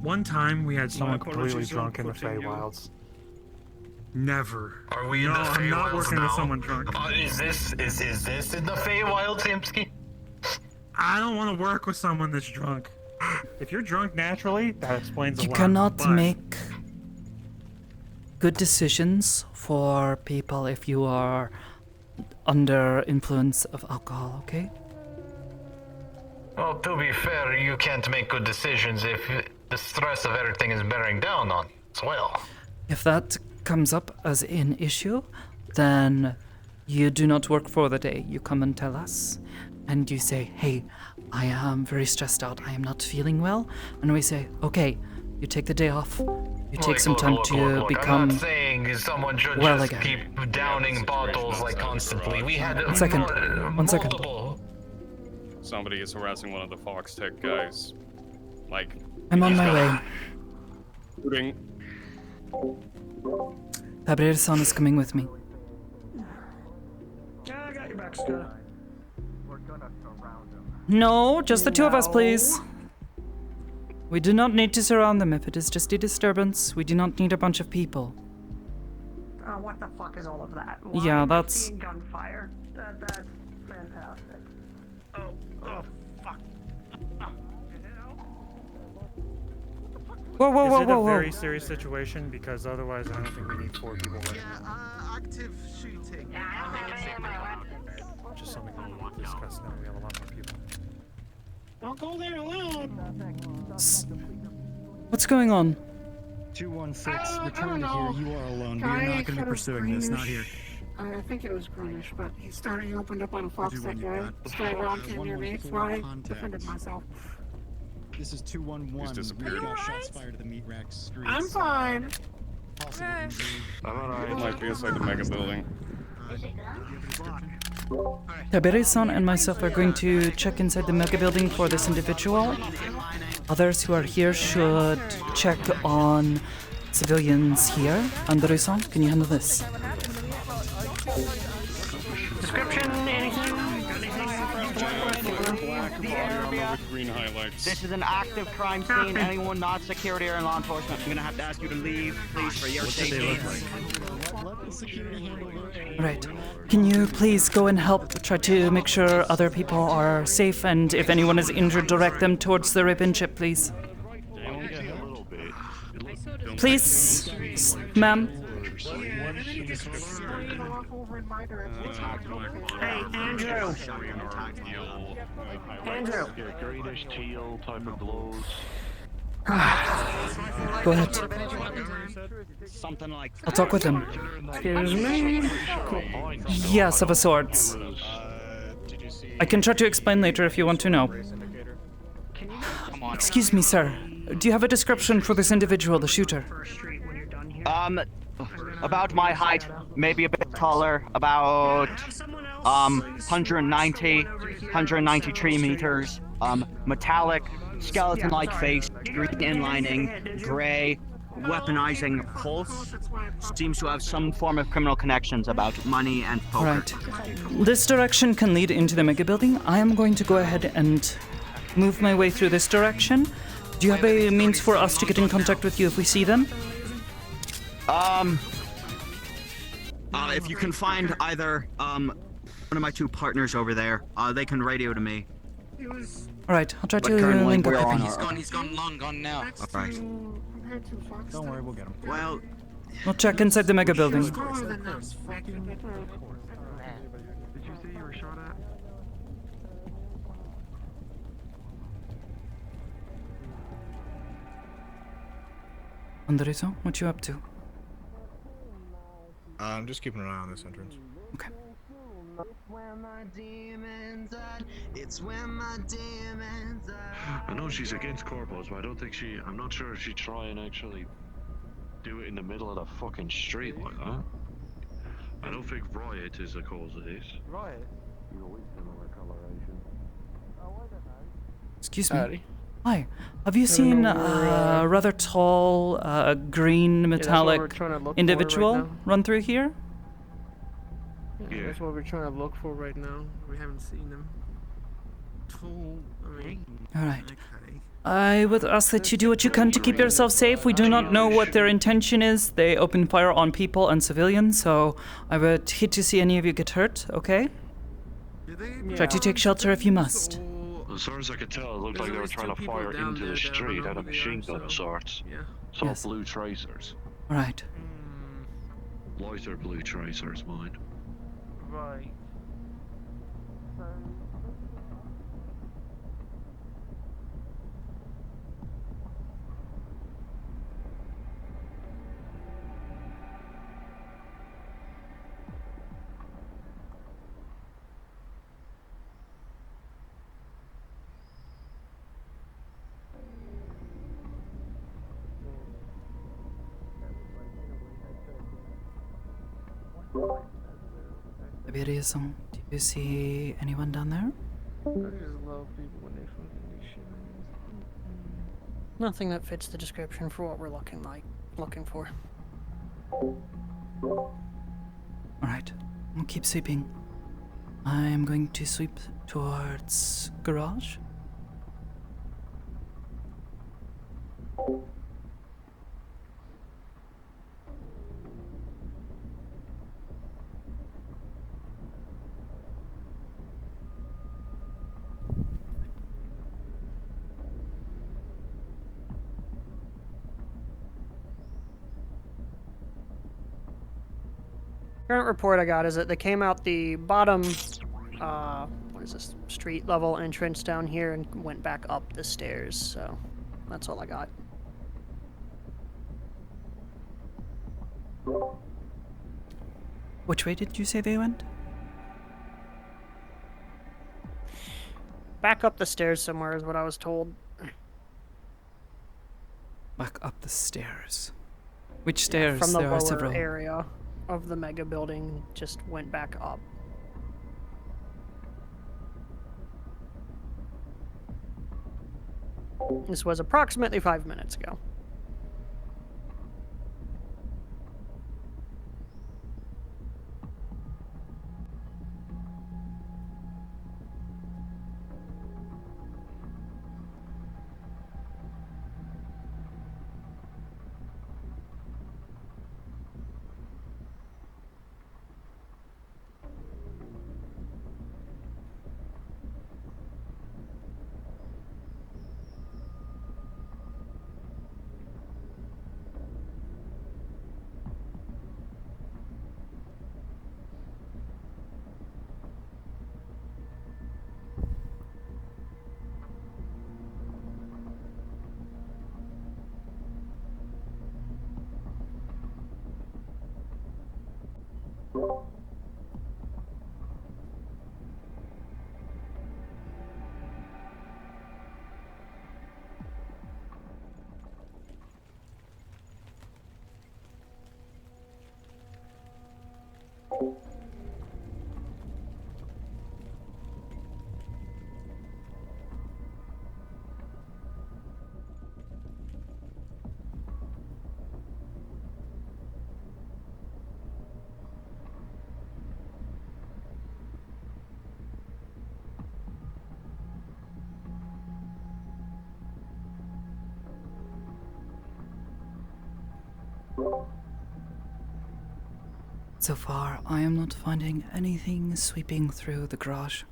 One time we had someone completely apologies on drunk in the putting you- Feywilds. Never. Are we in No, the I'm not Feywilds working now? with someone drunk. Is this in the Feywild, Timsky? I don't want to work with someone that's drunk. If you're drunk naturally, that explains a You lot. cannot but make good decisions for people if you are under influence of alcohol, okay? Well, to be fair, you can't make good decisions if the stress of everything is bearing down on as well. If that comes up as an issue, then you do not work for the day. You come and tell us, and you say, hey, I am very stressed out. I am not feeling well. And we say, okay, you take the day off. You take some time to become I'm not saying someone should well just again. keep downing bottles like constantly. We had One second. One second. multiple. Somebody is harassing one of the Fox Tech guys. Like, I'm on my way. shooting. Tabrere-san is coming with me. Yeah, I got your back, Scott. No, just the two of us, please. We do not need to surround them if it is just a disturbance. We do not need a bunch of people. What the fuck is all of that? Yeah, am I that's- seeing gunfire. That's fantastic. Oh, fuck. Whoa, whoa, Is whoa, it whoa, a whoa. very serious situation? Because otherwise, I don't think we need 4 people right now. Active shooting. Just something we need to discuss now. We have a lot more people. Don't go there alone. What's going on? 216, return to here. You are alone. We are Guy not going to said be it was pursuing this. Not greenish. here. I think it was greenish, but he started. He opened up on a fox that you guy. got? Straight around came near me, so I Contact. defended myself. This is 211. We've got shots fired at the meat rack streets. I'm fine. Might be inside the mega building. Tabrere-san and myself are going to check inside the mega building for this individual. Others who are here should check on civilians here. Andore-san, can you handle this? Description, anything? Green highlights. This is an active crime scene. Anyone not security or law enforcement, I'm gonna have to ask you to leave, please, for your safety. Right. Can you please go and help try to make sure other people are safe, and if anyone is injured, direct them towards the ribbon chip, please? Please, ma'am. Hey, Andrew. Andrew. Greenish teal type of glows. Go ahead. Something like I'll talk with him. Excuse me. Yes, of a sort. I can try to explain later if you want to know. Excuse me, sir. Do you have a description for this individual, the shooter? About my height, maybe a bit taller, about 193 meters, metallic, skeleton-like face, green inlining, gray, weaponizing pulse, seems to have some form of criminal connections about money and poker. Right. This direction can lead into the mega building. I am going to go ahead and move my way through this direction. Do you have a means for us to get in contact with you if we see them? If you can find either one of my 2 partners over there, they can radio to me. Alright, I'll try But to currently link up we're with on them. He's gone, long gone now. Alright. Don't worry, we'll get him. Well, We'll check inside the mega building. Did you say you were shot at? Andreso, what you up to? I'm just keeping an eye on this entrance. Okay. I know she's against corpos, but I don't think I'm not sure if she'd try and actually do it in the middle of the fucking street like that. I don't think riot is the cause of this. Riot? Excuse me. Hi. Have you seen a rather tall, green metallic we're trying to look for individual right now. run through here? Yeah, that's what we're trying to look for right now. We haven't seen them. Alright. I would ask that you do what you can to keep yourself safe. We do not know what their intention is. They open fire on people and civilians, so I would hate to see any of you get hurt, okay? Try to take shelter if you must. As far as I could tell, it looked like they were trying to fire into the street at a machine gun of sorts. Some Yes. blue tracers. Alright. Lighter blue tracers, mind. Right. Abirizo, do you see anyone down there? I just love people when they fucking do shit. Nothing that fits the description for what we're looking for. Alright, we'll keep sweeping. I'm going to sweep towards garage. Current report I got is that they came out the bottom, what is this, street level entrance down here and went back up the stairs, so that's all I got. Which way did you say they went? Back up the stairs somewhere is what I was told. Back up the stairs. Which stairs? From the There are lower several. area of the mega building, just went back up. This was approximately 5 minutes ago. So far, I am not finding anything sweeping through the garage.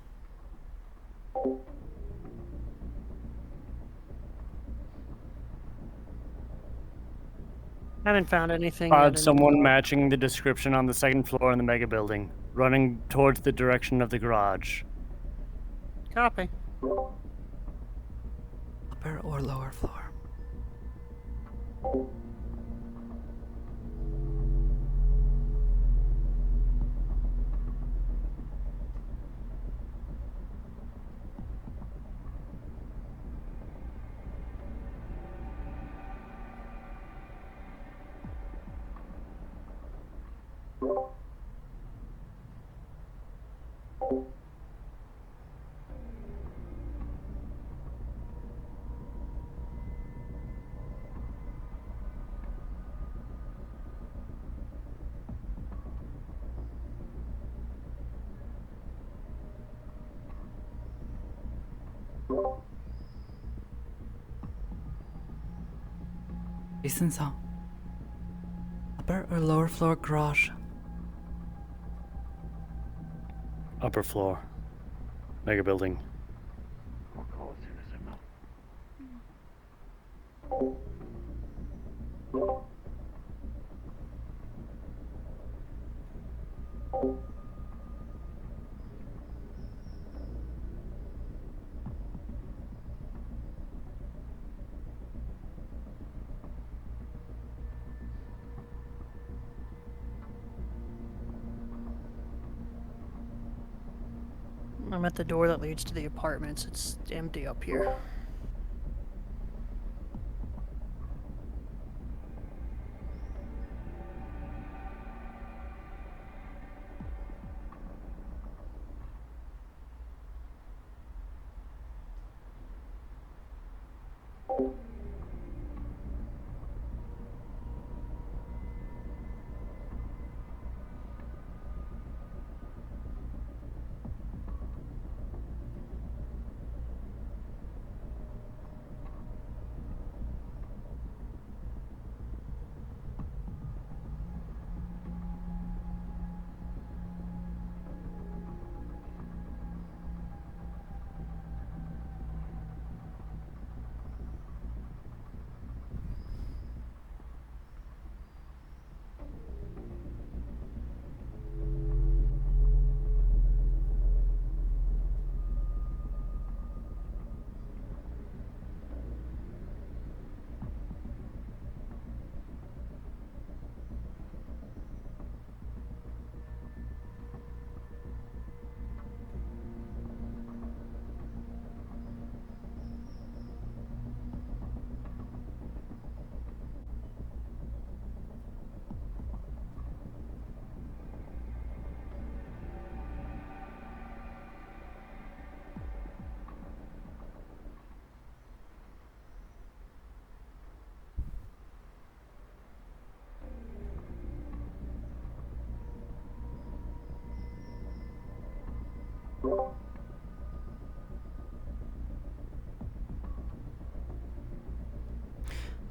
Haven't found anything. Odd someone matching the description on the second floor in the mega building, running towards the direction of the garage. Copy. Upper or lower floor? Licenza. Upper or lower floor garage? Upper floor. Mega building. I'm at the door that leads to the apartments. It's empty up here.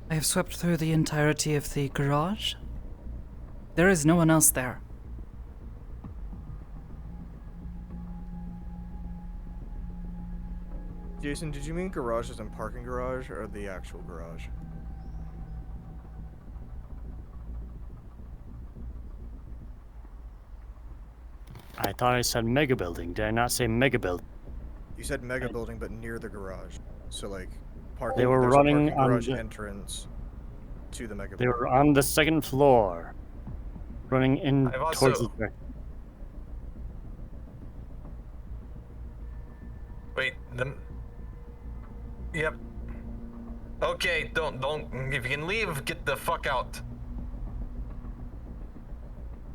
I have swept through the entirety of the garage. There is no one else there. Jason, did you mean garage as in parking garage or the actual garage? I thought I said mega building. Did I not say mega building? You said mega building, but near the garage. So like parking. They were there's running a parking on garage the- entrance to the mega They building. were on the second floor, running in I've towards also- the direction. Wait, Yep. Okay, don't. If you can leave, get the fuck out.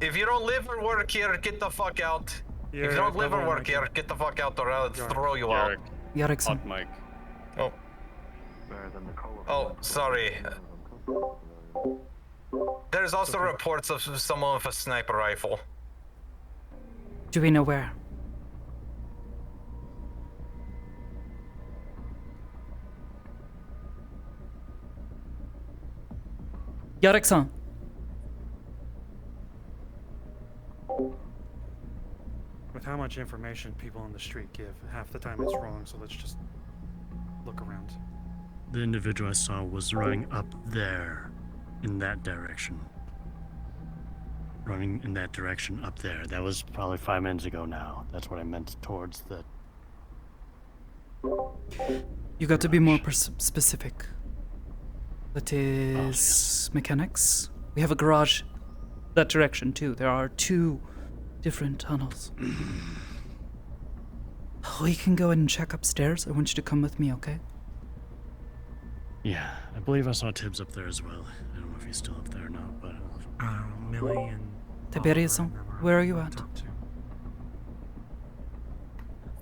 If you don't live or work here, get the fuck out. If you don't live or work here, get the fuck out or I'll throw you out. Yarickson. Hot mic. Oh. Oh, sorry. There's also reports of someone with a sniper rifle. Do we know where? Yarickson. With how much information people on the street give, half the time it's wrong, so let's just look around. The individual I saw was running up there, in that direction. Running in that direction up there. That was probably 5 minutes ago now. That's what I meant towards the... You got to be more specific. That is mechanics. We have a garage that direction too. There are 2 different tunnels. We can go and check upstairs. I want you to come with me, okay? Yeah, I believe I saw Tibbs up there as well. I don't know if he's still up there or not, but... Millie and... Tiberius, where are you at?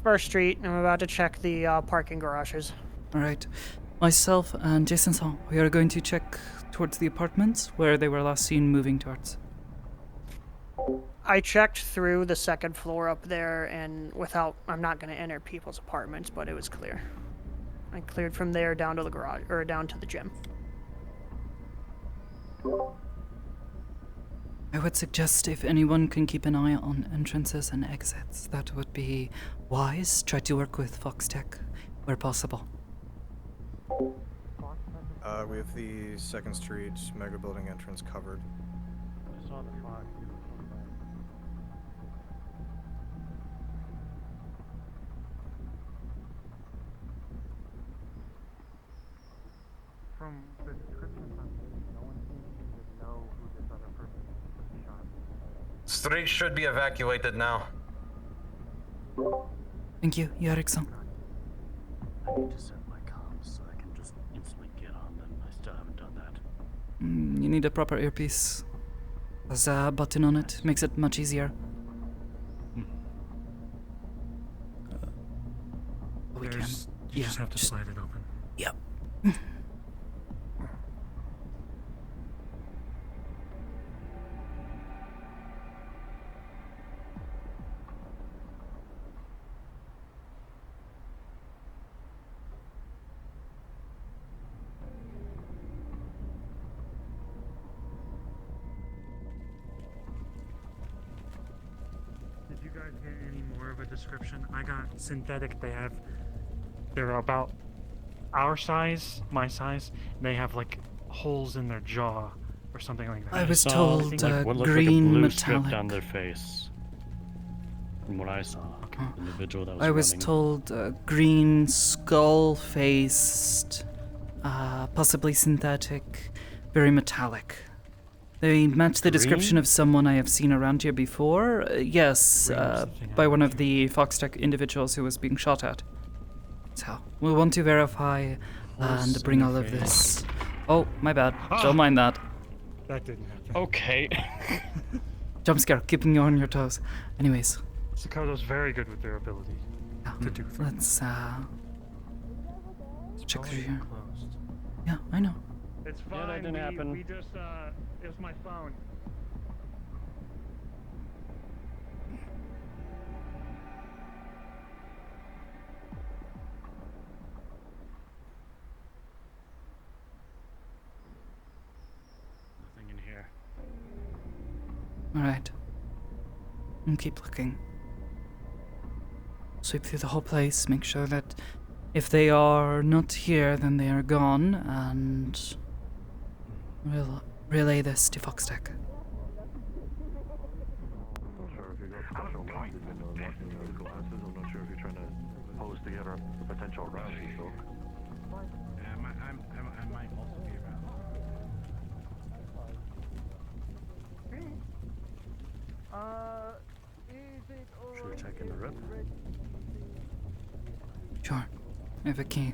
First Street. I'm about to check the parking garages. Alright. Myself and Jason Song, we are going to check towards the apartments where they were last seen moving towards. I checked through the second floor up there, and I'm not going to enter people's apartments, but it was clear. I cleared from there down to the garage, or down to the gym. I would suggest if anyone can keep an eye on entrances and exits, that would be wise. Try to work with Fox Tech where possible. We have the 2nd Street mega building entrance covered. I saw the fog. From the descriptions on page, no one seems to know who this other person was shot. Street should be evacuated now. Thank you, Yarickson. I need to set my comms so I can just instantly get on them. I still haven't done that. You need a proper earpiece. There's a button on it. Makes it much easier. We can. You just have to slide it open. Yep. Did you guys get any more of a description? I got synthetic. They're about our size, my size, and they have like holes in their jaw or something like that. I was saw, told like, what looked green like a blue metallic. strip down their face. From what I saw, the individual that was I was running. told green, skull-faced, possibly synthetic, very metallic. They match the description of someone I have seen around here before. Yes, by one of the Fox Tech individuals who was being shot at. So, we want to verify and bring all of this. Oh, my bad. Don't mind that. That didn't happen. Okay. Jump scare, keeping you on your toes. Anyways. Sakoto's very good with their ability to do things. Let's check through here. Yeah, I know. It's fine. Yeah, that didn't happen. We just, it was my phone. Alright. And keep looking. Sweep through the whole place, make sure that if they are not here, then they are gone, and we'll relay this to Fox Tech. Not sure if you got special lenses in or watching those glasses. I'm not sure if you're trying to pose together a potential rally, so. I might also be around. Should we check in the room? Sure. I have a key.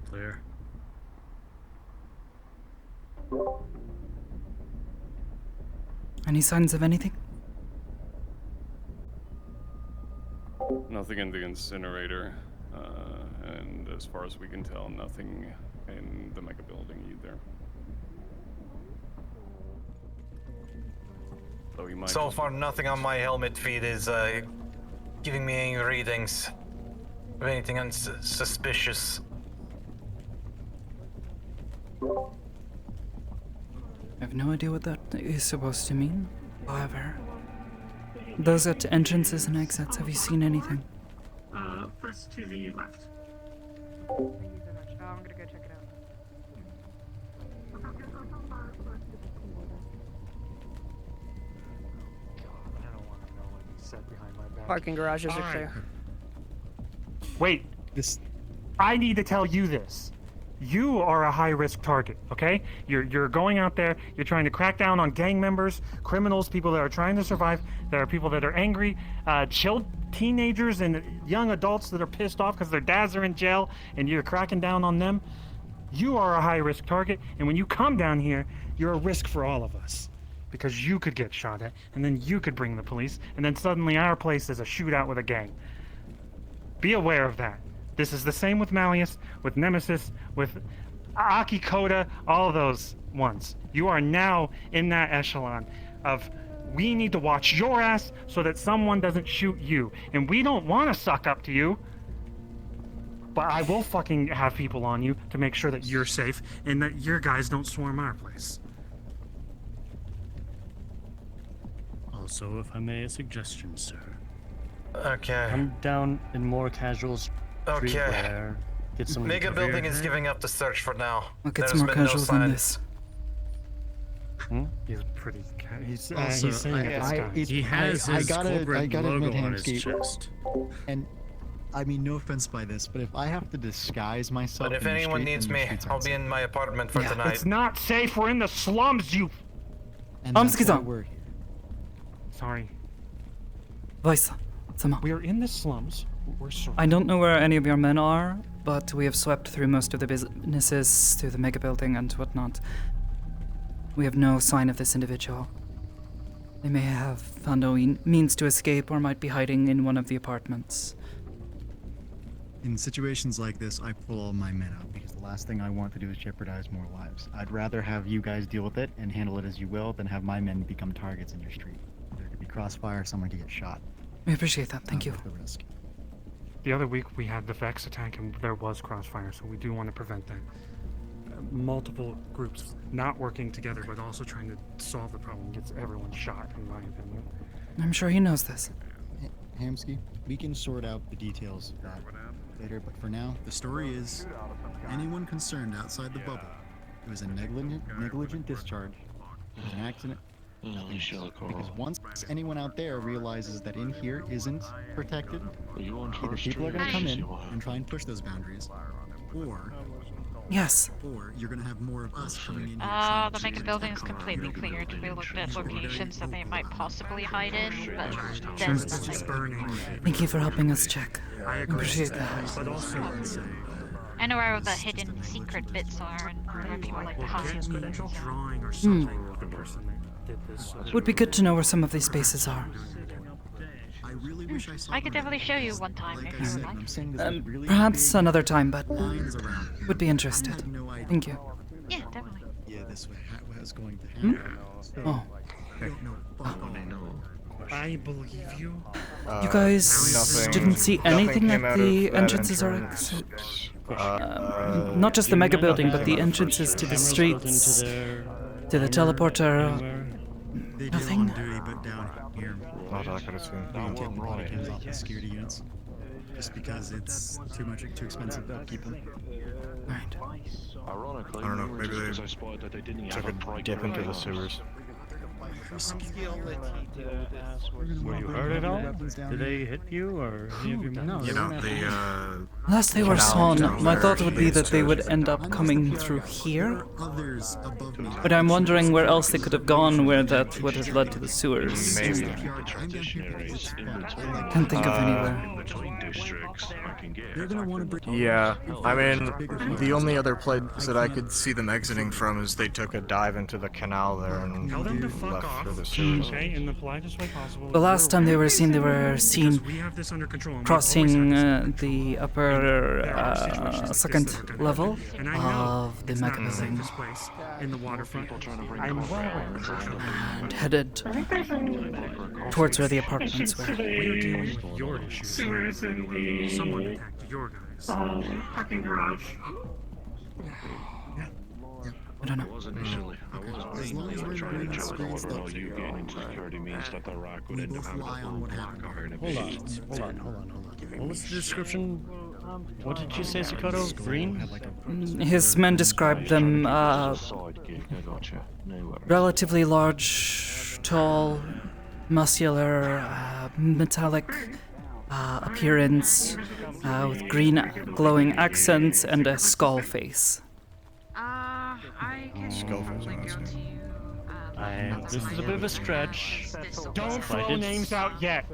Clear. Any signs of anything? Nothing in the incinerator, and as far as we can tell, nothing in the mega building either. So we might. So far, nothing on my helmet feed is giving me any readings of anything suspicious. I have no idea what that is supposed to mean. However, those at entrances and exits, have you seen anything? First to the left. Thank you so much. Oh, I'm gonna go check it out. I don't want to know what he said behind my back. Parking garages are Alright. clear. Wait. I need to tell you this. You are a high-risk target, okay? You're going out there, you're trying to crack down on gang members, criminals, people that are trying to survive. There are people that are angry, teenagers and young adults that are pissed off because their dads are in jail, and you're cracking down on them. You are a high-risk target, and when you come down here, you're a risk for all of us. Because you could get shot at, and then you could bring the police, and then suddenly our place is a shootout with a gang. Be aware of that. This is the same with Malleus, with Nemesis, with Akikoda, all those ones. You are now in that echelon of we need to watch your ass so that someone doesn't shoot you. And we don't want to suck up to you. But I will fucking have people on you to make sure that you're safe and that your guys don't swarm our place. Also, if I may, a suggestion, sir. Okay. Come down in more casual streetwear. Get some Mega building is giving up the search for now. Look, it's There's more been no casual than sign. this. He's pretty. He's Also, saying it's guys. He has his corporate admit, logo on his Hamsky, chest. And I mean, no offense by this, but if I have to disguise myself, But if in the anyone street, needs then the me, streets I'll aren't be safe. in my apartment for tonight. It's not safe. We're in the slums. You. And that's why we're here. Sorry. Voice, We are in the slums. We're I don't know where any of your men are, but we have swept through most of the businesses, through the mega building and whatnot. We have no sign of this individual. They may have found a means to escape or might be hiding in one of the apartments. In situations like this, I pull all my men out because the last thing I want to do is jeopardize more lives. I'd rather have you guys deal with it and handle it as you will than have my men become targets in your street. There could be crossfire, someone could get shot. We appreciate that, thank you. Not worth the risk. The other week we had the Vex attack and there was crossfire, so we do want to prevent that. Multiple groups not working together, but also trying to solve the problem gets everyone shot, in my opinion. I'm sure he knows this. Hamsky, we can sort out the details of that later, but for now, the story is anyone concerned outside the bubble, it was a negligent discharge, it was an accident. Because once anyone out there realizes that in here isn't protected, either people are going to come in and try and push those boundaries, or Yes. Or you're gonna have more of us coming in here. The mega building is completely cleared. We looked at locations that they might possibly hide in, but there's nothing. Thank you for helping us check. I appreciate that. I know where the hidden secret bits are, and where people like to hide. Would be good to know where some of these spaces are. I could definitely show you one time if you would like. Perhaps another time, but would be interested. Thank you. Yeah, definitely. Yeah, this was going to happen. Oh. I believe you. You guys didn't see anything at the entrances or exits? Not just the mega building, but the entrances to the streets, to the teleporter. Nothing? Not that I could have seen. We can take the body cams off the security units. Just because it's too expensive to upkeep them. Right. I don't know, maybe they took a dip into the sewers. Were you hurt at all? Did they hit you or any of your men? You know, the Last they were sawn, my thought would be that they would end up coming through here. But I'm wondering where else they could have gone where that would have led to the sewers. Maybe. Can't think of anywhere. Yeah, I mean, the only other place that I could see them exiting from is they took a dive into the canal there and left for the sewers. Okay, in the politest way possible. The last time they were seen crossing the upper second level of the mega building in the waterfront. and headed towards where the apartments were. We're dealing with your issues. Sewers in the Someone attacked your guys. parking garage. I don't know. As long as we're trying to jump over you getting into security means that the rock would end up having a full black car in a Hold on. What was the description? What did you say, Sakoto? Green? His men described them relatively large, tall, muscular, metallic appearance, with green glowing accents and a skull face. I can link them to you. This is a bit of a stretch. Don't throw names out yet.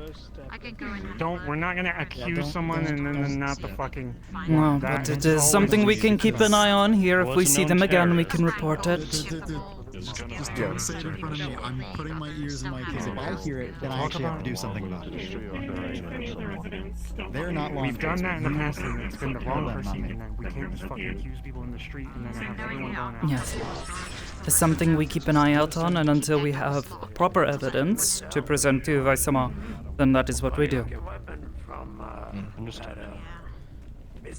I can go in. Don't. We're not gonna accuse someone and then not the fucking. No, but it is something we can keep an eye on here. If we see them again, we can report it. Just don't say it in front of me. I'm putting my ears in my ears. If I hear it, then I actually have to do something about it. They're not law We've done that in the past, and it's been the wrong procedure. We can't just fucking accuse people in the street and then have everyone going out. Yes. It's something we keep an eye out on, and until we have proper evidence to present to Vaisama, then that is what we do.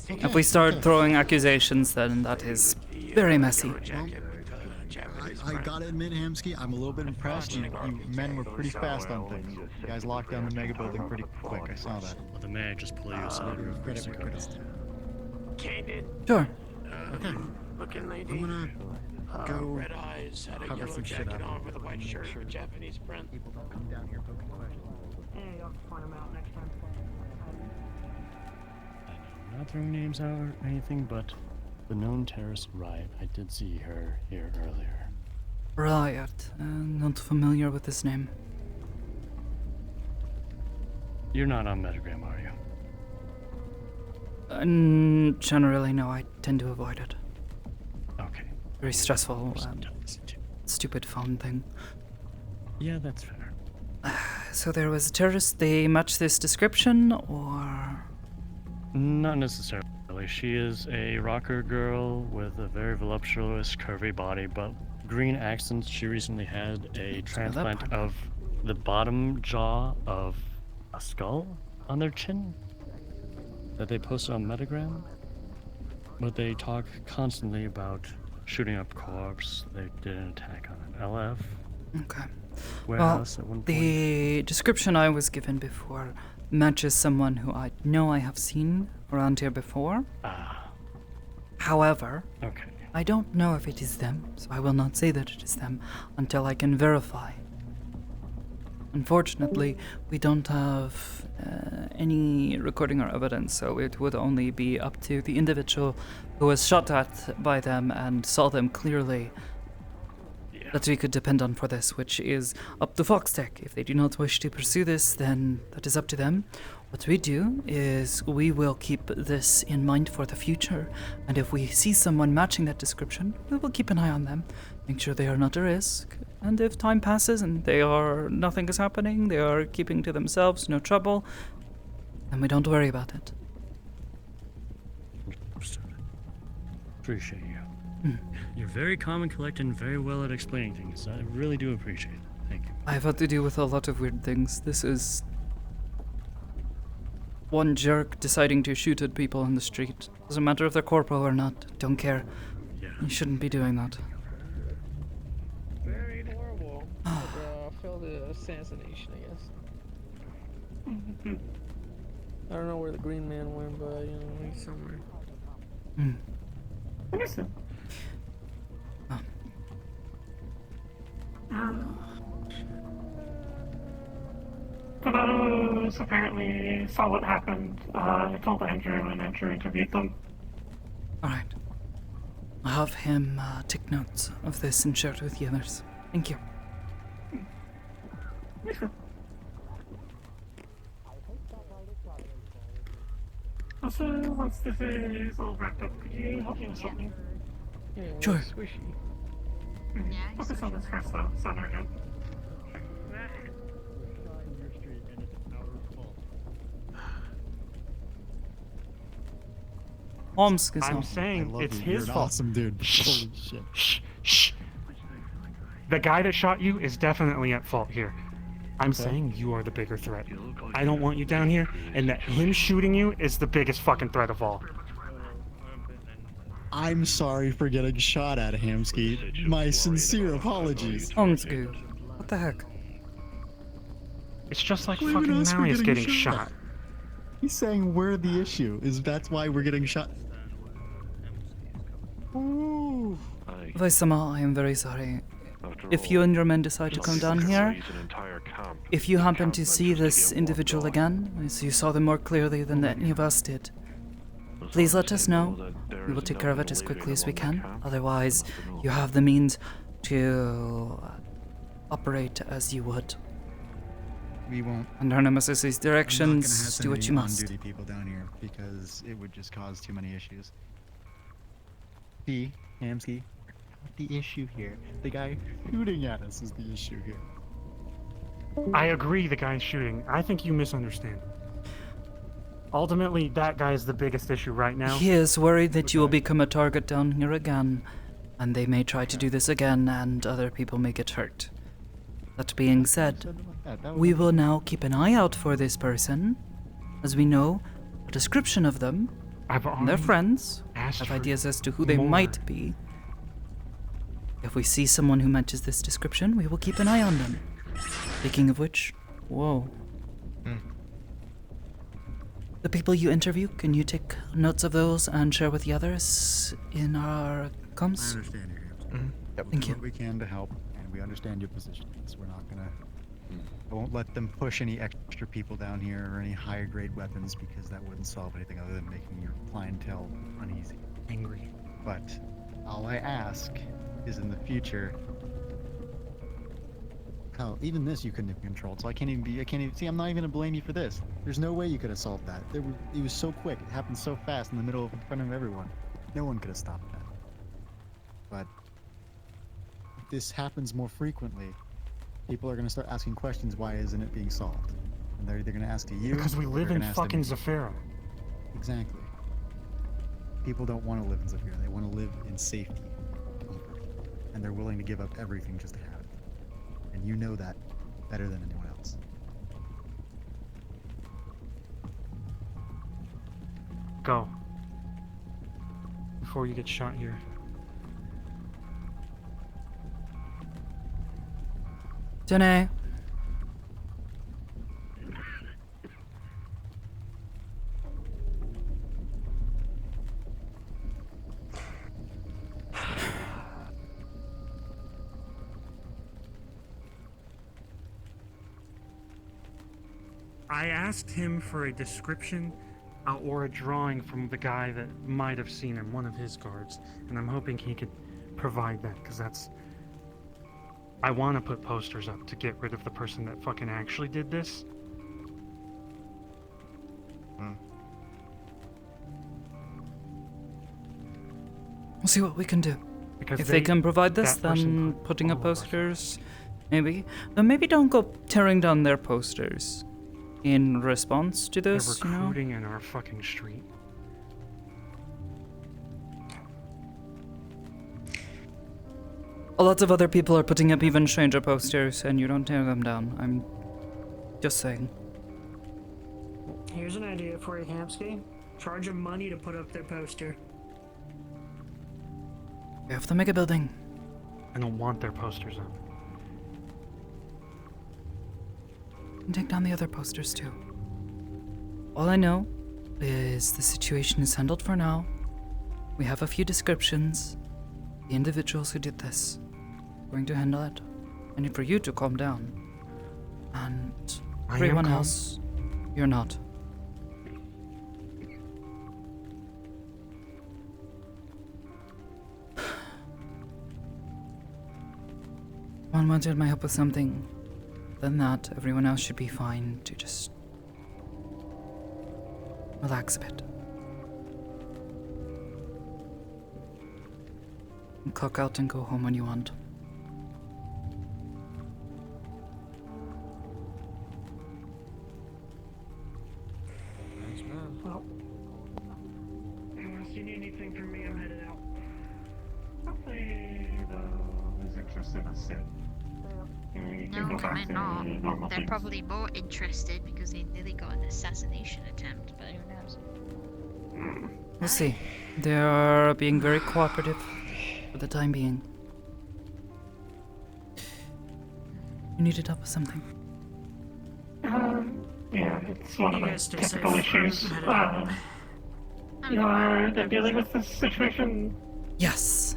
If we start throwing accusations, then that is very messy. I gotta admit, Hamsky, I'm a little bit impressed. You men were pretty fast on things. You guys locked down the mega building pretty quick. I saw that. Well, then may I just pull you aside real quick? Credit for credit. Sure. Okay. Looking lady. I'm gonna go red eyes, had a cover yellow some shit jacket up. on with a white shirt, Japanese print. People don't come down here poking questions. Hey, I'll point them out next time. I'm not throwing names out or anything, but the known terrorist Riot, I did see her here earlier. Riot. Not familiar with this name. You're not on Metagram, are you? Generally, no. I tend to avoid it. Okay. Very stressful, stupid phone thing. Yeah, that's fair. So there was a terrorist. They match this description, or? Not necessarily. She is a rocker girl with a very voluptuous, curvy body, but green accents. She recently had a transplant of the bottom jaw of a skull on their chin that they posted on Metagram. But they talk constantly about shooting up corpse. They did an attack on an LF Okay. warehouse Well, at one point. the description I was given before matches someone who I know I have seen around here before. However, I don't know if it is them, so I will not say that it is them until I can verify. Unfortunately, we don't have any recording or evidence, so it would only be up to the individual who was shot at by them and saw them clearly that we could depend on for this, which is up to Foxtech. If they do not wish to pursue this, then that is up to them. What we do is we will keep this in mind for the future, and if we see someone matching that description, we will keep an eye on them, make sure they are not a risk, and if time passes and nothing is happening, they are keeping to themselves, no trouble, then we don't worry about it. Appreciate you. You're very calm and collected and very well at explaining things. I really do appreciate it. Thank you. I've had to deal with a lot of weird things. This is one jerk deciding to shoot at people on the street. Doesn't matter if they're corporal or not. Don't care. You shouldn't be doing that. Very horrible. But, failed the assassination, I guess. I don't know where the green man went, but you know, he's somewhere. For those apparently saw what happened, I told Andrew and Andrew interviewed them. Alright. I'll have him take notes of this and share it with the others. Thank you. Also, once this is all wrapped up, could you help me with something? Yeah, Sure. Squishy. Focus on this first though, it's not urgent. Omsk is I'm saying it's his fault. Awesome dude. Holy shit. Shh. The guy that shot you is definitely at fault here. I'm saying you are the bigger threat. I don't want you down here, and that him shooting you is the biggest fucking threat of all. I'm sorry for getting shot at, Hamsky. My sincere apologies. Omsku, what the heck? It's just like Who even fucking asked for Marius getting shot. He's saying we're the issue. That's why we're getting shot. Ooh. Vaisama, I am very sorry. If you and your men decide to come down here, if you happen to see this individual again, as you saw them more clearly than any of us did, please let us know. We will take care of it as quickly as we can. Otherwise, you have the means to operate as you would. We won't. Under Nemesis's directions, do what you must. On-duty people down here because it would just cause too many issues. Hamsky, the issue here. The guy shooting at us is the issue here. I agree the guy's shooting. I think you misunderstand. Ultimately, that guy is the biggest issue right now. He is worried that you will become a target down here again, and they may try to do this again, and other people may get hurt. That being said, we will now keep an eye out for this person, as we know a description of them, and their friends, have ideas as to who they might be. If we see someone who matches this description, we will keep an eye on them. Speaking of which, whoa. The people you interview, can you take notes of those and share with the others in our comms? I understand your Yep. Thank you. What we can to help, and we understand your position. So we're not gonna. I won't let them push any extra people down here or any higher grade weapons because that wouldn't solve anything other than making your clientele uneasy, angry. But all I ask is in the future. Hell, even this you couldn't have controlled, so I can't even see. I'm not even gonna blame you for this. There's no way you could have solved that. It was so quick. It happened so fast in the middle of, in front of everyone. No one could have stopped that. But if this happens more frequently, people are gonna start asking questions. Why isn't it being solved? And they're either gonna ask to you because we or live they're in gonna ask fucking to me. Zafira. Exactly. People don't want to live in Zafira. They want to live in safety, comfort, and they're willing to give up everything just to have it. And you know that better than anyone else. Go. Before you get shot here. Janae. I asked him for a description or a drawing from the guy that might have seen him, one of his guards, and I'm hoping he could provide that, because that's... I want to put posters up to get rid of the person that fucking actually did this. We'll see what we can do. Because if they can provide this, then putting up posters, maybe. But maybe don't go tearing down their posters in response to this, They're recruiting in our fucking street. A lot of other people are putting up even stranger posters, and you don't tear them down. I'm just saying. Here's an idea for you, Hamsky. Charge them money to put up their poster. We have to make a building. I don't want their posters up. And take down the other posters too. All I know is the situation is handled for now. We have a few descriptions. The individuals who did this. We're going to handle it. I need for you to calm down. And everyone else, you're not. One wanted my help with something. Than that, everyone else should be fine to just relax a bit. And clock out and go home when you want. Well, unless you need anything from me, I'm headed out. Hopefully, is interested in sit. No, they're not. They're probably more interested because they nearly got an assassination attempt, but who knows? We'll see. They are being very cooperative for the time being. You needed help with something? Yeah, it's one of the typical issues. You're dealing with this situation? Yes.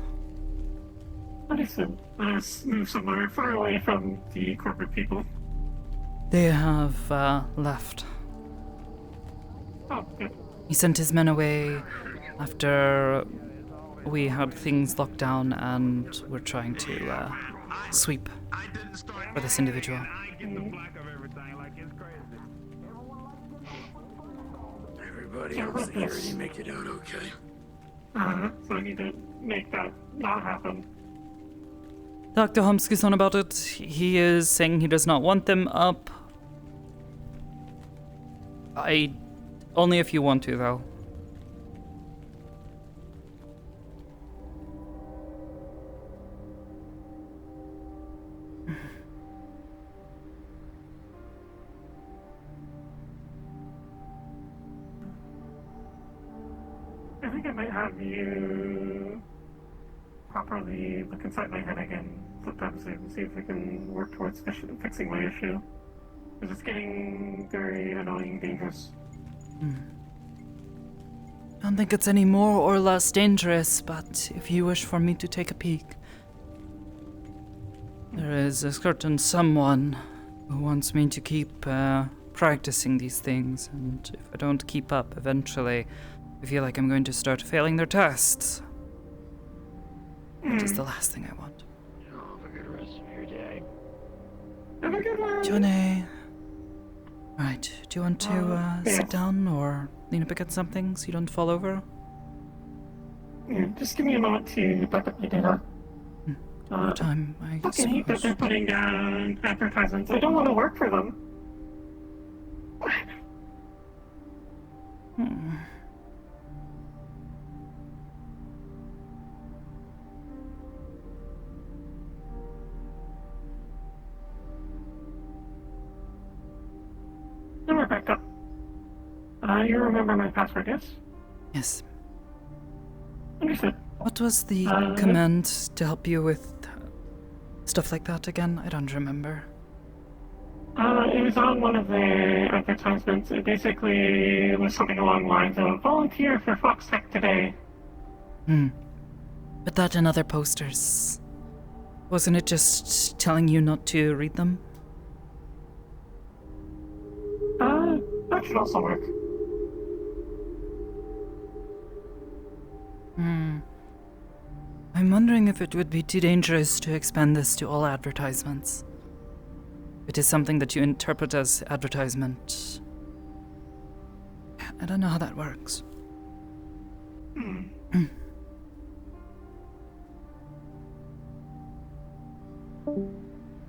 Understood. Let's move somewhere far away from the corporate people. They have left. Oh, good. He sent his men away after we had things locked down and we're trying to sweep for this individual. Everybody on security make it out okay. So I need to make that not happen. Dr. Humsky's on about it. He is saying he does not want them up. Only if you want to, though. I think I might have you properly look inside my head again sometime soon, see if we can work towards fixing my issue. Because it's getting very annoying, dangerous. I don't think it's any more or less dangerous, but if you wish for me to take a peek. There is a certain someone who wants me to keep practicing these things, and if I don't keep up, eventually I feel like I'm going to start failing their tests. Which is the last thing I want. Have a good rest of your day. Have a good one! Johnny. Right, do you want to yes. sit down or lean up against something so you don't fall over? Yeah, just give me a moment to back up my data. What time, I fucking hate that they're putting down advertisements. I don't want to work for them. And we're back up. You remember my password, yes? Yes. Understood. What was the command to help you with stuff like that again? I don't remember. It was on one of the advertisements. It basically was something along the lines of volunteer for Fox Tech today. But that and other posters. Wasn't it just telling you not to read them? that should also work. I'm wondering if it would be too dangerous to expand this to all advertisements. It is something that you interpret as advertisement. I don't know how that works.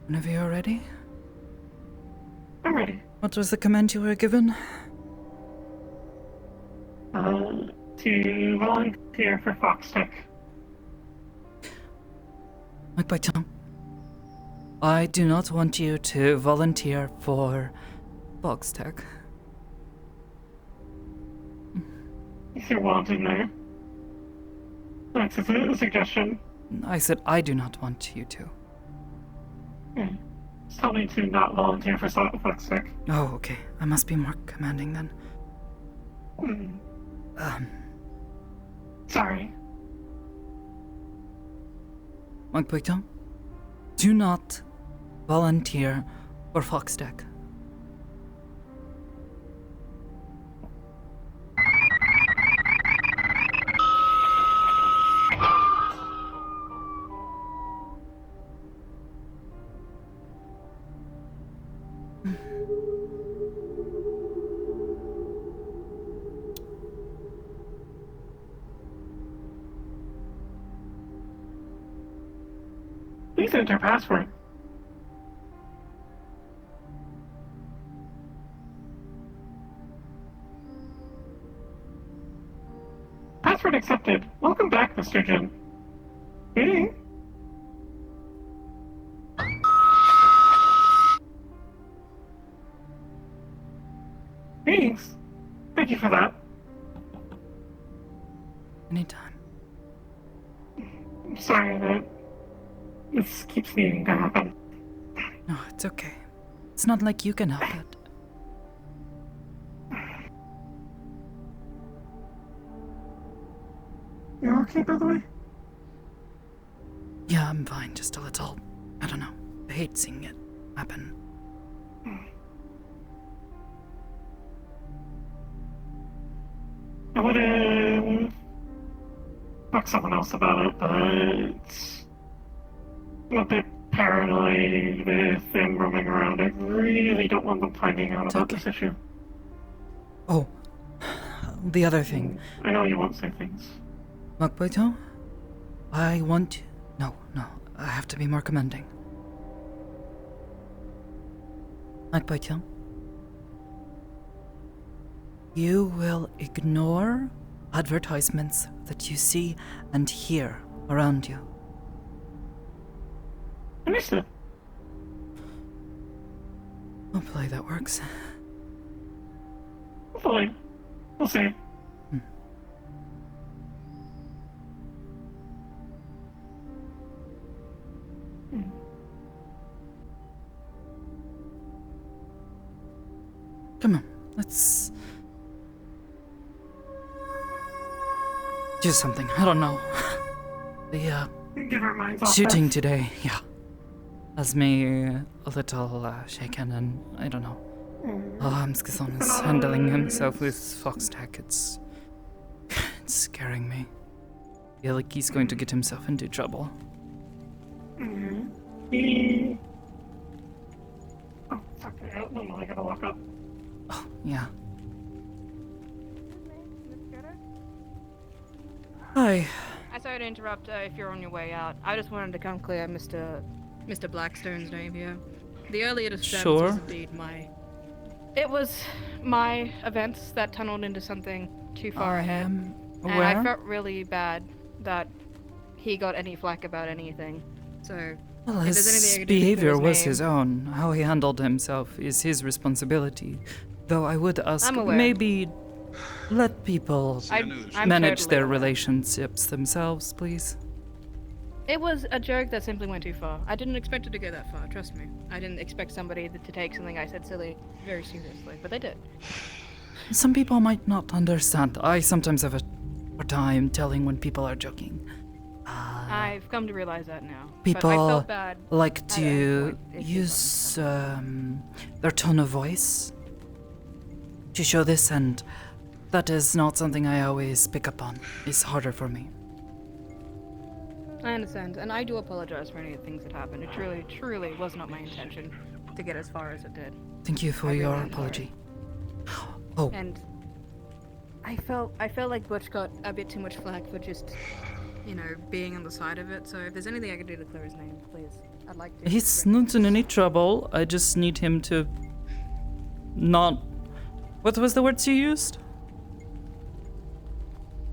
Whenever you're ready. I'm ready. What was the command you were given? To volunteer for Foxtech. Mike Python. I do not want you to volunteer for Foxtech. If you're wanting there. That's a suggestion. I said I do not want you to. Just tell me to not volunteer for Foxtech. Oh, okay. I must be more commanding then. Sorry. Mike Python, do not volunteer for Foxtech. Please enter password. Password accepted. Welcome back, Mr. Jin. Hey. Thanks. Thank you for that. Anytime. I'm sorry that this keeps needing to happen. No, it's okay. It's not like you can help it. You okay, by the way? Yeah, I'm fine. Just a little. I don't know. I hate seeing it happen. I would talk to someone else about it, but I'm a bit paranoid with them roaming around. I really don't want them finding out about this issue. Oh, the other thing. I know you won't say things. Makbaito, I want... No, I have to be more commanding. Makbaito, you will ignore advertisements that you see and hear around you. Understood. Hopefully that works. Hopefully. We'll see. Come on, let's do something. I don't know. The Get our minds off shooting this. today, yeah, has me a little shaken, and I don't know. Skizon is handling himself with Foxtech. It's scaring me. I feel like he's going to get himself into trouble. Oh, fuck it out. No, I gotta walk up. Oh, yeah. Hi. I'm sorry to interrupt if you're on your way out. I just wanted to come clear Mr. Blackstone's name here. The earlier disturbance was indeed my... It was my events that tunneled into something too far ahead. And I felt really bad that he got any flack about anything. So, Well, if there's anything I his could do to clear behavior was name- his own. How he handled himself is his responsibility. Though I would ask, I'm aware. maybe let people I'm manage totally their aware. relationships themselves, please. It was a joke that simply went too far. I didn't expect it to go that far, trust me. I didn't expect somebody to take something I said silly very seriously, but they did. Some people might not understand. I sometimes have a hard time telling when people are joking. I've come to realize that now. But I People felt bad like at to any point if it use their tone of voice to show this, and that is not something I always pick up on. It's harder for me. I understand, and I do apologize for any of the things that happened. It truly, truly was not my intention to get as far as it did. Thank you for your apology. Oh. And I felt like Butch got a bit too much flack for just, you know, being on the side of it. So if there's anything I can do to clear his name, please, I'd like to. He's not in any trouble. I just need him to not... What was the words you used?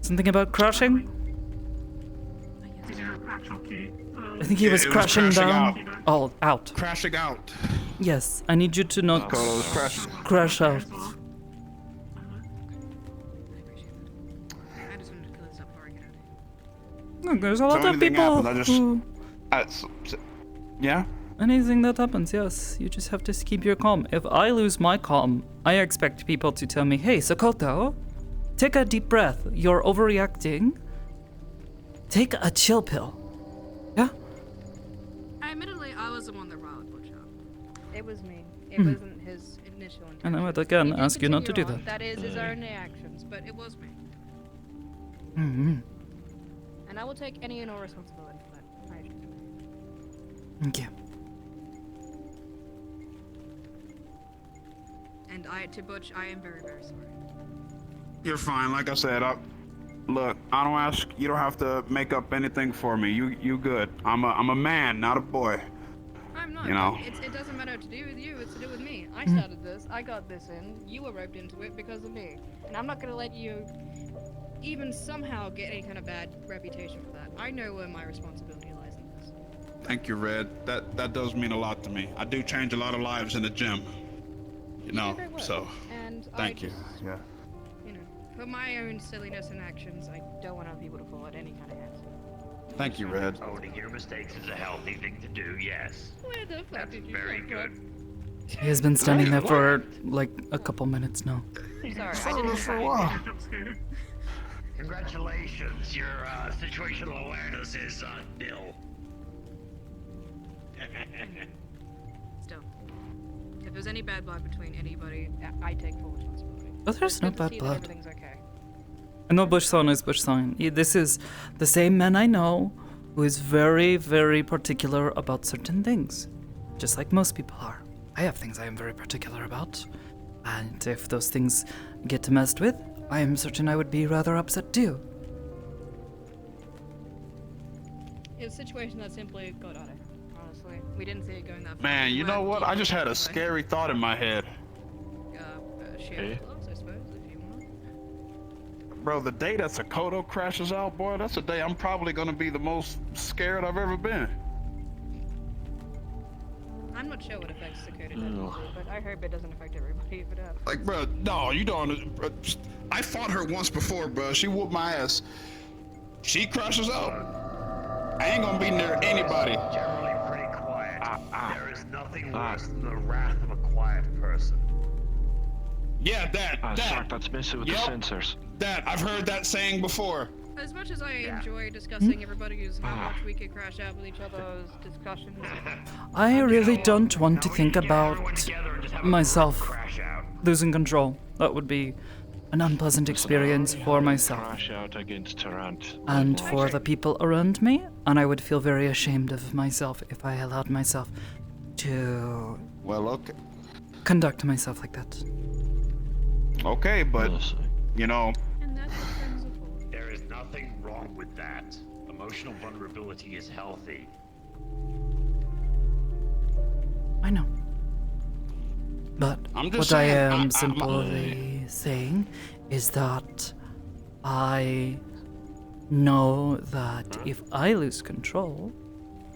Something about crashing? I think he was crashing down. Oh, out. Crashing out. Yes, I need you to not crash out. Look, there's a lot of people who... Yeah? Anything that happens, yes. You just have to keep your calm. If I lose my calm, I expect people to tell me, hey, Sakoto, take a deep breath. You're overreacting. Take a chill pill. Yeah? Admittedly, I was the one that riled Butch up. It was me. It wasn't his initial intention. And I would again ask you not to do that. That is his own actions, but it was me. Mm-hmm. And I will take any and all responsibility for that. I do. Thank you. And to Butch, I am very, very sorry. You're fine. Like I said, look, I don't ask. You don't have to make up anything for me. You good. I'm a man, not a boy. I'm not. You know. It doesn't matter to do with you. It's to do with me. I started this. I got this in. You were roped into it because of me. And I'm not gonna let you even somehow get any kind of bad reputation for that. I know where my responsibility lies in this. Thank you, Red. That does mean a lot to me. I do change a lot of lives in the gym. You know. So. And thank you. Yeah. You know, for my own silliness and actions, I don't want other people to fall at any kind of hands. Thank you, Red. Owning your mistakes is a healthy thing to do, yes. Where the fuck did you very come good. He has been standing there for like a couple minutes now. Sorry, I didn't for a while. Congratulations, your situational awareness is nil. Still, if there's any bad blood between anybody, I take full responsibility. But there's It's no good to bad see that blood. Everything's okay. I know Bush-san is Bush-san. This is the same man I know who is very, very particular about certain things. Just like most people are. I have things I am very particular about. And if those things get messed with, I am certain I would be rather upset too. It's a situation that simply got out of hand, honestly. We didn't see it going that far. Man, you know what? I just had a scary thought in my head. Share gloves, I suppose, if you want. Bro, the day that Sakoto crashes out, boy, that's the day I'm probably gonna be the most scared I've ever been. I'm not sure what effects Sakoto does, but I hope it doesn't affect everybody if it does. Like, bro, no, you don't. I fought her once before, bro. She whooped my ass. She crashes out. I ain't gonna be near anybody. Generally pretty quiet. There is nothing worse than the wrath of a quiet person. Yeah, that. That's messing with the sensors. That, I've heard that saying before. As much as I enjoy discussing everybody's how much we could crash out with each other's discussions. I really don't want to think about myself losing control. That would be an unpleasant experience for myself. Crash out against Tarrant. And for the people around me, and I would feel very ashamed of myself if I allowed myself to conduct myself like that. Okay, but, you know... There is nothing wrong with that. Emotional vulnerability is healthy. I know. But what I am simply saying is that I know that if I lose control,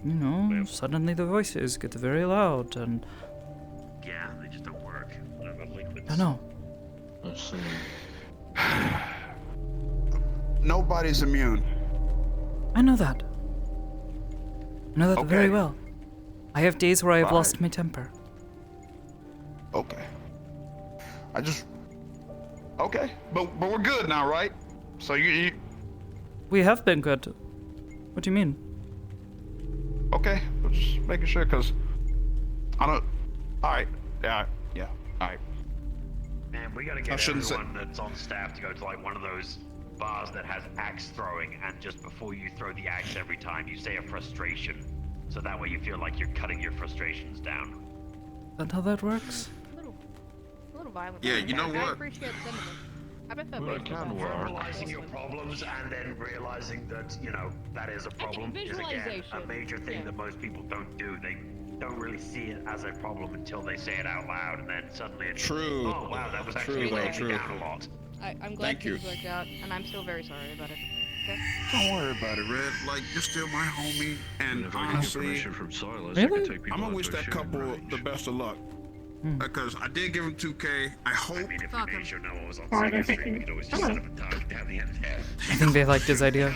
you know, suddenly the voices get very loud and... Yeah, they just don't work. I know. Let's see. Nobody's immune. I know that. I know that very well. I have days where I have lost my temper. Okay. Okay, but we're good now, right? So you... We have been good. What do you mean? Okay, just making sure, because I don't... Alright, yeah, alright. Man, We gotta get everyone that's on staff to go to like one of those bars that has axe throwing, and just before you throw the axe every time, you say a frustration. So that way you feel like you're cutting your frustrations down. Is that how that works? A little violent. Yeah, you know I what? appreciate the sentiment. I bet that Well, makes verbalizing your problems and then realizing that, you know, that is a problem is again a visualization. major thing that most people don't do. They don't really see it as a problem until they say it out loud, and then suddenly it's True. oh wow, that was actually weighing me down a lot. I'm glad things worked out, and I'm still very sorry about it. Okay? Don't worry about it, Red. Like, you're still my homie, and If I get honestly, permission from Silas, I can take people I'm gonna out wish to a that shooting couple range. the best of luck. Because I did give him 2K. I hope. I mean, if we made sure no one was on Why are they second stream, we thinking- could always just set up a target down the end there. I think they liked his idea.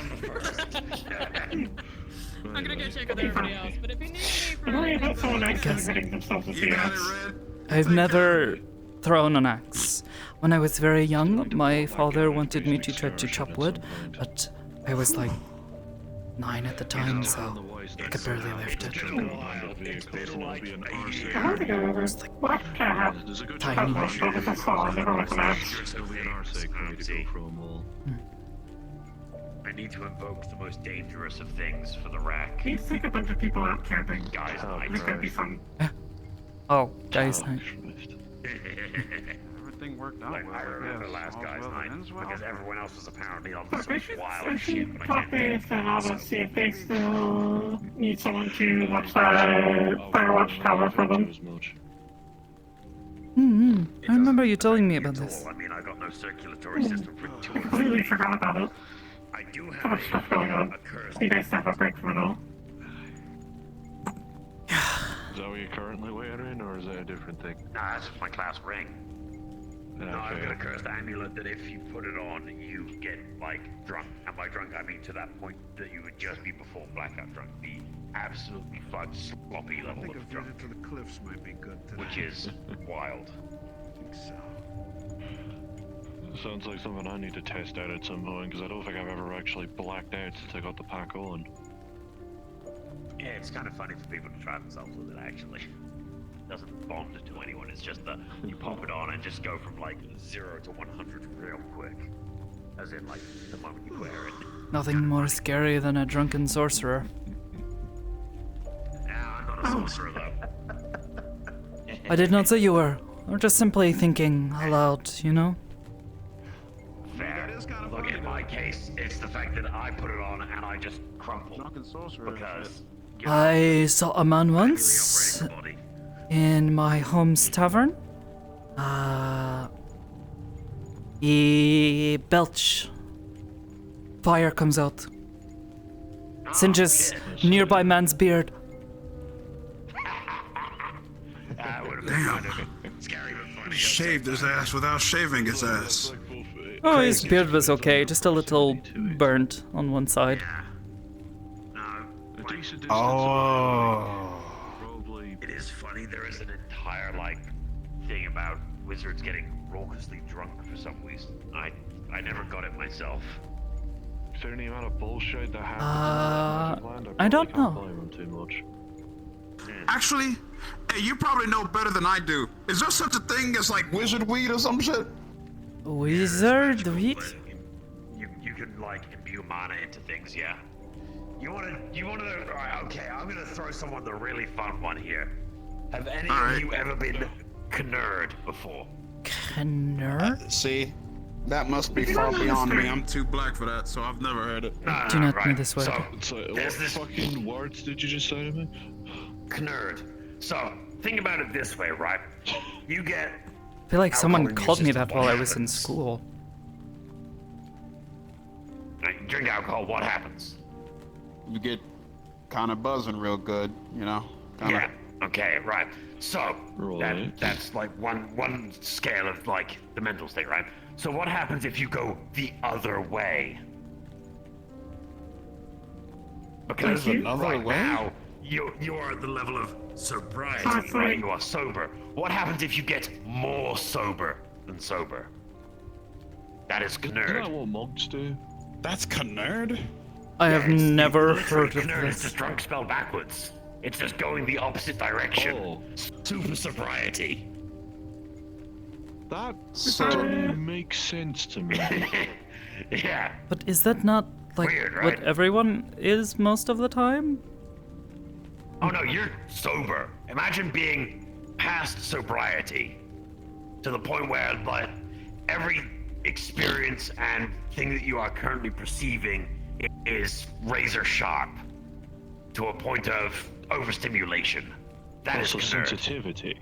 I'm gonna go check with everybody else, but if you need me for Really, that's someone actually Guess. hitting themselves with You the got axe. it, Red. I've never thrown an axe. When I was very young, my father wanted me to try to chop wood, but I was like 9 at the time, so I could barely lift it. I don't think I've ever watched a have There's a good Tiny. chance most of the song ever with an axe. it'll be an our sake for me to go through 'em all. I need to invoke the most dangerous of things for the rack. Please take a bunch of people out camping. Guys, I think that'd be fun. Oh, guys, night. Everything worked out. Like, I remember last guy's night because everyone else was apparently on But some we should, wild shit, but I talk can't. to Nava, see if they still need someone to watch that Firewatch tower for them. I remember you telling me about this. I mean, I got no circulatory system for 2 I completely forgot about it. I do So have much stuff going on. a curse. You guys have a break from it all. Is that what you're currently wearing, or is that a different thing? Nah, it's just my class ring. No, I've got a cursed amulet that if you put it on, you get, like, drunk. And by drunk, I mean to that point that you would just be before blackout drunk. The absolutely fucked, sloppy level of drunk. To the cliffs might be good today. Which is wild. I think so. Sounds like something I need to test out at some point, because I don't think I've ever actually blacked out since I got the pack on. Yeah, it's kind of funny for people to try themselves with it, actually. It doesn't bond to anyone, it's just that you pop it on and just go from, like, 0 to 100 real quick. As in, like, the moment you wear it. Nothing more scary than a drunken sorcerer. Nah, I'm not a sorcerer, though. I did not say you were. I'm just simply thinking aloud, you know? Fair. Look, in my case, it's the fact that I put it on and I just crumple. Because I saw a man once in my home's tavern. He belch. Fire comes out. Singes nearby man's beard. Damn. He shaved his ass without shaving his ass. Oh, his beard was okay, just a little burnt on one side. Oh. It is funny, there is an entire, like, thing about wizards getting raucously drunk for some reason. I never got it myself. Is there any amount of bullshit that happens I don't know. blame them too much. Actually, hey, you probably know better than I do. Is there such a thing as like wizard weed or some shit? Wizard weed? You can, like, imbue mana into things, yeah. You wanna alright, okay, I'm gonna throw someone the really fun one here. Have any of you ever been Knurred before? Knurred? See? That must be far beyond me. I'm too black for that, so I've never heard it. Do not me this way. So what fucking words did you just say to me? Knurred. So, think about it this way, right? You get... I feel like someone alcohol in your called me system, that while what I was in happens? school. Like, drink alcohol, what happens? You get kind of buzzing real good, you know? Yeah, okay, right. So, that's like one scale of, like, the mental state, right? So what happens if you go the other way? Because right now, you are at the level of sobriety, right? You are sober. What happens if you get more sober than sober? That is Isn't Knurred. that what monks do? That's Knurred? I have never heard of Knurred is this. just drunk spelled backwards. It's just going the opposite direction. Oh. Super sobriety. That So- doesn't make sense to me. Yeah. But is that not like Weird, what right? everyone is most of the time? Oh no, you're sober. Imagine being past sobriety to the point where like every experience and thing that you are currently perceiving is razor sharp to a point of overstimulation. That is Also nerd. sensitivity.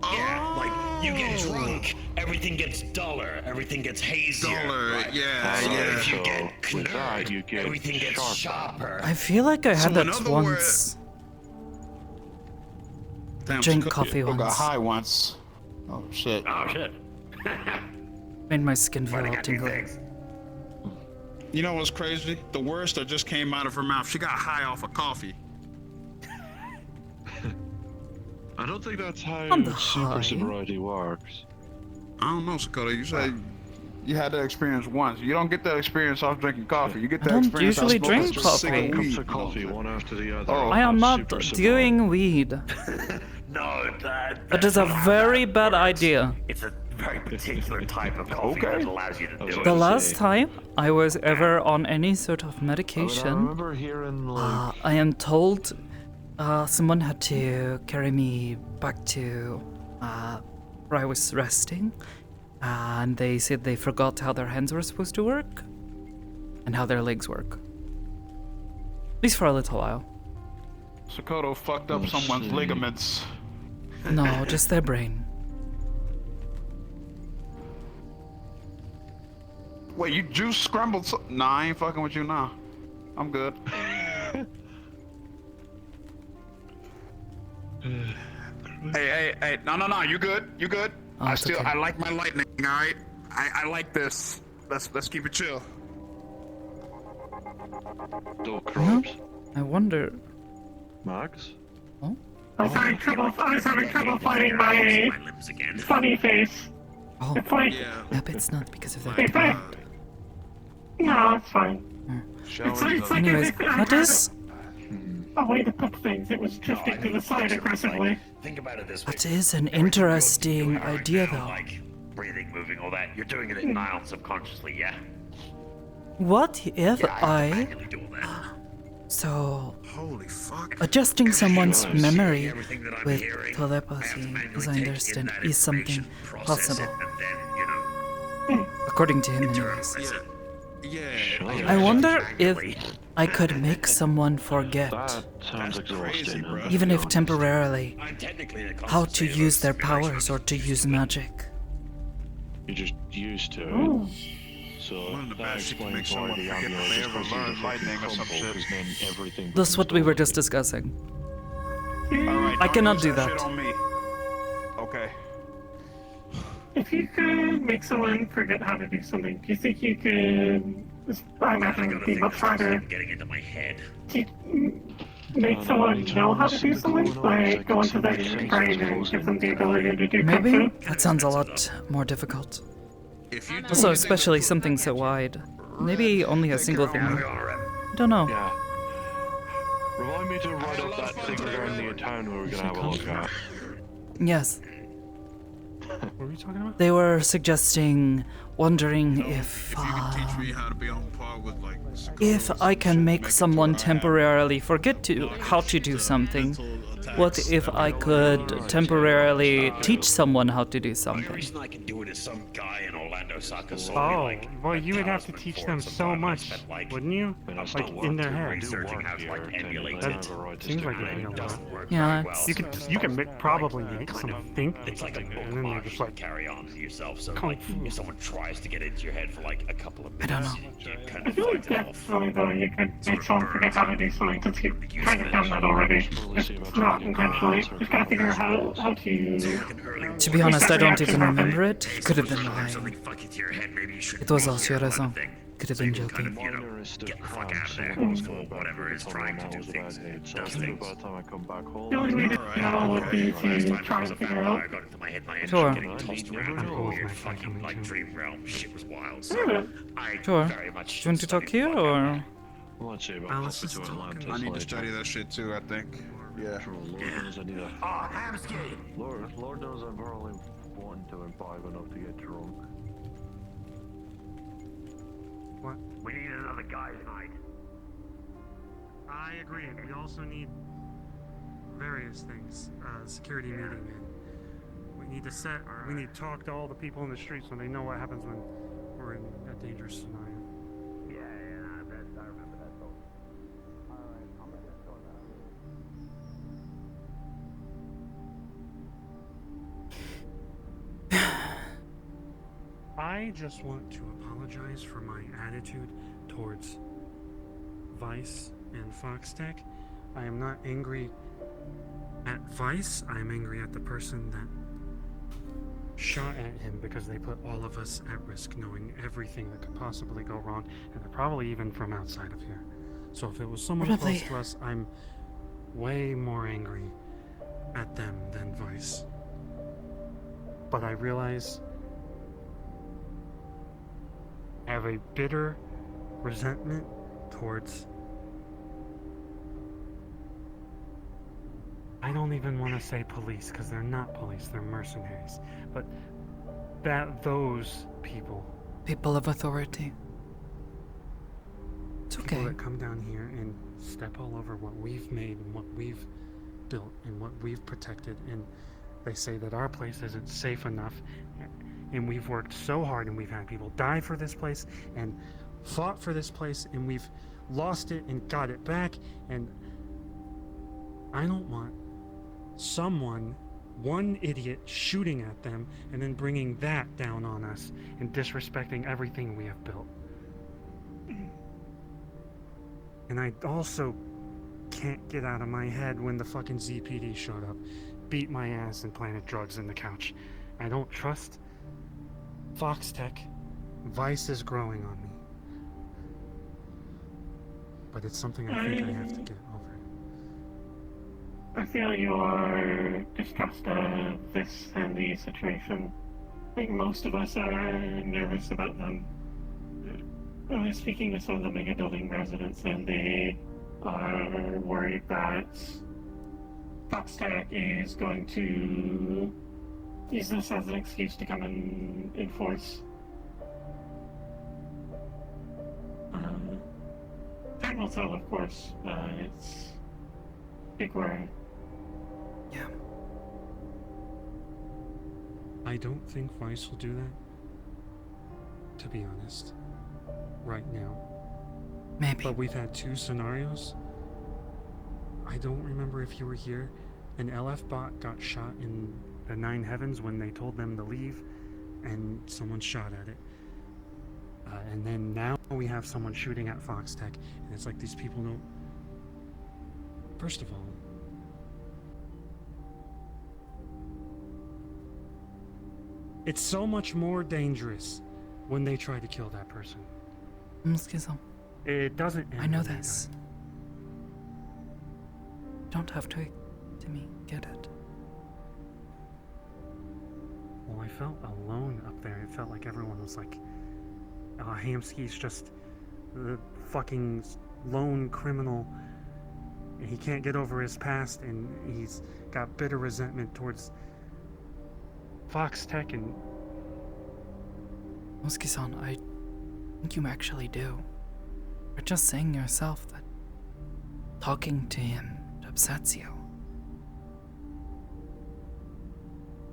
Yeah, like you get drunk, everything gets duller, everything gets hazier. Duller, right? yeah, So yeah. if you So, get with that, nerd, you get everything gets sharper. sharper. I feel like I had So in that other once. Damn, Drink Sakoto coffee got once. high once. Oh shit. Oh shit. Made my skin feel Funny all got new tingly. things. You know what's crazy? The words that just came out of her mouth. She got high off of coffee. I don't think that's how On the super high. sobriety works. I don't know, Sakoto. You said you had that experience once. You don't get that experience off drinking coffee. You get I that don't experience usually off smoking drink just a cig coffee. of Cups weed. of coffee, one after the other. Oh. I am not Super doing weed. No, That is a very bad idea. It's a very particular type of coffee that allows you to do it. The last time I was ever on any sort of I medication, remember hearing like I am told someone had to carry me back to where I was resting, and they said they forgot how their hands were supposed to work and how their legs work. At least for a little while. Sakoto fucked up someone's ligaments. No, just their brain. Wait, you juice scrambled so— Nah, I ain't fucking with you now. I'm good. Hey, no, you good, you good. Oh, I it's still, okay. I like my lightning, alright? I like this. Let's keep it chill. Huh? I wonder. Max? I was having trouble finding my funny face. Oh, It's like, yep, it's not because of it's like, that. no, it's fine. It's like Anyways, if I that had is a way to put things, it was drifting to the side aggressively. Think about it this way. that is an interesting idea, though. Like breathing, moving, all that. You're doing it at night subconsciously, yeah? What if I Holy fuck. adjusting someone's memory with telepathy, as I understand, is something possible. According to him, anyways. Yeah. I wonder if I could make someone forget, That sounds exhausting. even if temporarily, how to use their powers or to use magic. You're just used to it. Ooh. So One of the that best, you can make explains why someone the forget ambulance that they is ever supposed to learned fucking lightning or some crumble, shit. 'cause then everything That's what we were just discussing. I cannot do Shit that. on me. Okay. If you could make someone forget how to do something, do you think you could? I imagine it would be much harder. Getting into my head. To make someone know how to do something, like go into their brain and give them the ability to do kung Maybe fu. that sounds a lot more difficult. If you Also, especially something so wide. Maybe only a single thing. I don't know. Yeah. Remind me to write up that thing regarding the town we were gonna have a look at. Yes. What were we talking about? They were suggesting, wondering if teach me how to be on par with like if I can make someone temporarily forget how to do something. What if I could temporarily teach someone how to do The something? reason I can do it is some guy in Orlando Soccer sold me Oh, like well, you would have to teach them so much, wouldn't you? Like in their head. researching how to like emulate That it. seems like it, you know, Yeah, you can probably make someone think It's like a something, book and then they mark just you like carry on to yourself. So Kung like, Fu. if someone tries to get into your head for like a couple of I don't minutes, know. you kind I of feel like fight it off. definitely though you could make someone forget how to do something since you've kind of done that already. It's not intentionally. Just gotta figure out how to. To be honest, I don't even remember it. Could have been lying. Fuck it to your head, maybe you should. It was also raison. Could have been Kind joking. of, you know, get the fuck out of there for whatever is trying to do things. Does things. By the time I come back home. The only way to know would be to try and figure out. I got into my head, my Sure. energy getting tossed around in a weird fucking like dream realm. Shit was wild. So Yeah. I Sure. very much Do you want to talk here or? Let's see about let's popping just to talk. Atlantis I need to later. study that shit too, I think. Yeah. Lord knows I need a... Oh, Hamsky! Lord knows I'm probably wanting to imbibe enough to get drunk. What? We need another guys' night. I agree. We also need various things. Security meeting, and we need to set. We need to talk to all the people in the street so they know what happens when we're in a dangerous scenario. Yeah, I remember that though. Alright, I'm gonna just go I just want to apologize for my attitude towards Vice and Foxtech. I am not angry at Vice. I am angry at the person that shot at him because they put all of us at risk, knowing everything that could possibly go wrong, and they're probably even from outside of here. So if it was someone close to us, I'm way more angry at them than Vice. But I realize I have a bitter resentment towards... I don't even want to say police, because they're not police, they're mercenaries. But those people... People of authority. It's okay. People that come down here and step all over what we've made and what we've built and what we've protected, and they say that our place isn't safe enough, and we've worked so hard and we've had people die for this place and fought for this place, and we've lost it and got it back, and I don't want one idiot shooting at them and then bringing that down on us and disrespecting everything we have built. And I also can't get out of my head when the fucking ZPD showed up, beat my ass, and planted drugs in the couch. I don't trust Foxtech. Vice is growing on me. But it's something I think I have to get over. I feel your distrust of this and the situation. I think most of us are nervous about them. I was speaking to some of the mega building residents, and they are worried that Foxtech is going to use this as an excuse to come and enforce. Time will tell, of course. It's big word. Yeah. I don't think Vice will do that, to be honest, right now. Maybe. But we've had 2 scenarios. I don't remember if you were here. An LF bot got shot in the 9 Heavens when they told them to leave, and someone shot at it. And then now we have someone shooting at Foxtech, and it's like these people don't... First of all, it's so much more dangerous when they try to kill that person. It doesn't end I know when they this. die. Don't have to me get it. Well, I felt alone up there. It felt like everyone was like, Hamsky's just the fucking lone criminal. He can't get over his past, and he's got bitter resentment towards Foxtech and... Moski-san, I think you actually do. You're just saying yourself that talking to him upsets you.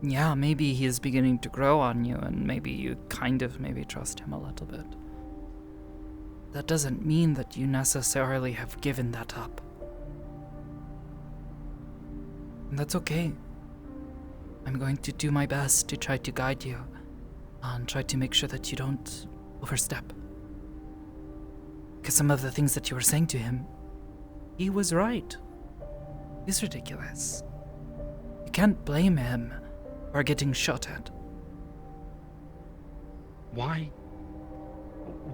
Yeah, maybe he is beginning to grow on you, and maybe you kind of maybe trust him a little bit. That doesn't mean that you necessarily have given that up. And that's okay. I'm going to do my best to try to guide you and try to make sure that you don't overstep. Because some of the things that you were saying to him, he was right. He's ridiculous. You can't blame him for getting shot at. Why?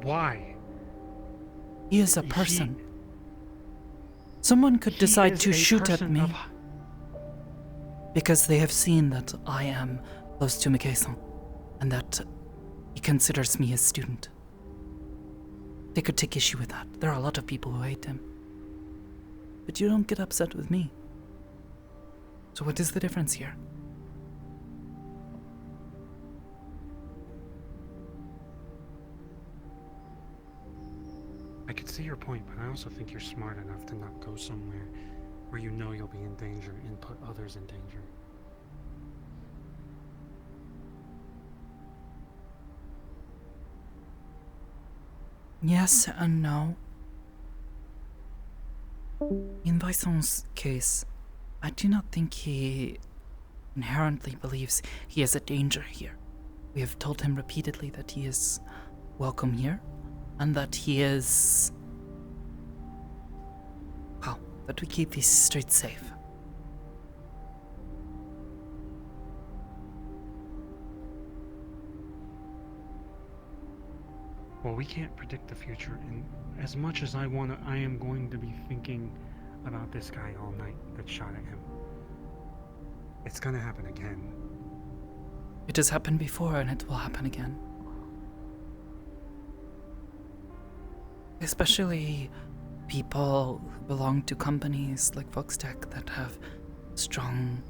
Why? He is a person. Someone could decide to shoot at me because they have seen that I am close to Mikei-san and that he considers me his student. They could take issue with that. There are a lot of people who hate him. But you don't get upset with me. So what is the difference here? I could see your point, but I also think you're smart enough to not go somewhere where you know you'll be in danger and put others in danger. Yes and no. In Vison's case, I do not think he inherently believes he is a danger here. We have told him repeatedly that he is welcome here, and that he is... well, that we keep these streets safe. Well, we can't predict the future, and as much as I am going to be thinking about this guy all night that shot at him. It's gonna happen again. It has happened before, and it will happen again. Especially people who belong to companies like Voxtech that have strong...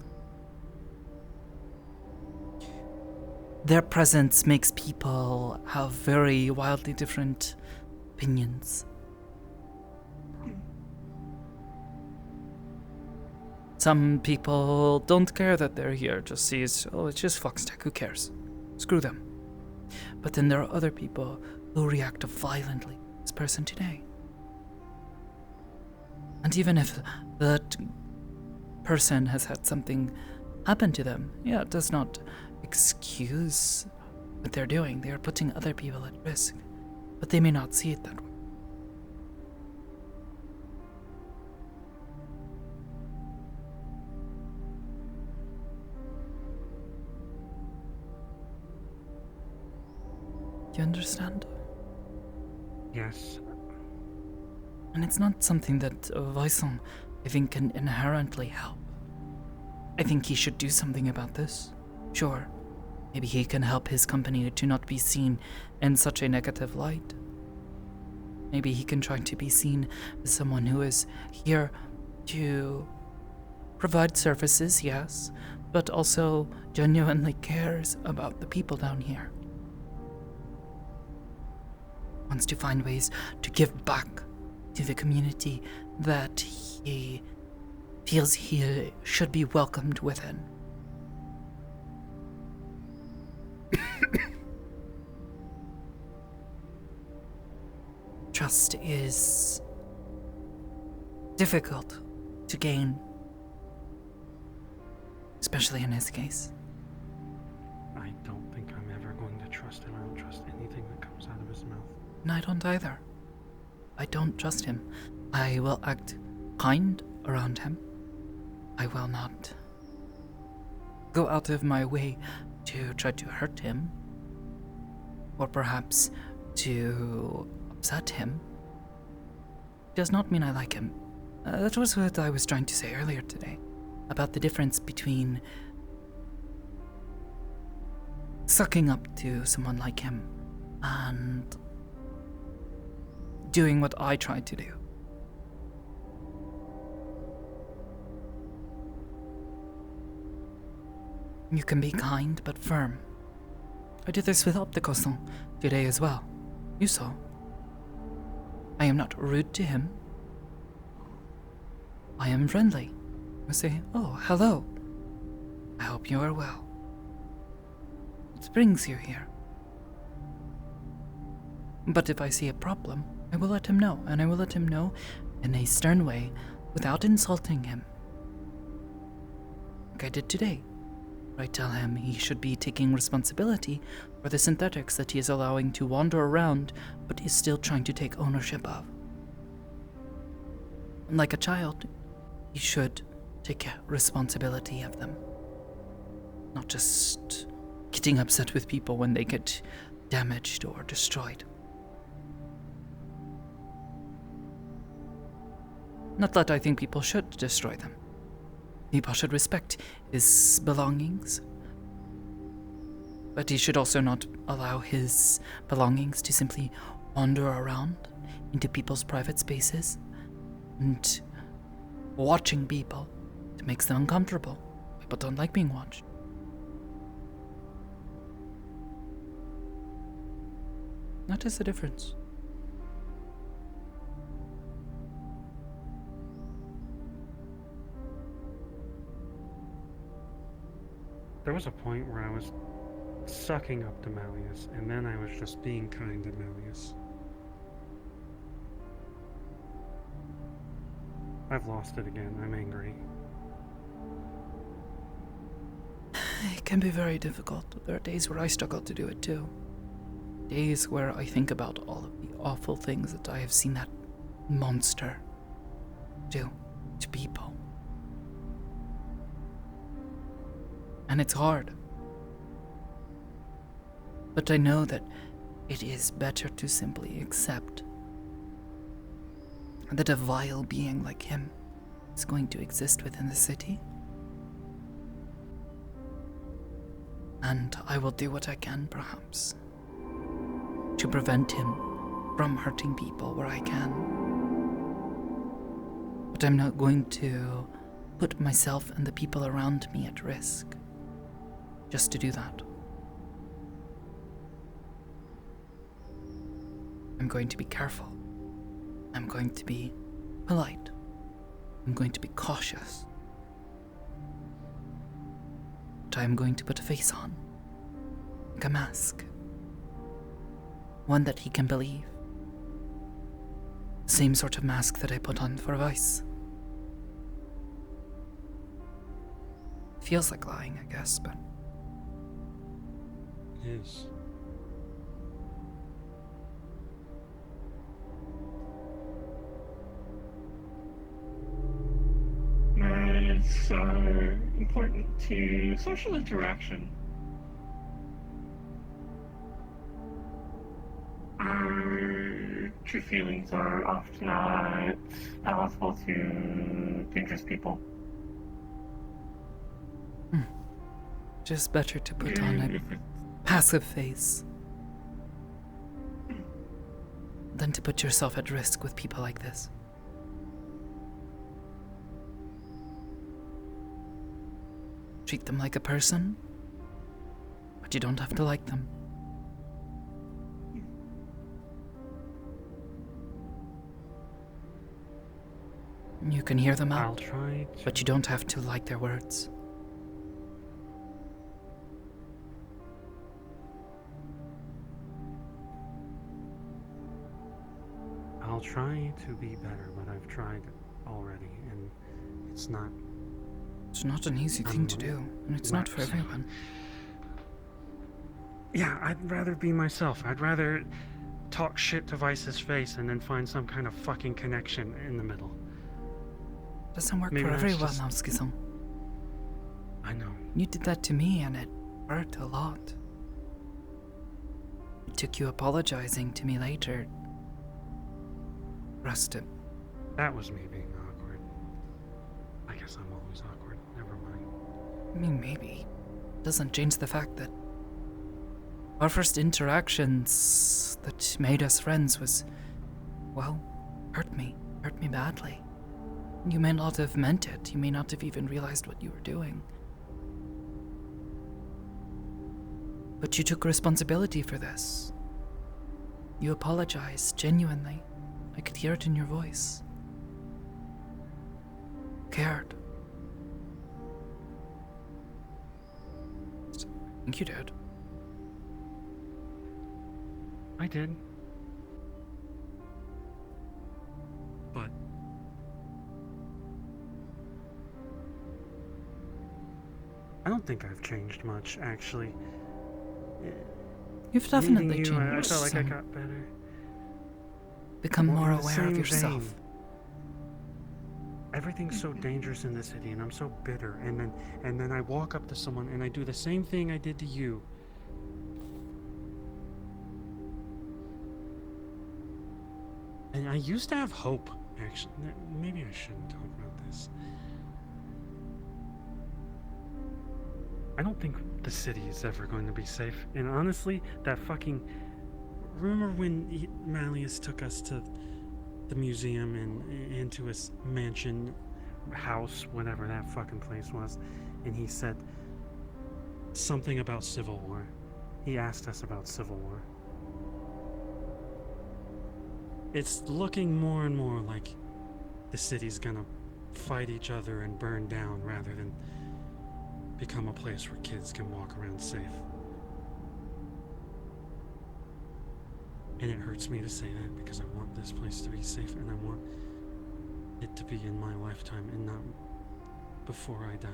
Their presence makes people have very wildly different opinions. Some people don't care that they're here, just sees, oh, it's just Voxtech, who cares? Screw them. But then there are other people who react violently. This person today. And even if that person has had something happen to them, yeah, it does not excuse what they're doing. They are putting other people at risk, but they may not see it that way. You understand? Yes. And it's not something that Vincent, I think, can inherently help. I think he should do something about this. Sure. Maybe he can help his company to not be seen in such a negative light. Maybe he can try to be seen as someone who is here to provide services, yes, but also genuinely cares about the people down here. Wants to find ways to give back to the community that he feels he should be welcomed within. Trust is difficult to gain, especially in his case. I don't think I'm ever going to trust him. I don't trust anything that comes out of his mouth. And I don't either. I don't trust him. I will act kind around him. I will not go out of my way to try to hurt him, or perhaps to upset him. Does not mean I like him. That was what I was trying to say earlier today, about the difference between sucking up to someone like him and doing what I tried to do. You can be kind but firm. I did this with Opticoson today as well. You saw. I am not rude to him. I am friendly. I say, oh, hello. I hope you are well. What brings you here? But if I see a problem, I will let him know, and I will let him know in a stern way without insulting him. Like I did today. I tell him he should be taking responsibility for the synthetics that he is allowing to wander around, but is still trying to take ownership of. And like a child, he should take responsibility of them. Not just getting upset with people when they get damaged or destroyed. Not that I think people should destroy them. People should respect his belongings. But he should also not allow his belongings to simply wander around into people's private spaces and watching people. It makes them uncomfortable. People don't like being watched. That is the difference. There was a point where I was sucking up to Malleus, and then I was just being kind to Malleus. I've lost it again. I'm angry. It can be very difficult. There are days where I struggle to do it too. Days where I think about all of the awful things that I have seen that monster do to people. And it's hard. But I know that it is better to simply accept that a vile being like him is going to exist within the city. And I will do what I can, perhaps, to prevent him from hurting people where I can. But I'm not going to put myself and the people around me at risk just to do that. I'm going to be careful. I'm going to be polite. I'm going to be cautious. But I'm going to put a face on, like a mask. One that he can believe. The same sort of mask that I put on for Vice. Feels like lying, I guess, but... It is. It's important to social interaction. Our true feelings are often not palatable to dangerous people. Just better to put on a passive face than to put yourself at risk with people like this. Treat them like a person, but you don't have to like them. You can hear them out, but you don't have to like their words. I'll try to be better, but I've tried already, and it's not... It's not an easy thing to do, and it's not for everyone. Yeah, I'd rather be myself. I'd rather talk shit to Vice's face and then find some kind of fucking connection in the middle. Doesn't work Maybe for that's everyone, just- Naosuke-san. I know. You did that to me, and it hurt a lot. It took you apologizing to me later. Rest it. That was me being awkward. I guess I'm always awkward. Never mind. I mean, maybe. Doesn't change the fact that our first interactions that made us friends was, well, hurt me badly. You may not have meant it. You may not have even realized what you were doing. But you took responsibility for this. You apologized genuinely. I could hear it in your voice. Cared. I think you did. I did. But I don't think I've changed much, actually. You've definitely Meeting you, I changed felt like I some. got better. Become Well, more in the aware of same yourself. vein, everything's so dangerous in the city, and I'm so bitter. And then I walk up to someone and I do the same thing I did to you. And I used to have hope, actually. Maybe I shouldn't talk about this. I don't think the city is ever going to be safe. And honestly, that fucking... Remember when Malleus took us to the museum and into his mansion, house, whatever that fucking place was, and he said something about Civil War. He asked us about Civil War. It's looking more and more like the city's gonna fight each other and burn down rather than become a place where kids can walk around safe. And it hurts me to say that because I want this place to be safe and I want it to be in my lifetime and not before I die.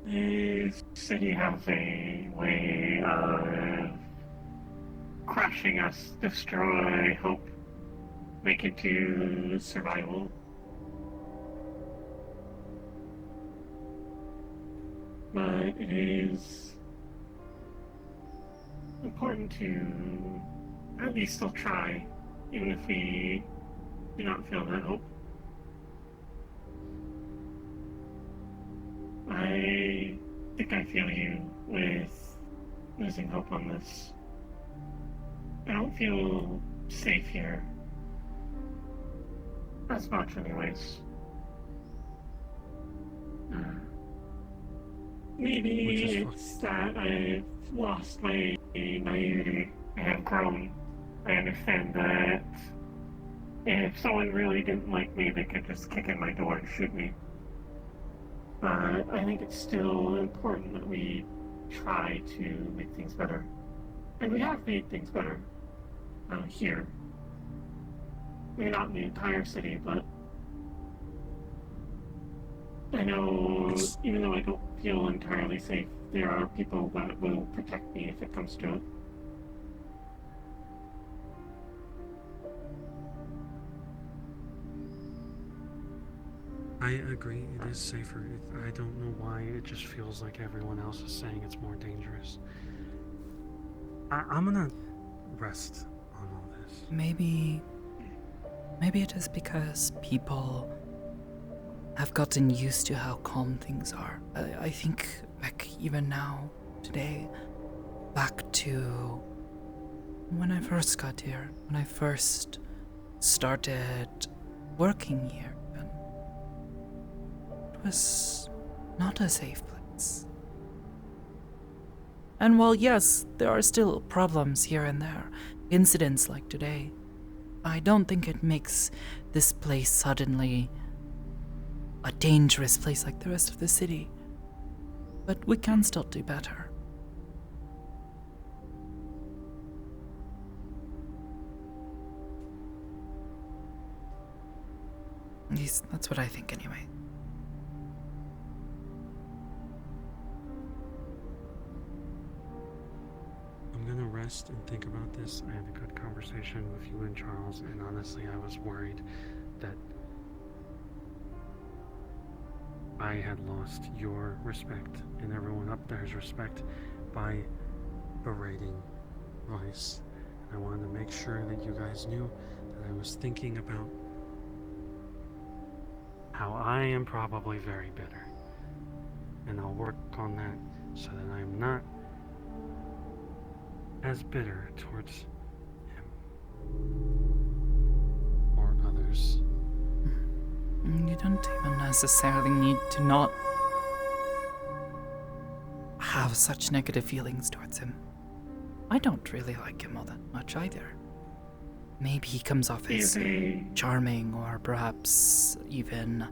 The city has a way of crashing us, destroy hope, make it to survival. But it is important to at least still try, even if we do not feel that hope. I think I feel you with losing hope on this. I don't feel safe here. As much anyways. Maybe it's that I've lost my naivety. I have grown. I understand that if someone really didn't like me, they could just kick in my door and shoot me. But I think it's still important that we try to make things better. And we have made things better here. Maybe not in the entire city, but I know even though I don't feel entirely safe, there are people that will protect me if it comes to it. I agree, it is safer. I don't know why it just feels like everyone else is saying it's more dangerous. I'm gonna rest on all this. Maybe it is because people have gotten used to how calm things are. I think, like, even now, today, back to when I first got here, when I first started working here, it was not a safe place. And while yes, there are still problems here and there, incidents like today, I don't think it makes this place suddenly a dangerous place like the rest of the city. But we can still do better. At least that's what I think anyway. I'm gonna rest and think about this. I had a good conversation with you and Charles, and honestly, I was worried that I had lost your respect and everyone up there's respect by berating Vice. I wanted to make sure that you guys knew that I was thinking about how I am probably very bitter. And I'll work on that so that I'm not as bitter towards him or others. You don't even necessarily need to not have such negative feelings towards him. I don't really like him all that much either. Maybe he comes off as charming or perhaps even,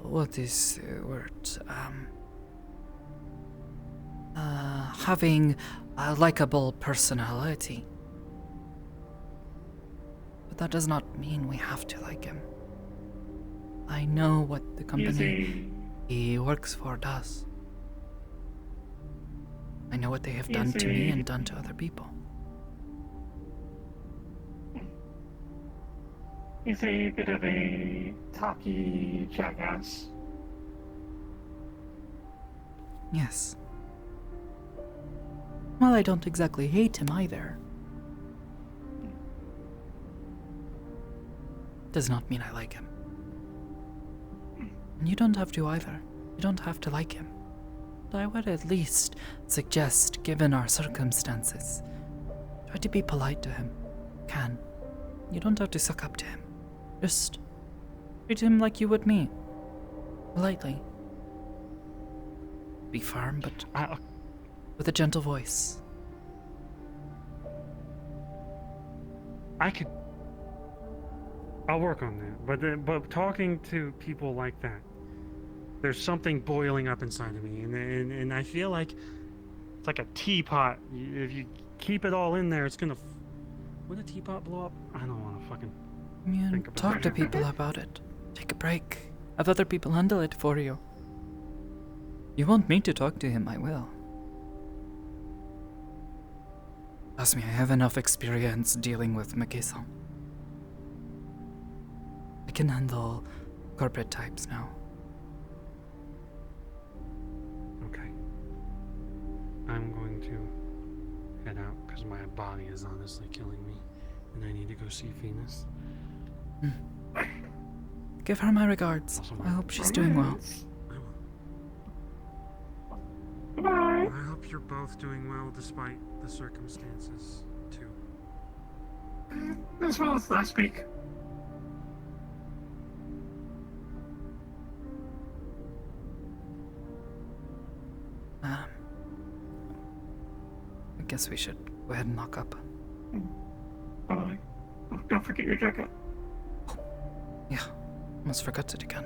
what is the word? Having a likable personality. But that does not mean we have to like him. I know what the company he works for does. I know what they have done to me and done to other people. He's a bit of a talky jackass. Yes. Well, I don't exactly hate him either. Does not mean I like him. And you don't have to either. You don't have to like him. But I would at least suggest, given our circumstances, try to be polite to him. Can. You don't have to suck up to him. Just treat him like you would me. Politely. Be firm, but with a gentle voice. I'll work on that. But talking to people like that, there's something boiling up inside of me, and I feel like it's like a teapot. If you keep it all in there, it's gonna. Would a teapot blow up? I don't want to fucking think about Talk it. to people about it. Take a break. Have other people handle it for you. You want me to talk to him, I will. Trust me, I have enough experience dealing with McKay-san. I can handle corporate types now. Okay. I'm going to head out because my body is honestly killing me, and I need to go see Venus. Give her my regards. I hope she's doing well. I hope you're both doing well despite the circumstances, too. As well as last week. I guess we should go ahead and lock up. Don't forget your jacket. Yeah, almost forgot it again.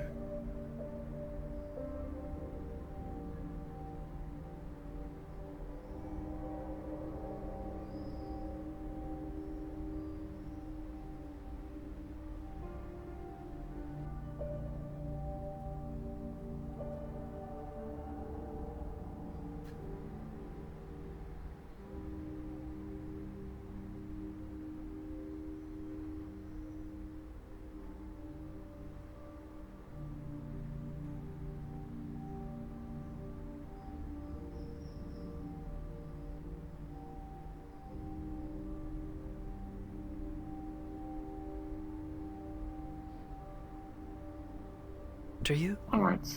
Are you? Alright.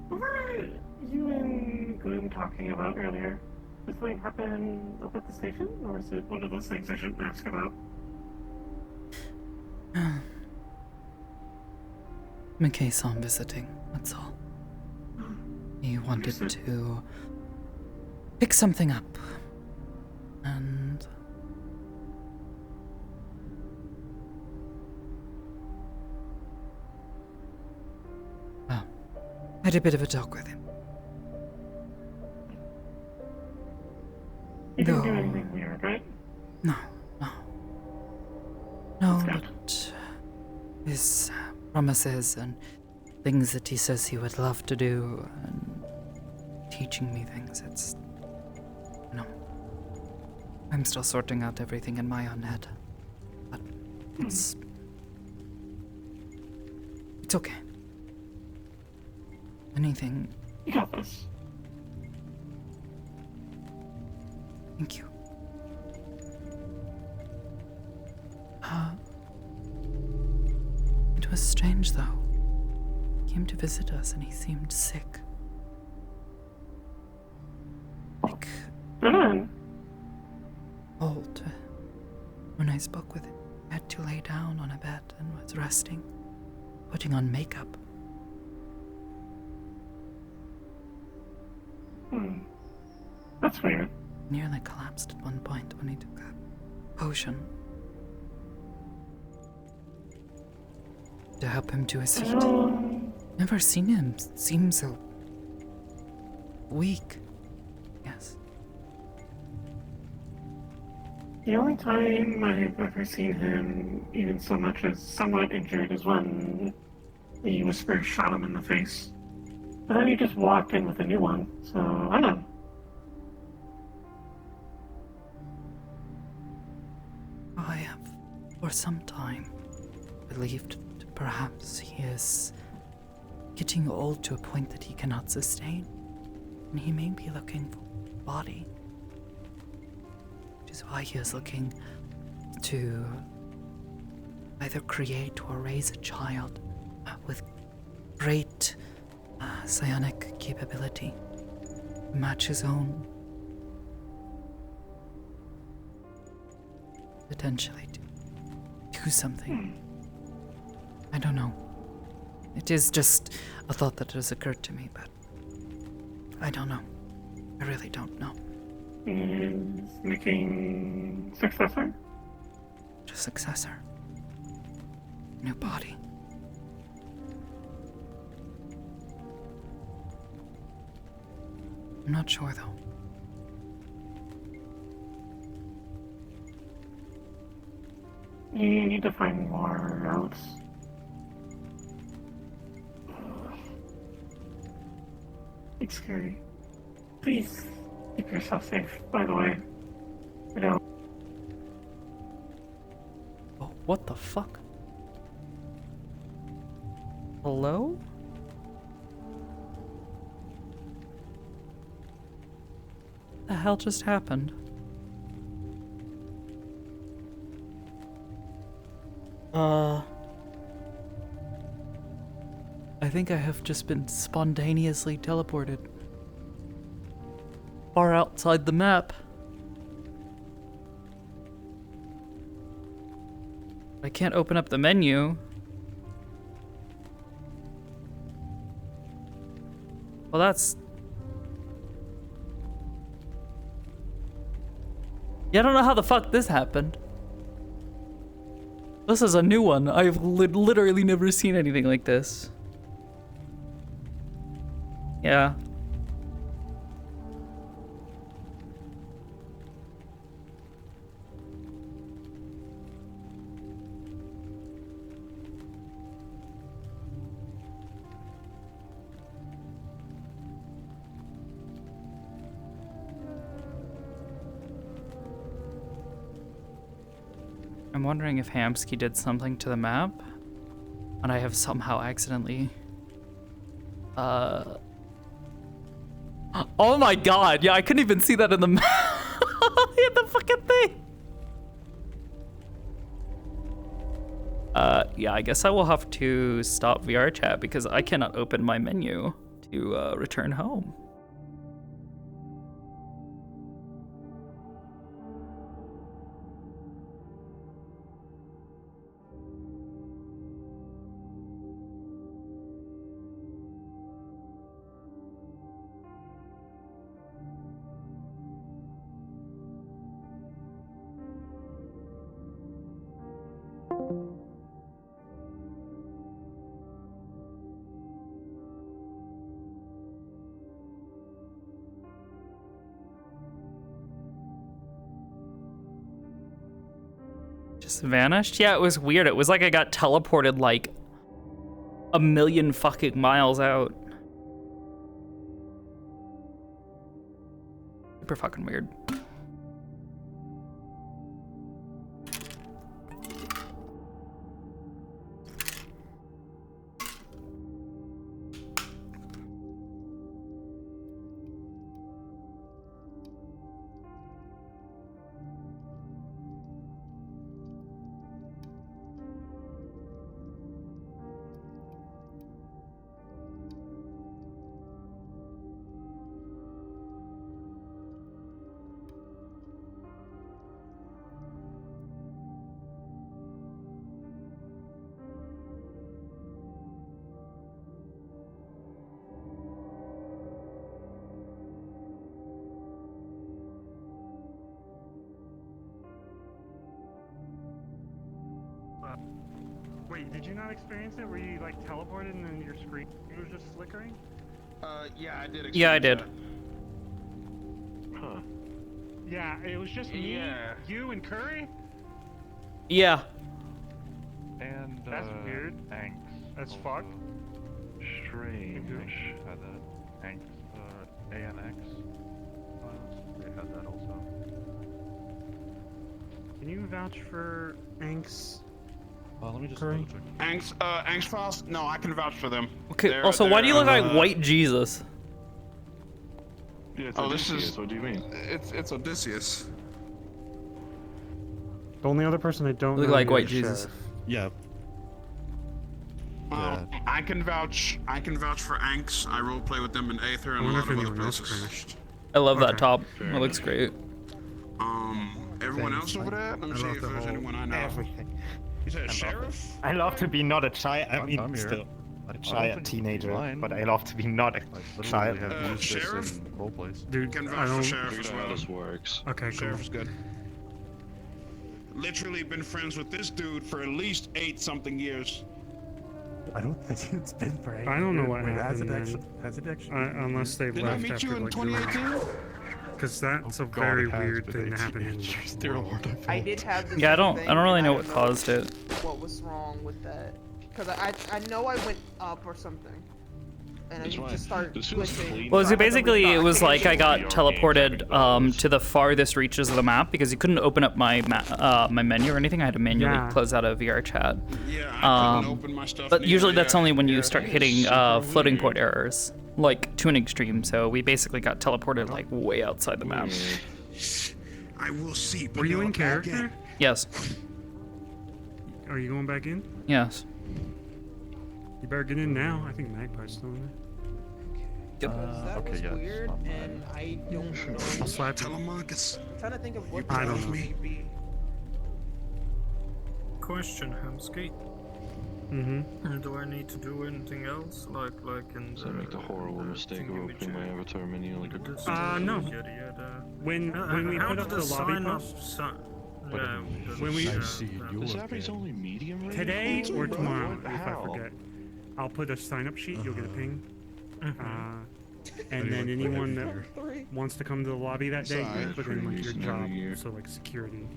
What were you and Gloom talking about earlier? Did something happen up at the station, or is it one of those things I shouldn't ask about? McKay-san visiting, that's all. He wanted to pick something up. And well, I had a bit of a talk with him. You didn't do anything weird, right? No, but his promises and things that he says he would love to do and teaching me things, it's, I'm still sorting out everything in my own head, but it's okay. Anything. You got this. Thank you. It was strange, though. He came to visit us and he seemed sick. Like, old. When I spoke with him, he had to lay down on a bed and was resting, putting on makeup. That's weird. Nearly collapsed at one point when he took a potion to help him to his feet. Never seen him seem so weak. Yes. The only time I've ever seen him even so much as somewhat injured is when the Whisperer shot him in the face. But then he just walked in with a new one, so I don't know. I have, for some time, believed that perhaps he is getting old to a point that he cannot sustain, and he may be looking for a body. Which is why he is looking to either create or raise a child with great psionic capability to match his own. Potentially do something. I don't know. It is just a thought that has occurred to me, but I don't know. I really don't know. Is making successor? Just successor. New body. I'm not sure though. You need to find more routes. It's scary. Please keep yourself safe, by the way. You know. Oh, what the fuck? Hello? What the hell just happened? I think I have just been spontaneously teleported far outside the map. I can't open up the menu. Well, that's... Yeah, I don't know how the fuck this happened. This is a new one. I've literally never seen anything like this. Yeah. I'm wondering if Hamsky did something to the map, and I have somehow accidentally... Oh my god, yeah, I couldn't even see that in the map. Hit the fucking thing. Yeah, I guess I will have to stop VR chat because I cannot open my menu to return home. Just vanished? Yeah, it was weird. It was like I got teleported like a million fucking miles out. Super fucking weird. Wait, did you not experience it where you like teleported and then your screen was just flickering? Yeah, I did. Yeah, I did. That. Huh. Yeah, it was just me, you, and Curry? Yeah. And, that's weird. Thanks. That's fucked. Strange had that. Thanks. ANX. They had that also. Can you vouch for Anks? Let me just Curry? Angst Files? No, I can vouch for them. Okay, also, why do you look like White Jesus? Yeah, it's Odysseus. Odysseus. What do you mean? It's Odysseus. The only other person I don't Look know like here White is Jesus. Sheriff. Yeah. I I can vouch for Anks. I roleplay with them in Aether and a lot of other places. I love that top. It looks great. Everyone else over there? Let me see if there's anyone I know. Everything. You said sheriff? I love to be not a child. I mean, I'm here. still a I don't child think teenager, it's mine. but I love to be not a child. Have used this in roleplays. Dude, Can I vouch for don't. sheriff as well. This works. Okay, cool. Sheriff is good. Literally been friends with this dude for at least 8-something years. I don't think it's been for 8 I don't know years. what Wait, happened. Has it actually? Unless they Didn't I left meet after you in like 2018? Because that's a God, very it has weird been thing to 18 happen in years. the Dear world. Lord, I did have the Yeah, I same don't thing, really and know I what don't caused it. What was wrong with that? Because I know I went up or something, and That's it right. just started This was glitching. clean. Well, so I had to basically, it restart. was like I got teleported to the farthest reaches of the map because you couldn't open up my my menu or anything. I had to manually close out of VR chat. Yeah, I couldn't open my stuff. But neither, usually that's yeah. only when you start hitting floating point errors, like to an extreme. So we basically got teleported like way outside the map. I will see. Were you in character? Yes. Are you going back in? Yes. You better get in now. I think Magpie's still in there. Because that was yeah, weird, and I don't know. I'll slap you. Telemarcus. I'm trying to think of what I don't know. would be. Question, Hamsky. Mm-hmm. Do I need to do anything else, like in So I make the horrible mistake of opening my avatar menu like a. No. Yada yada. When we how put did up the the lobby sign up? post, When we Is Abby's only medium rated? today or Bro, tomorrow, what? if I How? forget, I'll put a sign-up sheet. You'll get a ping. And then anyone that wants to come to the lobby that day, you Sorry. put in like your Freeze job, every year. so like security.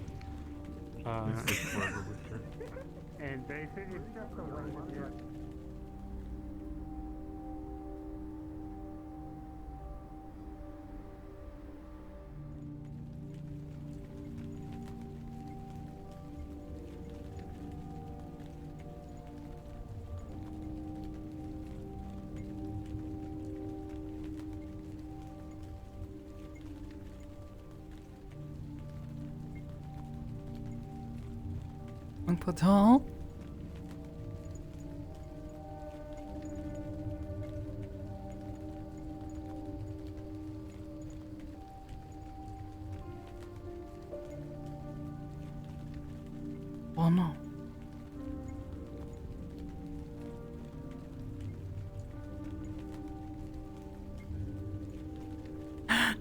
And basically, it's just a way to do it. Patal? Oh no.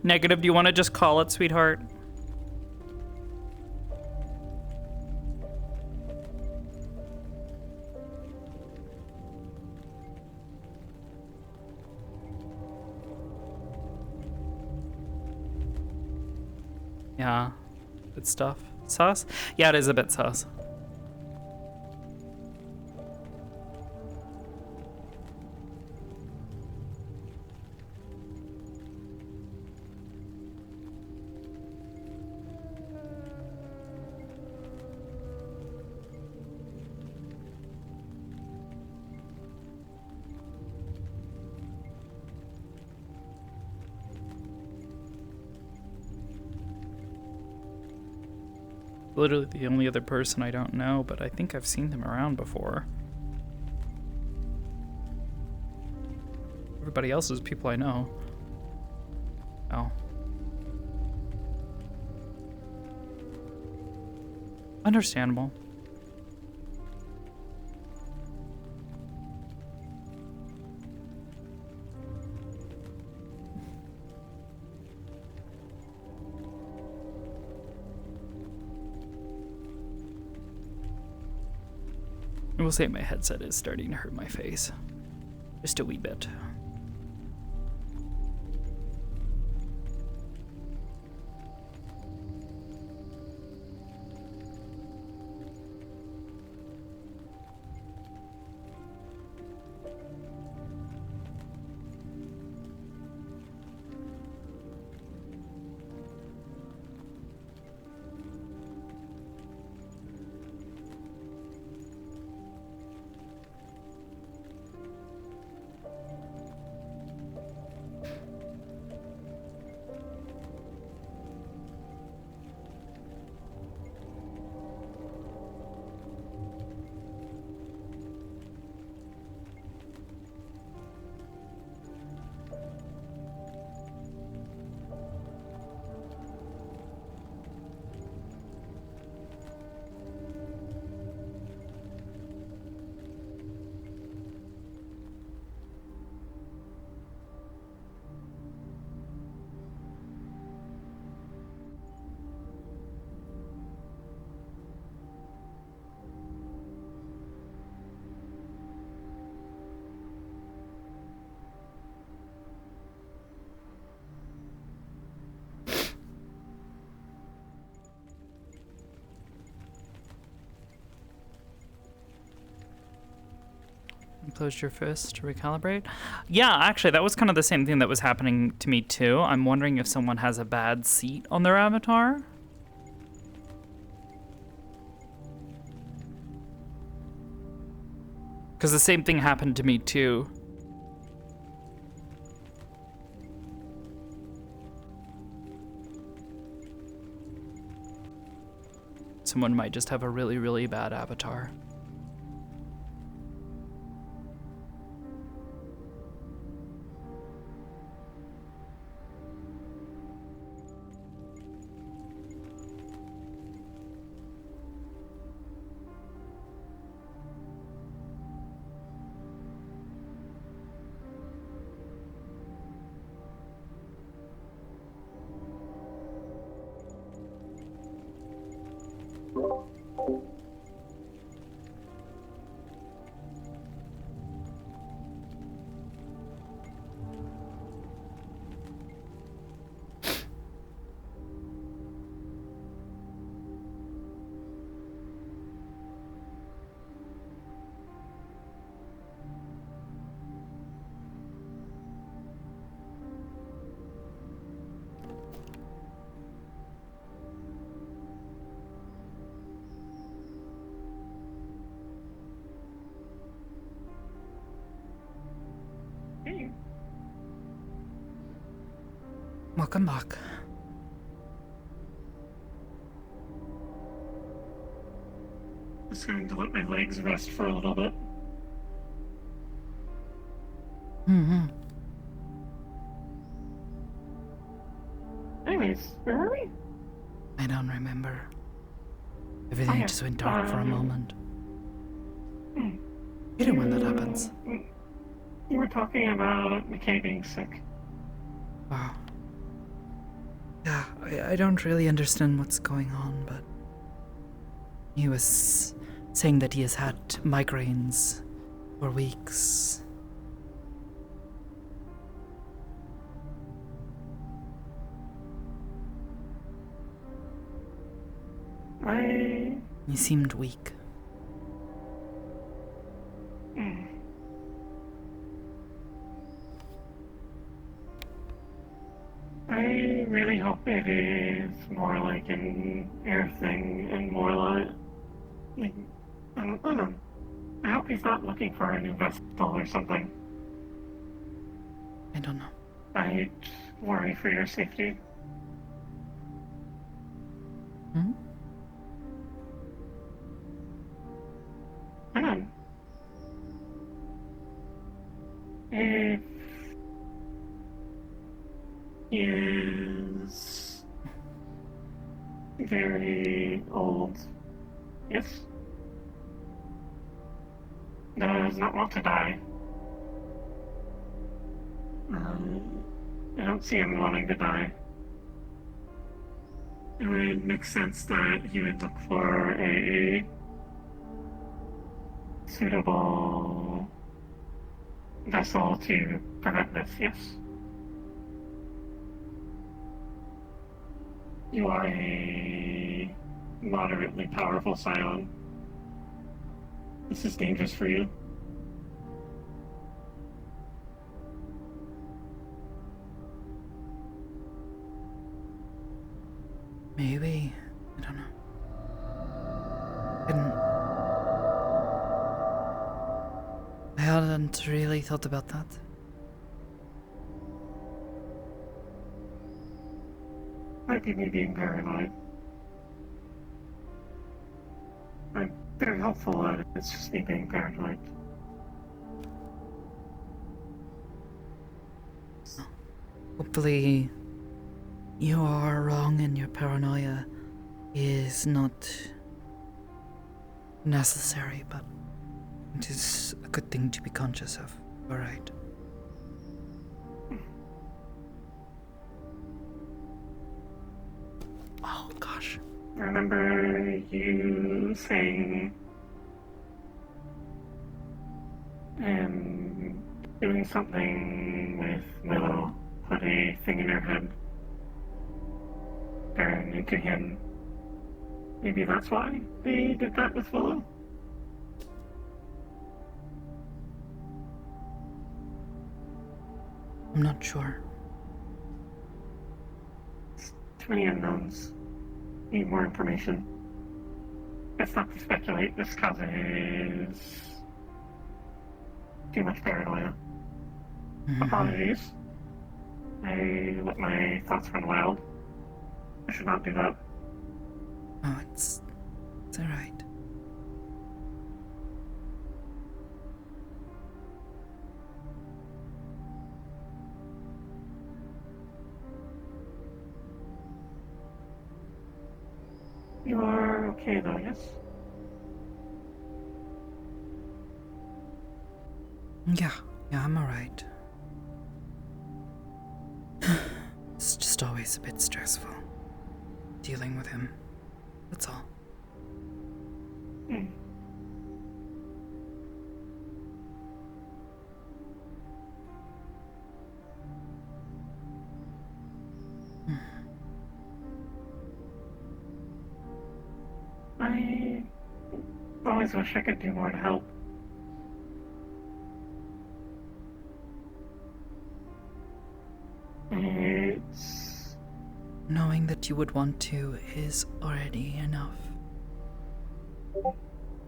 Negative, do you want to just call it, sweetheart? Yeah, good stuff. Sus? Yeah, it is a bit sus. Literally the only other person I don't know, but I think I've seen them around before. Everybody else is people I know. Oh. Understandable. I will say my headset is starting to hurt my face. Just a wee bit. Close your fist to recalibrate. Yeah, actually, that was kind of the same thing that was happening to me too. I'm wondering if someone has a bad seat on their avatar. Because the same thing happened to me too. Someone might just have a really, really bad avatar. Welcome back. Just going to let my legs rest for a little bit. Mm-hmm. Anyways, where are we? I don't remember. Everything just went dark for a moment. Hate it when that happens. You were talking about McKay being sick. Wow. Yeah, I don't really understand what's going on, but he was saying that he has had migraines for weeks. He seemed weak. I really hope it is more like an air thing and more like I don't know. I hope he's not looking for a new vessel or something. I don't know. I worry for your safety. Hmm? Hang on. If he is very old, yes, does not want to die. I don't see him wanting to die. It would make sense that he would look for a suitable vessel to prevent this, yes. You are a moderately powerful scion. This is dangerous for you. Maybe. I don't know. I hadn't really thought about that. Might be me being paranoid. I'm very helpful at it, it's just me being paranoid. Hopefully, you are wrong and your paranoia is not necessary, but it is a good thing to be conscious of. Alright. Oh gosh. I remember you saying doing something with Willow, put a thing in her head, turn into him. Maybe that's why they did that with Willow? I'm not sure. Too many unknowns. Need more information. It's not to speculate. This causes too much paranoia. Apologies. I let my thoughts run wild. I should not do that. Oh, it's alright. You are okay though, yes? Yeah, I'm alright. It's just always a bit stressful. Dealing with him. That's all. I always wish I could do more to help. It's... Knowing that you would want to is already enough.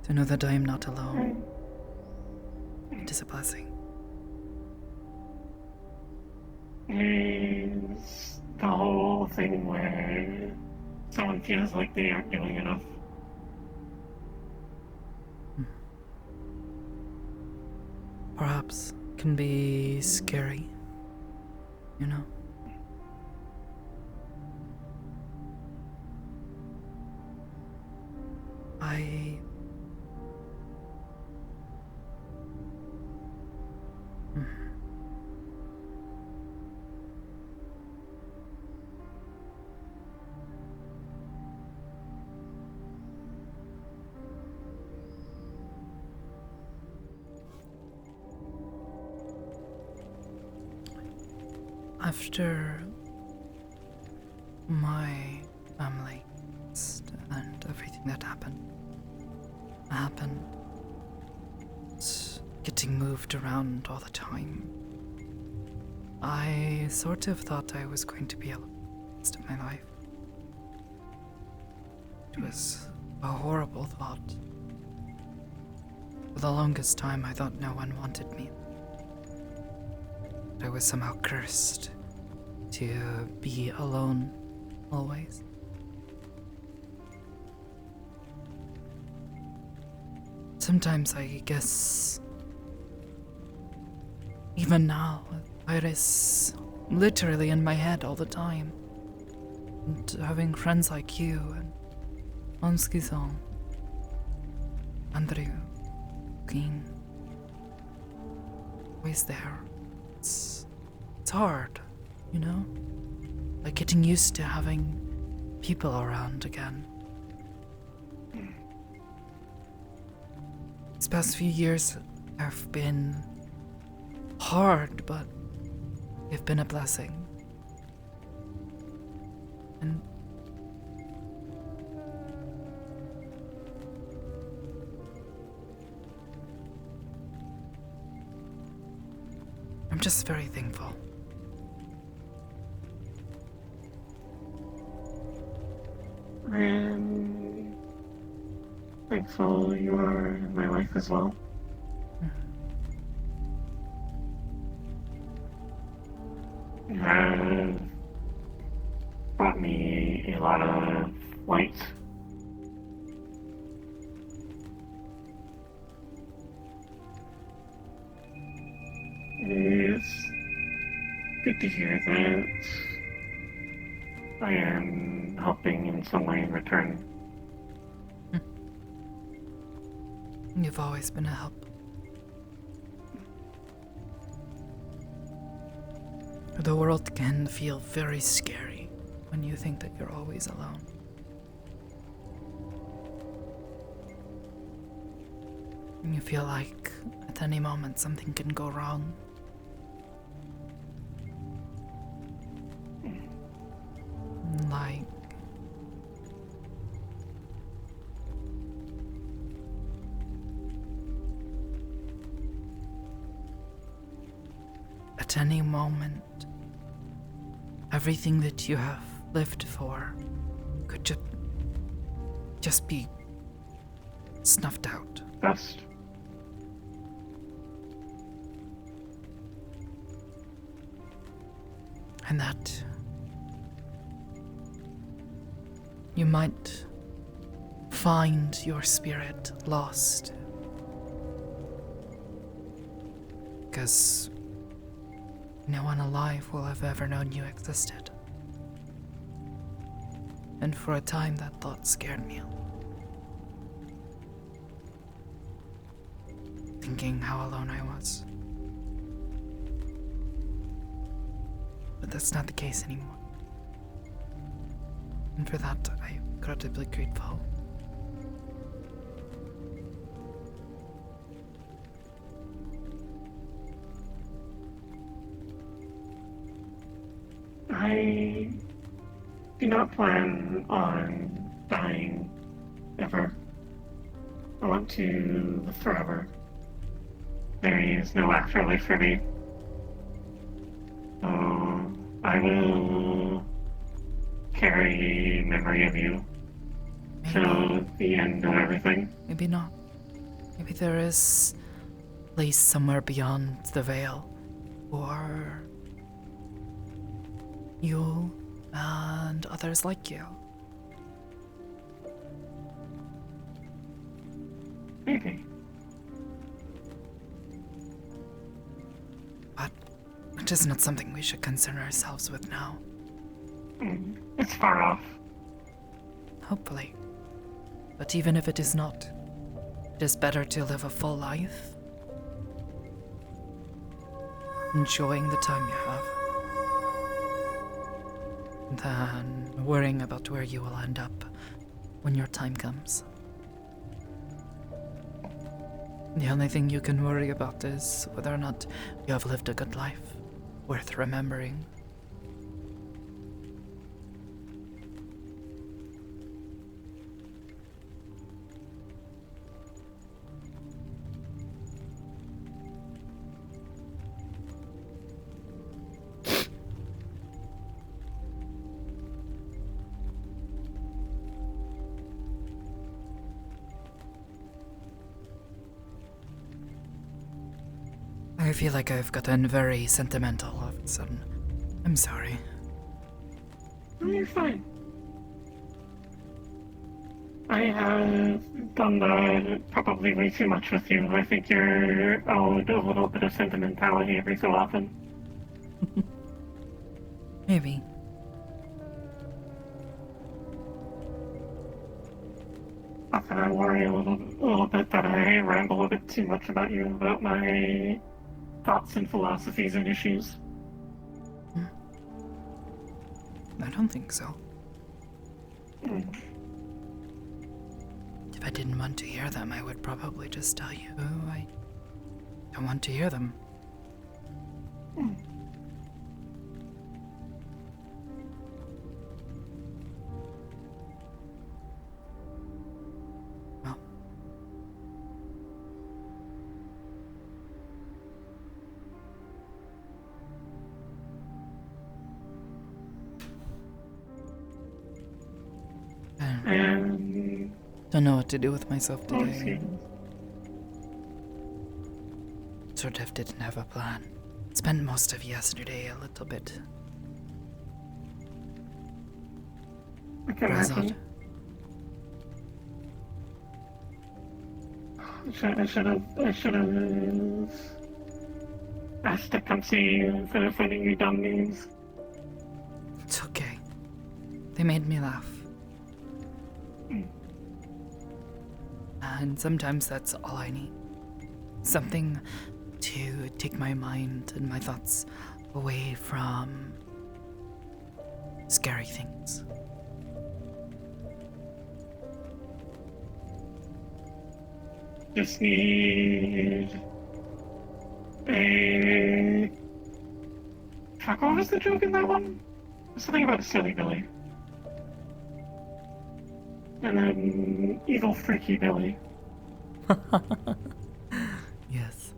To know that I am not alone. It is a blessing. It's the whole thing where someone feels like they aren't doing enough. Perhaps can be scary, you know? After my family and everything that happened, getting moved around all the time, I sort of thought I was going to be alone the rest of my life. It was a horrible thought. For the longest time, I thought no one wanted me. I was somehow cursed to be alone always. Sometimes I guess, even now, Iris literally in my head all the time. And having friends like you and Onski-san, Andrew, Keen, always there. It's hard, you know? Like getting used to having people around again. These past few years have been hard, but they've been a blessing. And I'm just very thankful. I'm thankful you are in my life as well. You have brought me a lot of light. It's good to hear that I am helping in some way in return. You've always been a help. The world can feel very scary when you think that you're always alone. And you feel like at any moment something can go wrong. Like at any moment, everything that you have lived for could just be snuffed out. Best. And that you might find your spirit lost. Because no one alive will have ever known you existed. And for a time that thought scared me. Thinking how alone I was. But that's not the case anymore. And for that, I'm incredibly grateful. I do not plan on dying ever. I want to live forever. There is no afterlife for me. So I will carry memory of you till the end of everything. Maybe not. Maybe there is a place somewhere beyond the veil. Or you and others like you. Maybe. But it is not something we should concern ourselves with now. It's far off. Hopefully. But even if it is not, it is better to live a full life, enjoying the time you have, than worrying about where you will end up when your time comes. The only thing you can worry about is whether or not you have lived a good life, worth remembering. I feel like I've gotten very sentimental all of a sudden. I'm sorry. No, you're fine. I have done that probably way too much with you. I think you're owed a little bit of sentimentality every so often. Maybe. Often I worry a little bit that I ramble a bit too much about you, about my thoughts and philosophies and issues. I don't think so. Mm. If I didn't want to hear them, I would probably just tell you I don't want to hear them. Mm. Well. Don't know what to do with myself today. Sort of didn't have a plan. Spent most of yesterday a little bit frazzled. I should have asked to come see you instead of sending you dumb memes. It's okay. They made me laugh. And sometimes that's all I need. Something to take my mind and my thoughts away from scary things. Just need a... Fuck, what was the joke in that one? Something about a silly Billy. And then evil freaky Billy. Yes.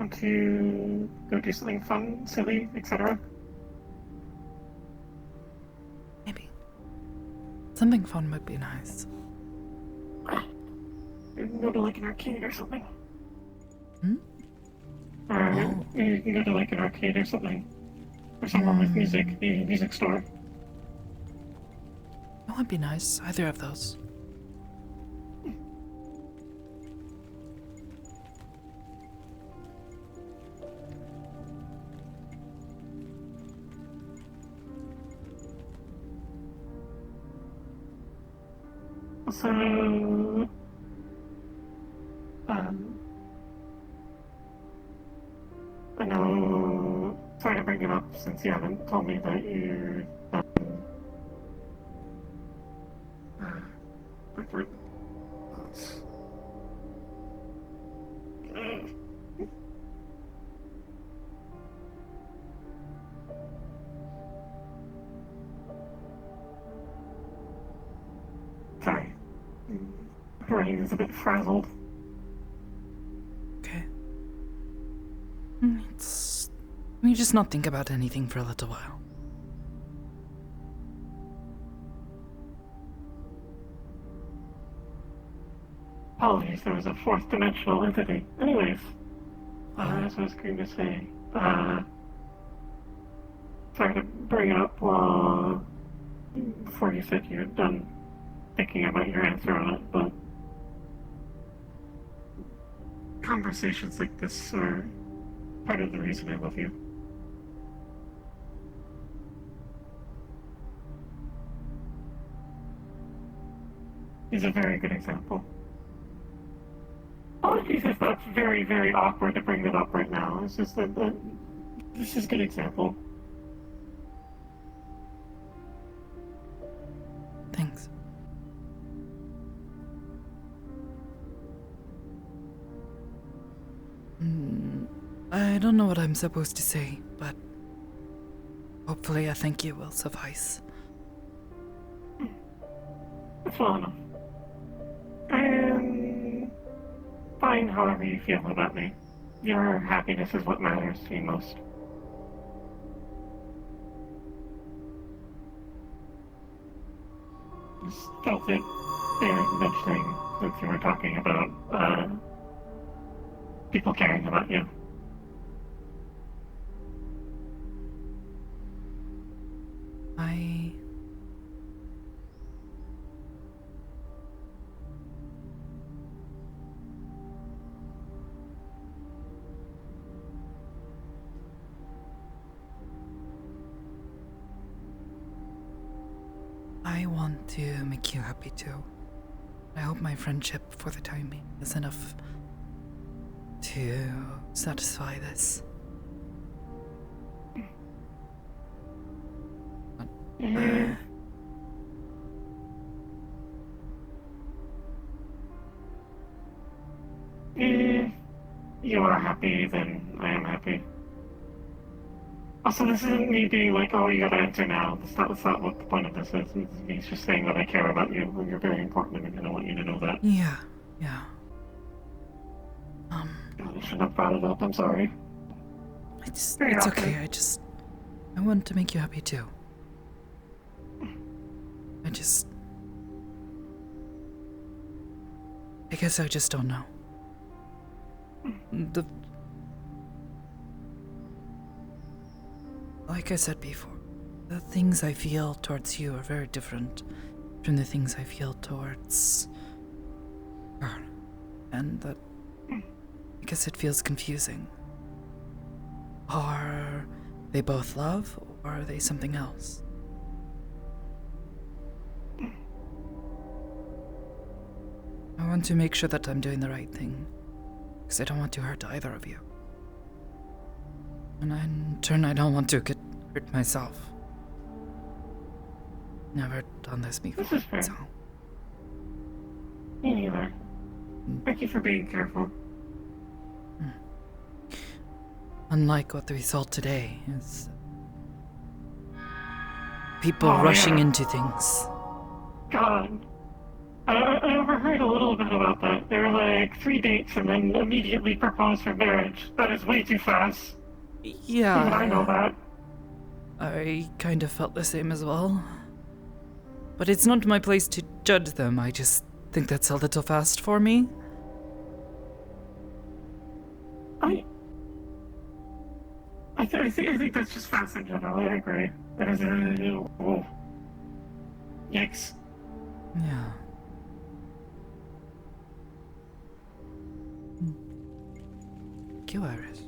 want to go do something fun, silly, etc.? Maybe. Something fun would be nice. You can go to like an arcade or something. Hmm? Or you can go to like an arcade or something. Or somewhere with music, the music store. That would be nice. Either of those. So, I know, sorry to bring it up since you haven't told me that you're sorry. Brain is a bit frazzled. Okay. Let me just not think about anything for a little while. Apologies, there was a fourth dimensional entity. Anyways, as I was going to say, sorry to bring it up before you said you had done thinking about your answer on it, but conversations like this are part of the reason I love you. Is a very good example. Apologies if that's very, very awkward to bring that up right now. It's just that this is a good example. Thanks. I don't know what I'm supposed to say, but hopefully a thank you will suffice. That's well enough. And fine however you feel about me. Your happiness is what matters to me most. Just felt it there mentioning since you were talking about people caring about you. I want to make you happy too. I hope my friendship for the time being is enough to satisfy this. If you are happy, then I am happy. Also, this isn't me being like, oh, you gotta answer now. That's not what the point of this is. It's me just saying that I care about you, and you're very important to me, and I want you to know that. Yeah. God, I shouldn't have brought it up, I'm sorry. It's okay, I want to make you happy too. I guess I just don't know. Like I said before, the things I feel towards you are very different from the things I feel towards her. And that, I guess it feels confusing. Are they both love, or are they something else? I want to make sure that I'm doing the right thing, because I don't want to hurt either of you. And in turn, I don't want to get hurt myself. Never done this before, This is fair. so... Me neither. Thank you for being careful. Unlike what we saw today, is people rushing into things. God. I overheard a little bit about that. There were like 3 dates and then immediately proposed for marriage. That is way too fast. Yeah. Even I know that. I kind of felt the same as well. But it's not my place to judge them. I just think that's a little fast for me. I think that's just fast in general. I agree. That is a yikes. Yeah. Thank you, Iris.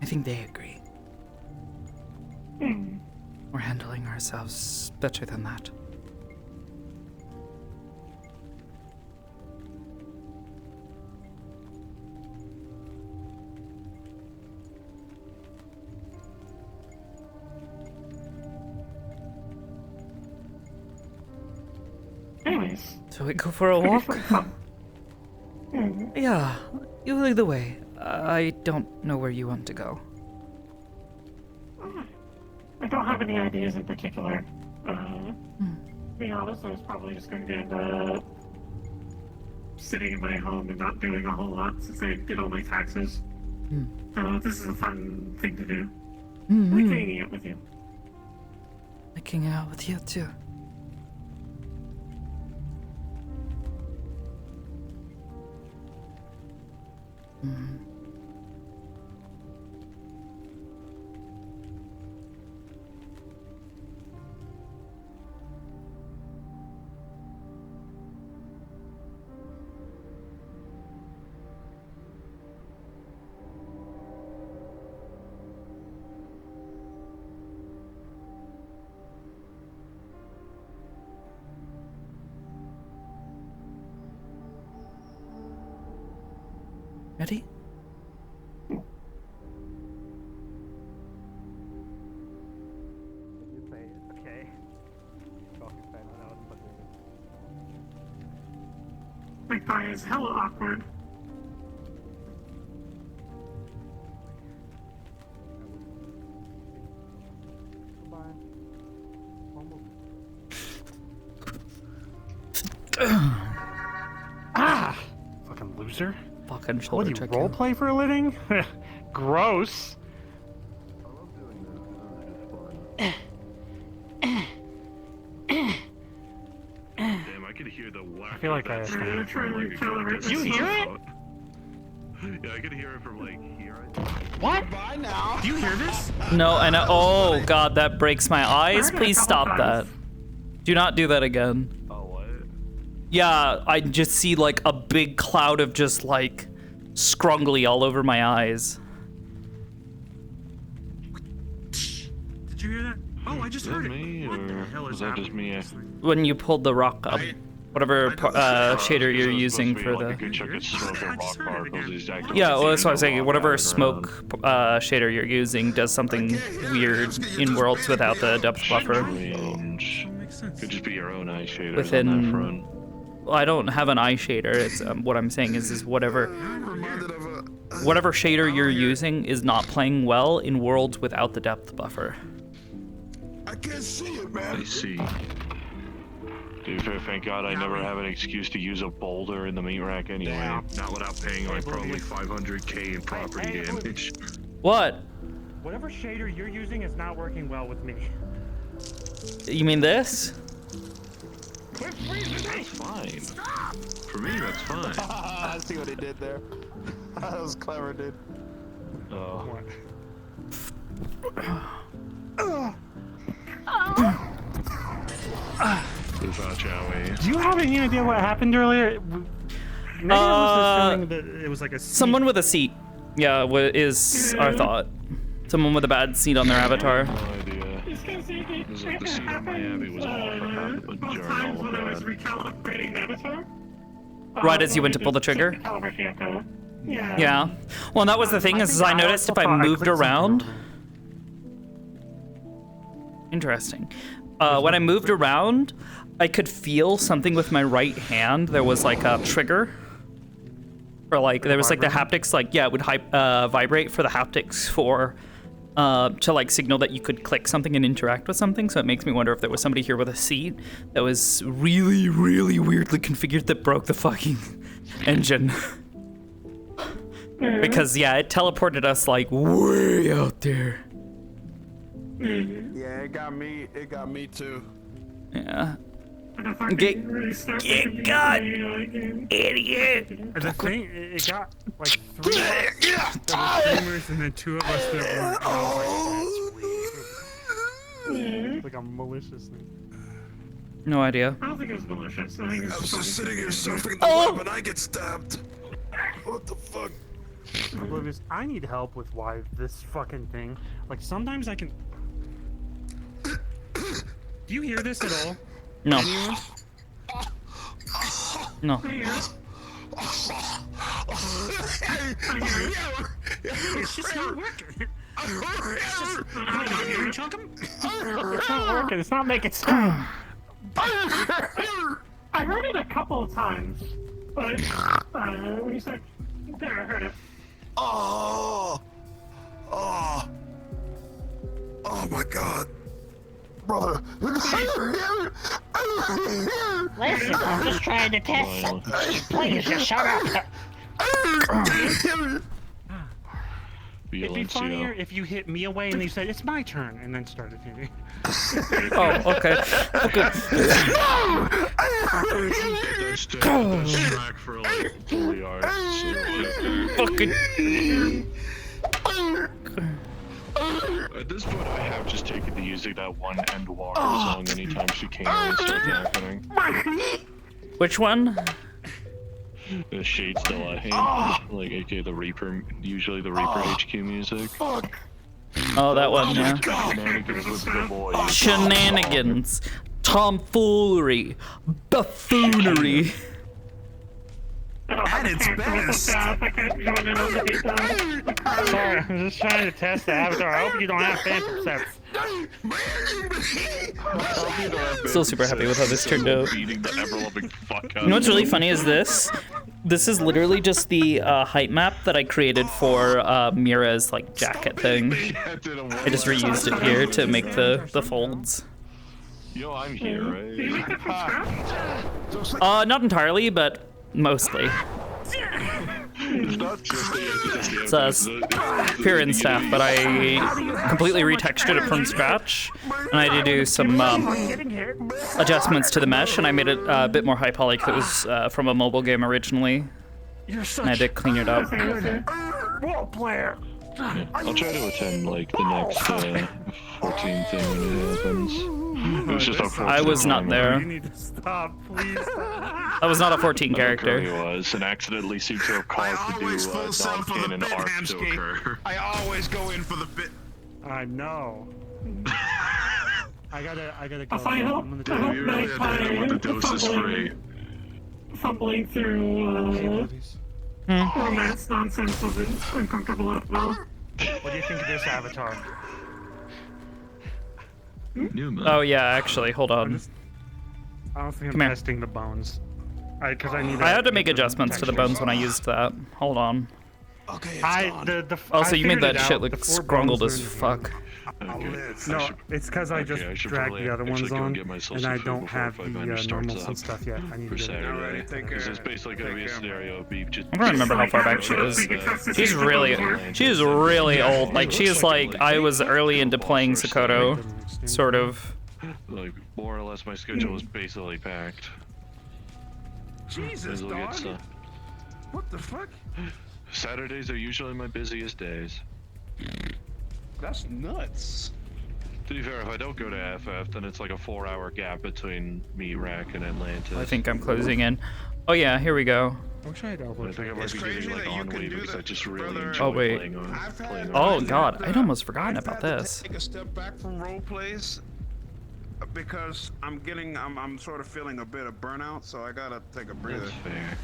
I think they agree. We're handling ourselves better than that. Anyways. So we go for a walk? Yeah, you lead the way. I don't know where you want to go. I don't have any ideas in particular. To be honest, I was probably just going to end up sitting in my home and not doing a whole lot since I did all my taxes. So this is a fun thing to do. I like hanging out with you. Like hanging out with you too. Ready? Okay. Like, bye is hella awkward. Ah! Fucking loser. Fucking What shoulder do you check. roleplay for a living? Gross. Damn, I could hear the whack. I feel like of that from, like, a good Did you distance hear it? out. Yeah, I could hear it from like here. What? Bye now. Do you hear this? No, and oh god, that breaks my eyes. Please stop that. Do not do that again. Oh, what? Yeah, I just see like a big cloud of just like scrungly all over my eyes. Did you hear that? Oh, I just heard it. What the hell is that just me? When you pulled the rock up. Whatever shader you're using for the... Yeah, well, that's what I'm saying. Whatever smoke shader you're using does something weird in worlds without the depth buffer. Could just be your own eye shaders Within... on that front. Well, I don't have an eye shader. It's what I'm saying is whatever shader you're using is not playing well in worlds without the depth buffer. I can't see it, man. I see. Dude, thank God I never have an excuse to use a boulder in the meat rack anyway. Not without paying like probably 500k in property damage. What? Whatever shader you're using is not working well with me. You mean this? That's fine. For me, that's fine. I see what he did there. That was clever, dude. Oh. Do you have any idea what happened earlier? Maybe I was assuming that it was like a seat. Someone with a seat. Yeah, is our thought. Someone with a bad seat on their avatar. No idea. The seat on my Abby was all for half of a journal. When I was recalibrating the avatar. Right as you went to pull the trigger? Yeah. Yeah. Well, and that was the thing, is I noticed if I moved around... Interesting. When I moved around, I could feel something with my right hand. There was like a trigger. Or like, there was like the haptics, like, yeah, it would vibrate for the haptics for to like signal that you could click something and interact with something. So it makes me wonder if there was somebody here with a seat that was really, really weirdly configured that broke the fucking engine. Because yeah, it teleported us like way out there. Yeah, it got me. It got me too. Yeah. Get God, idiot! The thing, it got like 3 of us that were streamers and then 2 of us that weren't. And I was like, like a malicious thing. No idea. I don't think it was malicious. I think I it's was just sitting here surfing the web and I get stabbed. What the fuck? Oblivious, I need help with why this fucking thing. Like sometimes I can. Do you hear this at all? No. Anyone? No. It's just not working. It's not working. It's not making sound. I heard it a couple of times, but when you said there, I heard it. Oh my god. Brother. Listen, I'm just trying to test something. Please, just shut up. It'd be funnier if you hit me away and they said, it's my turn, and then started hitting. Oh, okay. Okay. For like 40 hours. Fucking. At this point, I have just taken to using that one end walker song anytime she came and started happening. Which one? The Shade Still at Hand, like aka the Reaper, usually the Reaper HQ music. Fuck. Oh, that one, yeah. Shenanigans with the boys. Shenanigans, tomfoolery, buffoonery. At its best. Sorry, I'm just trying to test the avatar. I hope you don't have phantom steps. Still super happy with how this turned out. Beating the ever-loving fuck out You know what's really funny is this? This is literally just the height map that I created for Mira's like jacket thing. I just reused it here to make the folds. Yo, I'm here, right? Not entirely, but mostly. It's not just It's Pyrin staff, but I completely retextured it from scratch, and I did do some adjustments to the mesh, and I made it a bit more high poly because it was from a mobile game originally, and I had to clean it up. Role player. I'll try to attend like the next 14 thing when it happens. It was just I was not there. You need to stop, please. I was not a 14 character. He was, and accidentally seemed to have caused to do non-canon arc to occur. I always go in for the bit. I know. I gotta go. If I help, You really had to hit him with the doses free. Fumbling through romance nonsense of it. Uncomfortable as well. What do you think of this avatar? Oh yeah, actually, hold on. I don't think Come I'm here. testing the bones. Because I need. I had to make adjustments to the bones when I used that. Hold on. Okay, Also, you made that shit look look scrungled as fuck. No, it's because I just dragged the other ones on, and I don't have the normals and stuff yet. I need to get it. Because it's basically going to be a scenario of me just... I don't remember how far back she is. She's really old. Like, she's like, I was early into playing Sakoto, sort of. Like, more or less my schedule was basically packed. Jesus, dog. What the fuck? Saturdays are usually my busiest days. That's nuts. To be fair, if I don't go to FF, then it's like a 4-hour gap between me, Rack, and Atlantis. I think I'm closing in. Oh yeah, here we go. I wish I had elbow. I think I might be getting like Ennui because I just really enjoy Oh wait. playing Oh god, I'd almost forgotten about this. Take a step back from role plays because I'm sort of feeling a bit of burnout, so I gotta take a breather. That's fair.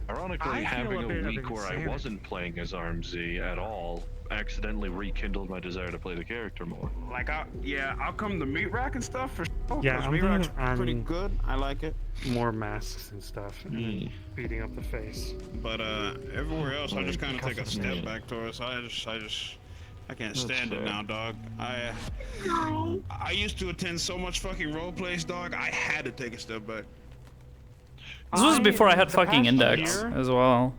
Ironically, having a week where I wasn't playing as RMZ at all accidentally rekindled my desire to play the character more. Like, I'll come to Meat Rack and stuff for sure. Yeah, 'cause I'm Meat Rack's doing pretty good. I like it. More masks and stuff, and then beating up the face. But everywhere else, I just kind of take a step back towards. I I can't stand it now, dog. I used to attend so much fucking role plays, dog. I had to take a step back. This was before I had fucking Index as well.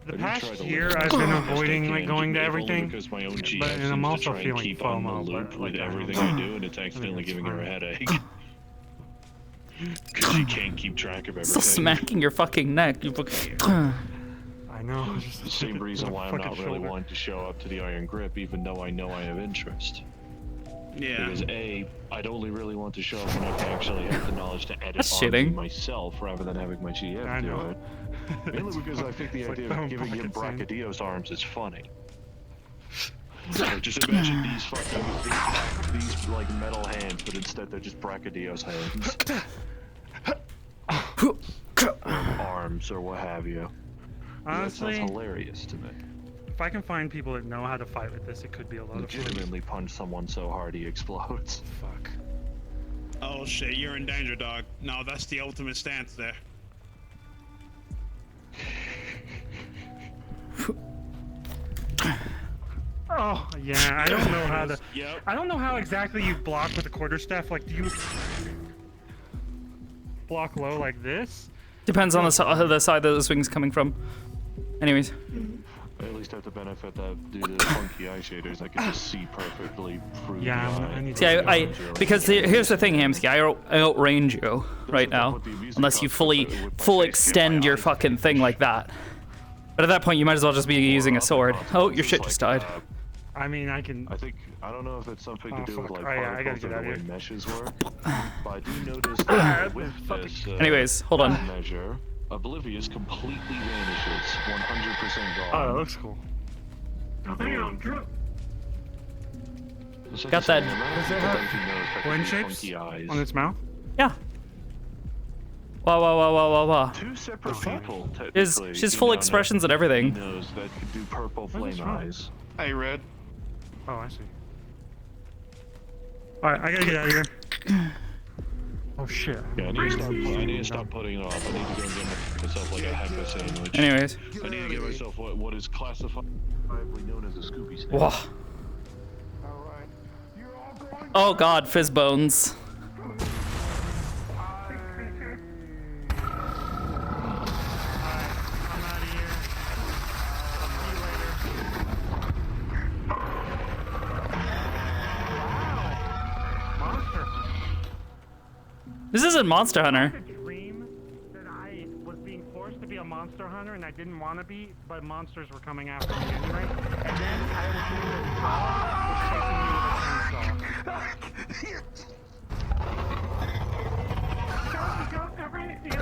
The past year, I've been avoiding like going to everything, because my own but GF and I'm seems also to try and feeling keep on the FOMO. loop But with like, everything I do, and it's accidentally giving her a headache. Because she can't keep track of everything. Still smacking your fucking neck. You I know. It's the same reason why I'm not really wanting to show up to the Iron Grip, even though I know I have interest. Yeah. Because A, I'd only really want to show up when I can actually have the knowledge to edit That's arms shitting. myself rather than having my GF I do know. it. Mainly because I think the It's idea like of giving him fucking insane. Brachydios arms is funny. So just imagine these fucking these like metal hands, but instead they're just Brachydios hands. Or arms or what have you. Honestly, that sounds hilarious to me. if I can find people that know how to fight with this, it could be a lot of fun. Legitimately punch someone so hard he explodes. Fuck. Oh shit, you're in danger, dog. No, that's the ultimate stance there. Oh yeah, I don't know how to. Yep. I don't know how exactly you block with the quarterstaff. Like, do you block low like this? Depends on the side that the swing's coming from. Anyways. I at least have the benefit that due to the funky eye shaders, I can just see perfectly through the eye. See, because here's the thing, Hamsky, I outrange you right now, unless you full extend your fucking thing like that. But at that point, you might as well just be using a sword. Oh, your shit just died. I mean, I can. I don't know if it's something to do with like I gotta particles get or out the of way here. meshes work. But I do notice that with this Anyways, hold on. measure, Oblivious completely vanishes, 100% gone. Oh, that looks cool. Got that. Does it have blend shapes on its mouth? Yeah. Wow. Two separate people, She's full expressions and everything. Knows that could do purple flame eyes. Hey, Red. Oh, I see. Alright, I gotta get out of here. Oh shit. Yeah, I need to stop putting it off. I need to go and get myself like a Hecka sandwich. Anyways. I need to get myself what is classifiably known as a Scooby snack. Whoa. Oh god, fizz bones. This isn't Monster Hunter. I had a dream that I was being forced to be a monster hunter and I didn't want to be, but monsters were coming after me anyway. And then I had a dream that Saw was chasing me with a chainsaw. He got everything.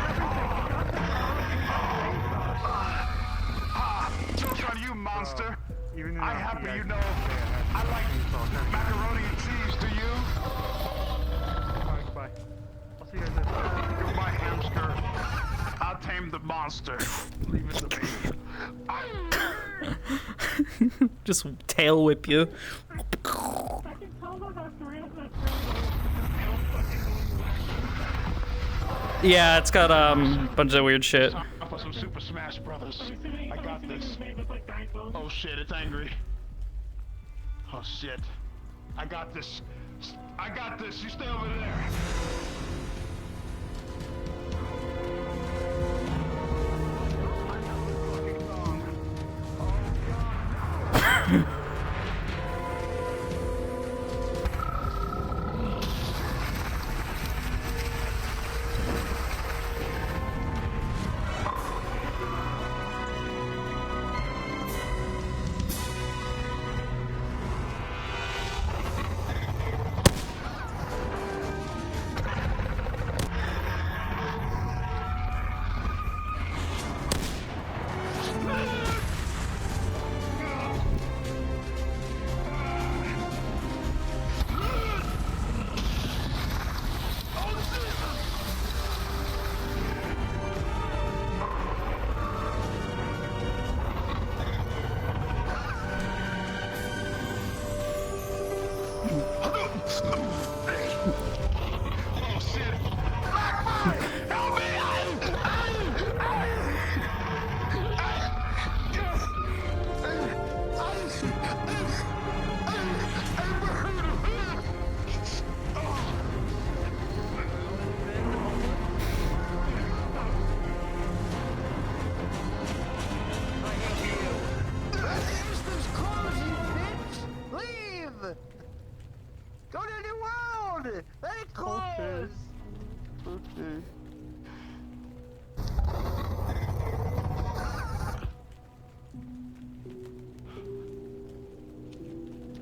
Joke on you, monster. Even I happen you know I like macaroni and cheese, do you? Bye. I'll see you guys later. You're my hamster. I'll tame the monster. Leave it to me. Just tail whip you. Yeah, it's got a bunch of weird shit. Time for some Super Smash Brothers. I got this. Oh shit, it's angry. Oh shit. I got this. I got this. You stay over there.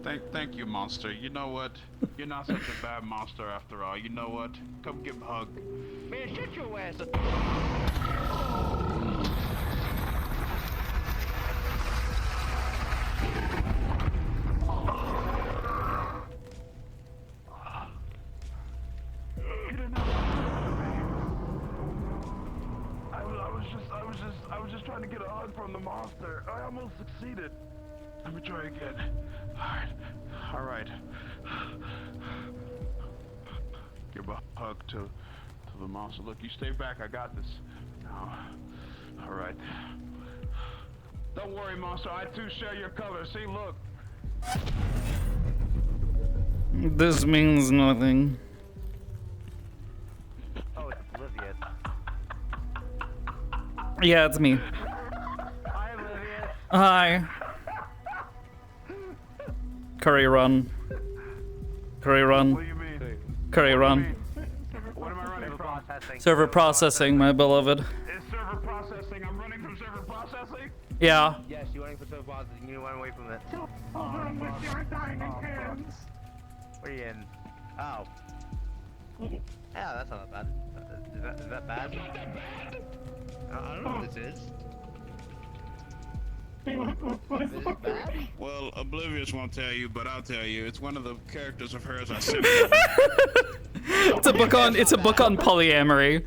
Thank you, monster. You know what? You're not such a bad monster after all. You know what? Come give a hug. Man, shut your ass up. I was just trying to get a hug from the monster. I almost succeeded. Let me try again. All right. Give a hug to the monster. Look, you stay back. I got this. Now, all right. Don't worry, monster. I too share your colors. See, look. This means nothing. Oh, it's Olivia. Yeah, it's me. Hi, Olivia. Hi. Curry run. Curry run. What do you mean? Curry run. What am I running from? Server processing, my beloved. It's server processing. I'm running from server processing? Yeah. Yes, you're running for server processing. You run away from it. Over with your dining hands. What are you in? Oh. Yeah, that's not bad. Is that bad? I don't know what this is. What is it bad? Well, Oblivious won't tell you, but I'll tell you. It's one of the characters of hers I sent. It's a book on polyamory.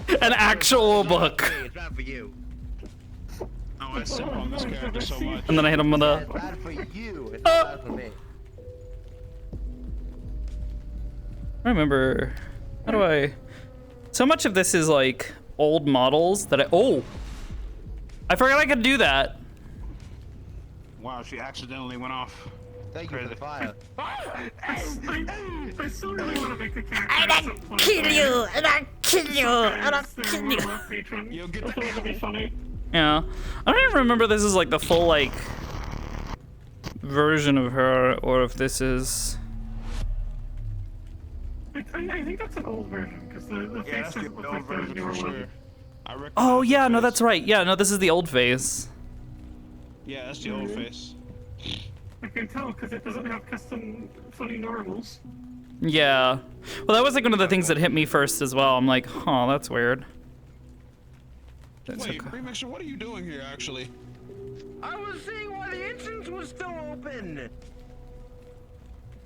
An actual book. It's bad for you. Oh, I simp on this character so much. And then I hit him with a. It's bad for you. It's not bad for me. I remember. How do I? So much of this is like old models that I forgot I could do that. Wow, she accidentally went off. Thank you for the fire. I still really want to make the character. And I kill you, and I kill you, and I kill you. You'll get That's gonna be funny. Yeah. I don't even remember this is like the full like version of her, or if this is. I think that's an old version because the Yeah, face that's the doesn't look old like the version newer for one. sure. I recognize Oh the yeah, no, face. that's right. Yeah, no, this is the old face. Yeah, that's the old face. I can tell because it doesn't have custom funny normals. Yeah. Well, that was like one of the things that hit me first as well. I'm like, oh, that's weird. That's Wait, okay. Remixer, what are you doing here, actually? I was seeing why the entrance was still open.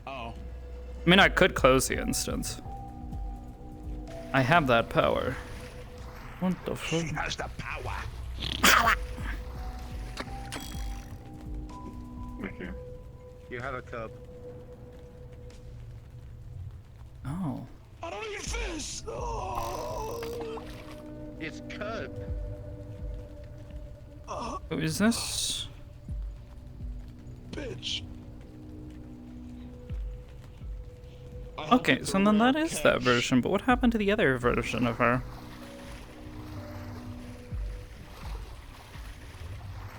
Oh. I mean, I could close the instance. I have that power. What the fuck? She has the power. Okay. You have a cub. Oh. I don't eat fish. Oh. It's cub. Who is this? Bitch. Okay, so then that is that version, but what happened to the other version of her?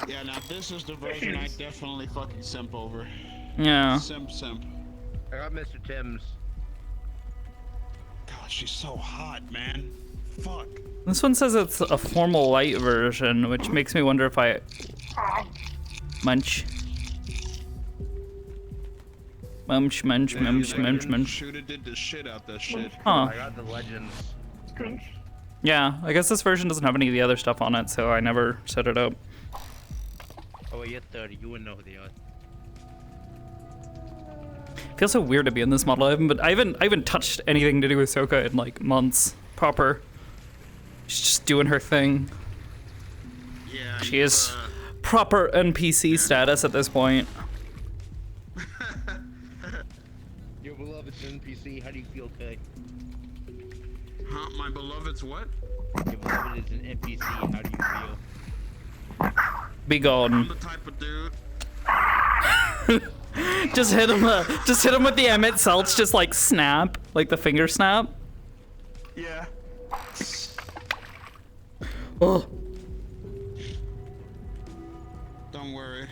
Yeah, now this is the version I definitely fucking simp over. Yeah. Simp. I got Mr. Tim's. God, she's so hot, man. Fuck. This one says it's a formal light version, which makes me wonder if I munch. Munch. Shooter did the shit out that shit. Huh. I got the legends. Yeah, I guess this version doesn't have any of the other stuff on it, so I never set it up. Oh, you're 30. You wouldn't know who they are. Feels so weird to be in this model. I haven't touched anything to do with Soka in like months. Proper. She's just doing her thing. Yeah. She is proper NPC status at this point. Your beloved's NPC. How do you feel, Kay? Huh? My beloved's what? Your beloved is an NPC. How do you feel? Be gone. I'm the type of dude. Just hit him with the Emmett Selch, just like snap, like the finger snap. Yeah. Oh. Don't worry.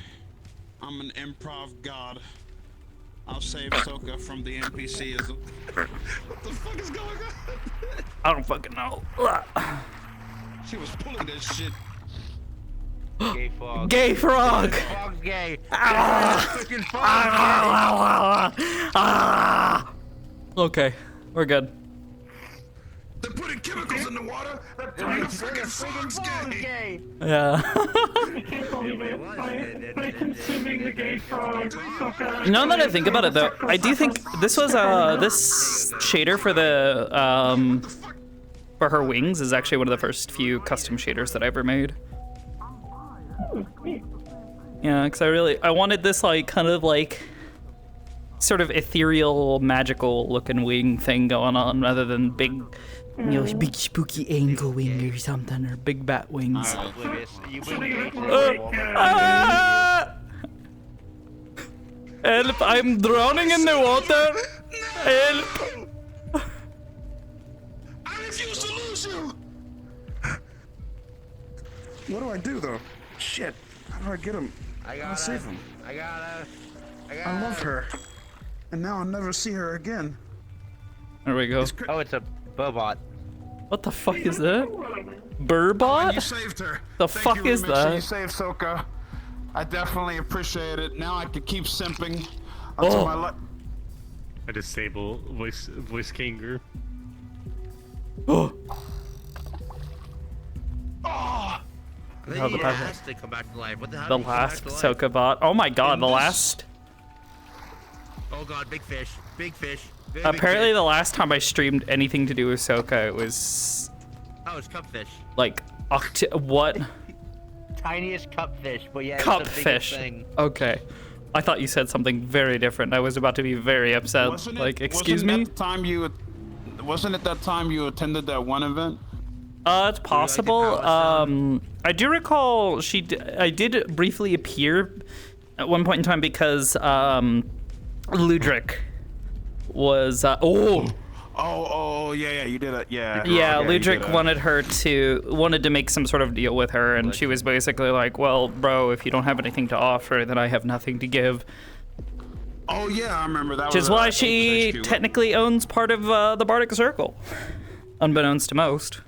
I'm an improv god. I'll save Soka from the NPCs. What the fuck is going on? I don't fucking know. She was pulling this shit. Gay frog. Gay frog. Frog's gay. Freaking Okay, we're good. They're putting chemicals in the water. They're putting the freaking frog's gay. Yeah. Now that I think about it, though, I do think this was this shader for the for her wings is actually one of the first few custom shaders that I ever made. Yeah, because I wanted this like kind of like sort of ethereal, magical looking wing thing going on, rather than big, you know, big spooky angel wing or something, or big bat wings. Help! I'm drowning in the water. Help! I refuse to lose you. What do I do though? Shit. How do I get him? I I'll save him. I love her. And now I'll never see her again. There we go. Oh, it's a Burbot. What the fuck is that? Burbot? You saved her. The Thank fuck you, is Remixer. that? You saved Soka. I definitely appreciate it. Now I can keep simping until my life. A disable voice Kinger. Oh. Oh. I think he has to come back to life. What the hell? The did he come back last to life? Soka bot. Oh my god, the last. Oh god, big fish. Big fish. Very Apparently, big the last time I streamed anything to do with Soka, it was fish. Oh, it's cupfish. like what? Tiniest cupfish, but yeah, it's the biggest Cupfish. thing. Okay. I thought you said something very different. I was about to be very upset. Like, excuse me? Wasn't it that time you attended that one event? It's possible. I do recall I did briefly appear at one point in time because Ludric was Oh, yeah, you did it. Yeah. Yeah, you Ludric did it. wanted to make some sort of deal with her, and she was basically like, "Well, bro, if you don't have anything to offer, then I have nothing to give." Oh yeah, I remember that. Which is why she HQ. technically owns part of the Bardic Circle, unbeknownst to most.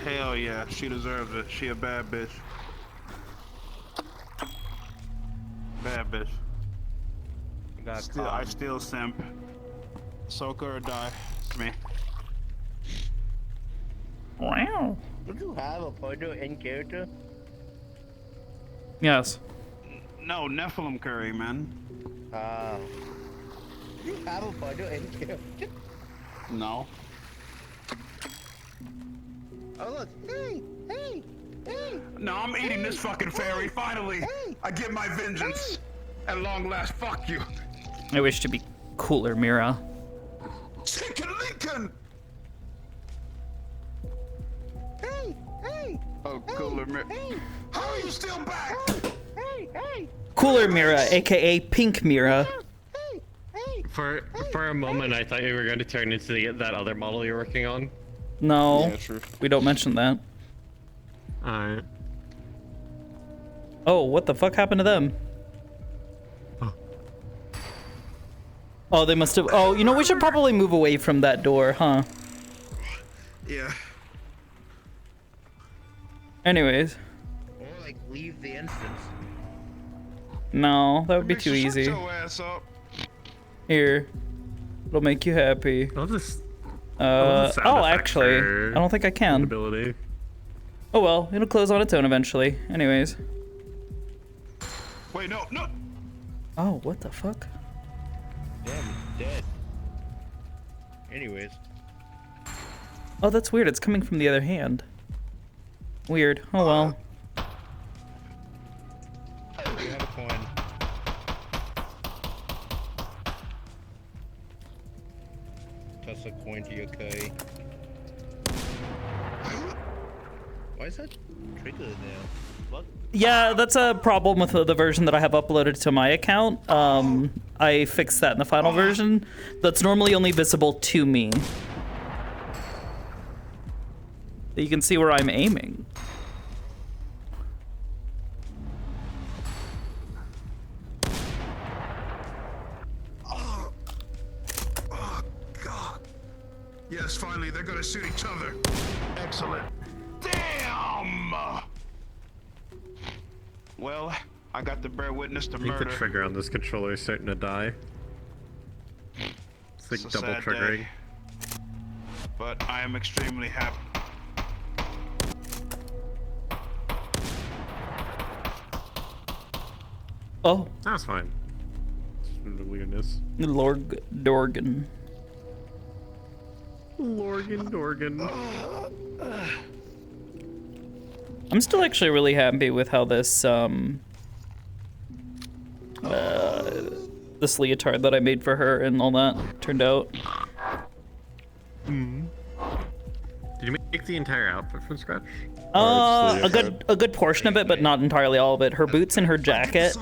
Hell yeah, she deserves it. She a bad bitch. Bad bitch. I still simp. Soka or die. It's me. Wow. Did you have a photo in character? Yes. No, Nephilim curry, man. You have a photo in character? No. Oh look! Hey! No, I'm eating this fucking fairy. Finally, I get my vengeance. At long last, fuck you. I wish to be cooler, Mira. Chicken Lincoln. Hey! Oh, cooler, Mira. How are you still back? Cooler Mira, aka Pink Mira. For a moment, I thought you were going to turn into that other model you're working on. No, Yeah, true. we don't mention that. Alright. Oh, what the fuck happened to them? Oh, they must have. Oh, you know, we should probably move away from that door, huh? Yeah. Anyways. Or like leave the instance. No, that would be too Shut easy. your ass up. Here. It'll make you happy. I'll just. sound Oh, effect actually, for I don't think I can. Ability. Oh well, it'll close on its own eventually. Anyways. Wait, no. Oh, what the fuck? Damn, it's dead. Anyways. Oh, that's weird. It's coming from the other hand. Weird. Oh well. You have a coin. Toss a coin to Yokai. Why is that triggered now? What? Yeah, that's a problem with the version that I have uploaded to my account. I fixed that in the final version. That's normally only visible to me. You can see where I'm aiming. Oh, God. Yes, finally, they're gonna shoot each other. Excellent. Damn! Well, I got to bear witness to I think the murder. trigger on this controller is starting to die. It's like It's a double sad triggering. day. But I am extremely happy. Oh. That's fine. Just the weirdness. Lord Dorgan. Lorgan Dorgan. I'm still actually really happy with how this this leotard that I made for her and all that turned out. Did you make the entire outfit from scratch? A good portion of it, but not entirely all of it. Her boots and her jacket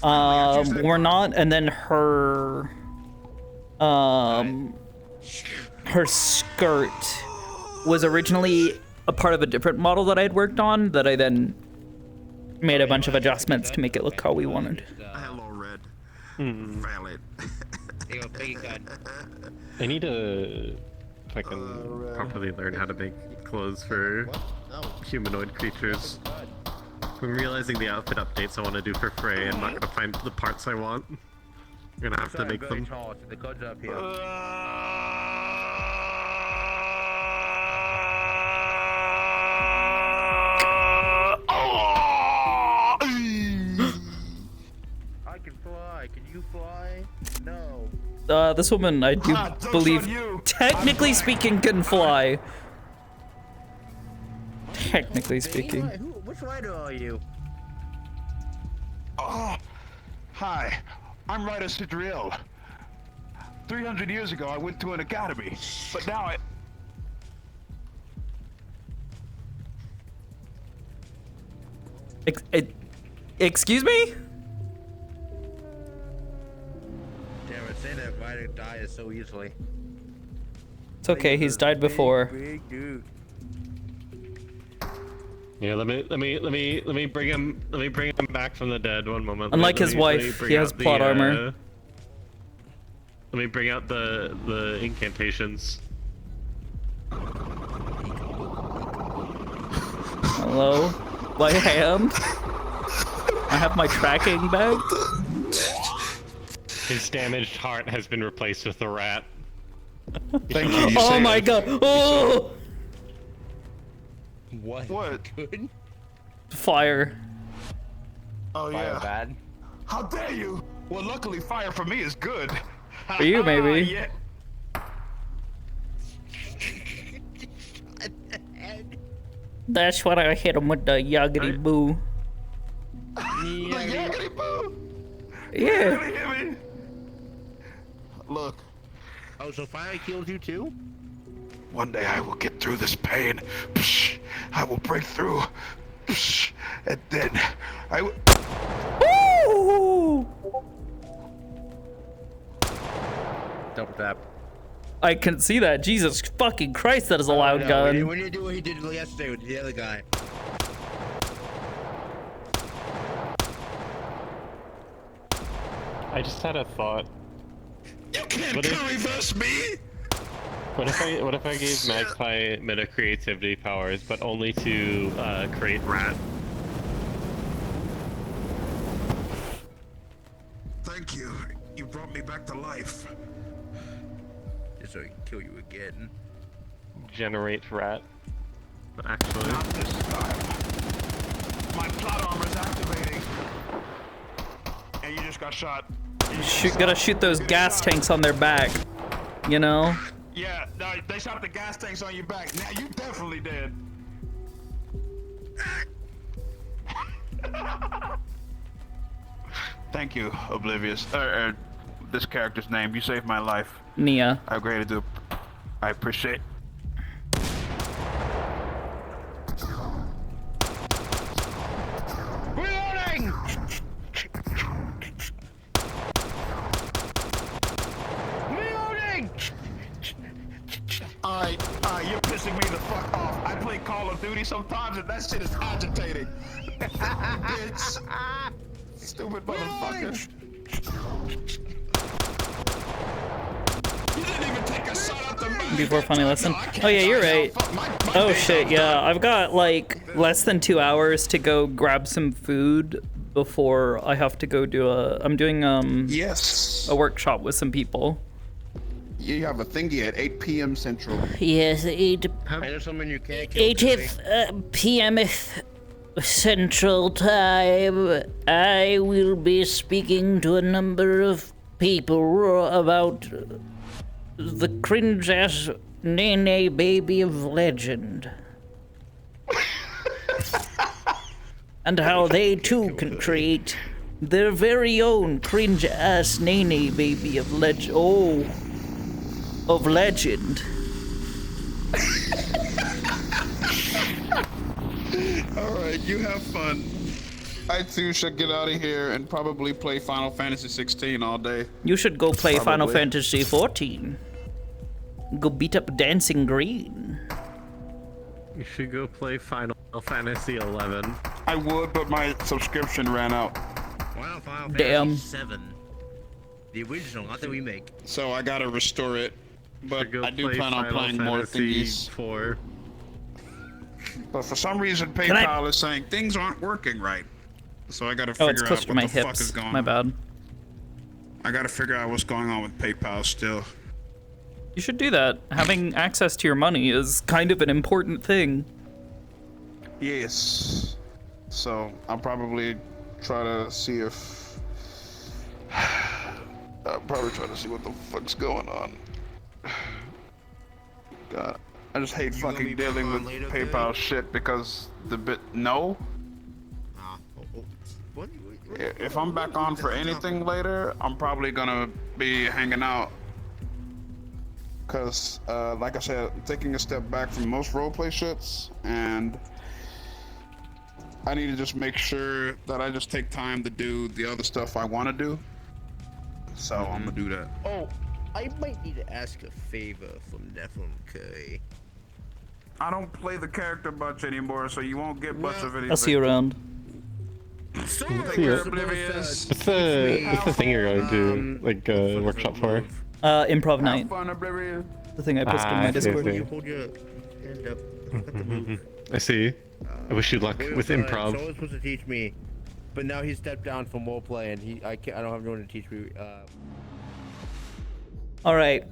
were not, and then her her skirt was originally a part of a different model that I had worked on that I then made a bunch of adjustments to make it look how we wanted. Hello, Red. Valid. I need to fucking properly learn how to make clothes for humanoid creatures. I'm realizing the outfit updates I want to do for Frey. I'm not gonna find the parts I want. I'm gonna have to make them. I can fly. Can you fly? No. This woman, I do believe, technically speaking, can fly. Technically speaking. Which rider are you? Oh, hi. I'm Ryder Sidriel. 300 years ago, I went to an academy, but now Excuse me? Damn it, say that Ryder dies so easily. It's okay, he's died before. Big dude. Yeah, let me bring him back from the dead. One moment. Unlike his wife, he has plot armor. Let me bring out the incantations. Hello? My hand? I have my tracking bag? His damaged heart has been replaced with a rat. Thank you. Oh my god! Oh! What? Good? Fire. Oh Fire yeah. bad? How dare you? Well, luckily, fire for me is good. For you, maybe. Yeah. That's what I hit him with the Yagity Boo. The Yagity Boo. Yeah. Hit me. Look. Oh, so fire kills you too? One day I will get through this pain. Psh, I will break through. Psh, and then I will. Woo! Double tap. I can see that. Jesus fucking Christ, that is a loud gun. When you do what he did yesterday with the other guy. I just had a thought. You can't reverse me. What if I gave Magpie meta creativity powers, but only to create rat? Thank you. You brought me back to life. Just so he can kill you again. Generate rat. But actually, Not this time. My plot armor is activating. And you just got shot. Gotta shoot those gas tanks on their back. You know? Yeah, no, they shot the gas tanks on your back. Now you definitely dead. Thank you, Oblivious. This character's name. You saved my life. Nia. I greatly do. I appreciate. Reloading! Reloading! Alright, you're pissing me the fuck off. I play Call of Duty sometimes and that shit is agitating. Bitch. Stupid motherfucker. You didn't even take a Before funny lesson. Oh yeah, you're right. Oh shit, yeah. I've got like less than 2 hours to go grab some food before I have to go do I'm doing yes, a workshop with some people. You have a thingy at 8 p.m. Central. Yes, 8 p.m. Central Time. I will be speaking to a number of people about the cringe-ass Nene baby of legend. And how they too can create their very own cringe-ass Nene baby of legend. Oh, of legend. Alright, you have fun. I too should get out of here and probably play Final Fantasy 16 all day. You should go play Final Probably. Fantasy 14. Go beat up Dancing Green. You should go play Final Fantasy 11. I would, but my subscription ran out. Final Damn. Fantasy 7. The original, not the remake. So I gotta restore it. But Go I do play plan on Final playing more Fantasy thingies. 4. But for some reason, Can I- PayPal is saying things aren't working right. So I gotta Oh, it's figure close out to what my the fuck is hips. going My on. bad. I gotta figure out what's going on with PayPal still. You should do that. Having access to your money is kind of an important thing. Yes. So I'll probably try to see if I'll probably try to see what the fuck's going on. God, I just hate fucking dealing with PayPal shit because the bit no. If I'm back on for anything later, I'm probably gonna be hanging out. Cause, like I said, I'm taking a step back from most roleplay shits, and I need to just make sure that I just take time to do the other stuff I want to do. So I'm gonna do that. Oh, I might need to ask a favor from Nephilim Curry. I don't play the character much anymore, so you won't get much of anything. I'll see you around. Take Yeah. care, Oblivious. What's the thing you're going to like workshop for? Improv night. Have fun, Oblivious. The thing I posted in my I see, I Discord. see. Hold your hand up. I see. I wish you luck with improv. Someone's supposed to teach me, but now he stepped down from roleplay, and I don't have anyone to teach me. All right.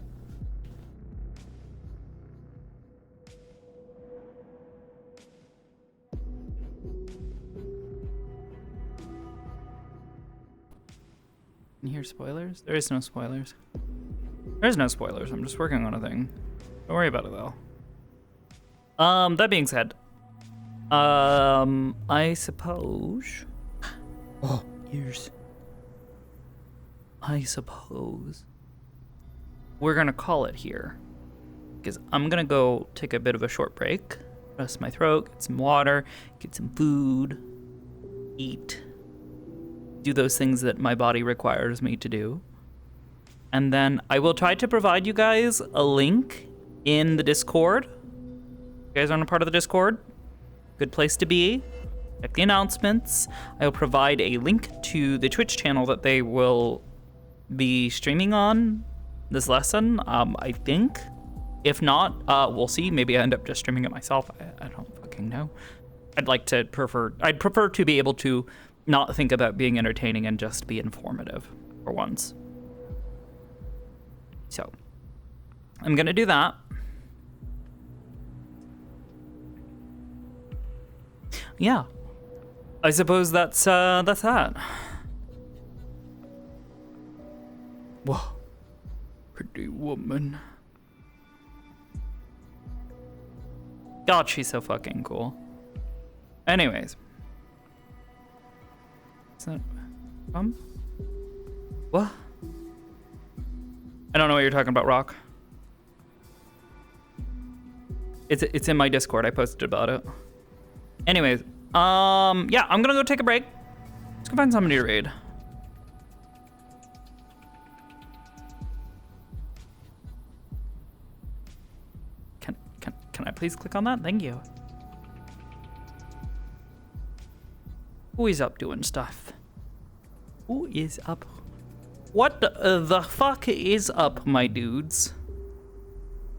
Can you hear spoilers? There is no spoilers. There's no spoilers. I'm just working on a thing. Don't worry about it though. That being said, I suppose. Oh, ears. I suppose we're gonna call it here, because I'm gonna go take a bit of a short break, rest my throat, get some water, get some food, eat, do those things that my body requires me to do. And then I will try to provide you guys a link in the Discord. You guys aren't a part of the Discord? Good place to be. Check the announcements. I will provide a link to the Twitch channel that they will be streaming on this lesson, I think. If not, we'll see. Maybe I end up just streaming it myself. I don't fucking know. I'd prefer to be able to not think about being entertaining and just be informative for once. So, I'm gonna do that. Yeah. I suppose that's that. Whoa. Pretty woman. God, she's so fucking cool. Anyways. Is that what? I don't know what you're talking about, Rock. It's in my Discord. I posted about it. Anyways, yeah, I'm gonna go take a break. Let's go find somebody to raid. Can I please click on that? Thank you. Who is up doing stuff? Who is up? What the fuck is up, my dudes?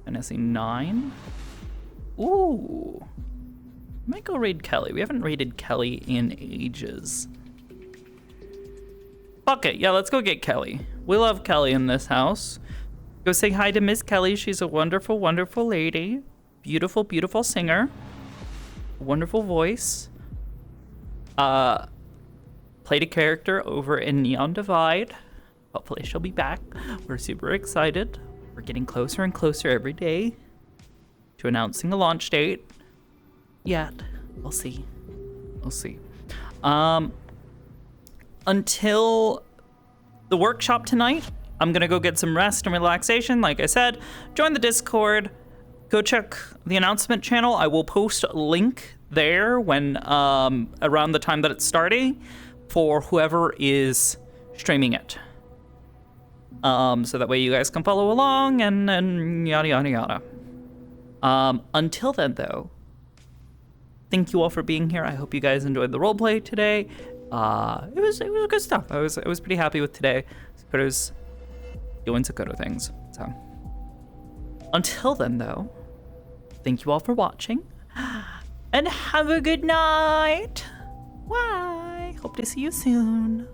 Fantasy 9. Ooh. I might go raid Kelly. We haven't raided Kelly in ages. Fuck it. Yeah, let's go get Kelly. We love Kelly in this house. Go say hi to Miss Kelly. She's a wonderful, wonderful lady. Beautiful, beautiful singer. Wonderful voice. Played a character over in Neon Divide. Hopefully she'll be back. We're super excited. We're getting closer and closer every day to announcing a launch date. Yet, we'll see. We'll see. Until the workshop tonight, I'm gonna go get some rest and relaxation. Like I said, join the Discord. Go check the announcement channel. I will post a link there when around the time that it's starting for whoever is streaming it. So that way you guys can follow along and yada yada yada. Until then though, thank you all for being here. I hope you guys enjoyed the roleplay today. It was good stuff. I was pretty happy with today. Sakoto's doing Sakoto things. So until then though, thank you all for watching and have a good night. Bye. Hope to see you soon.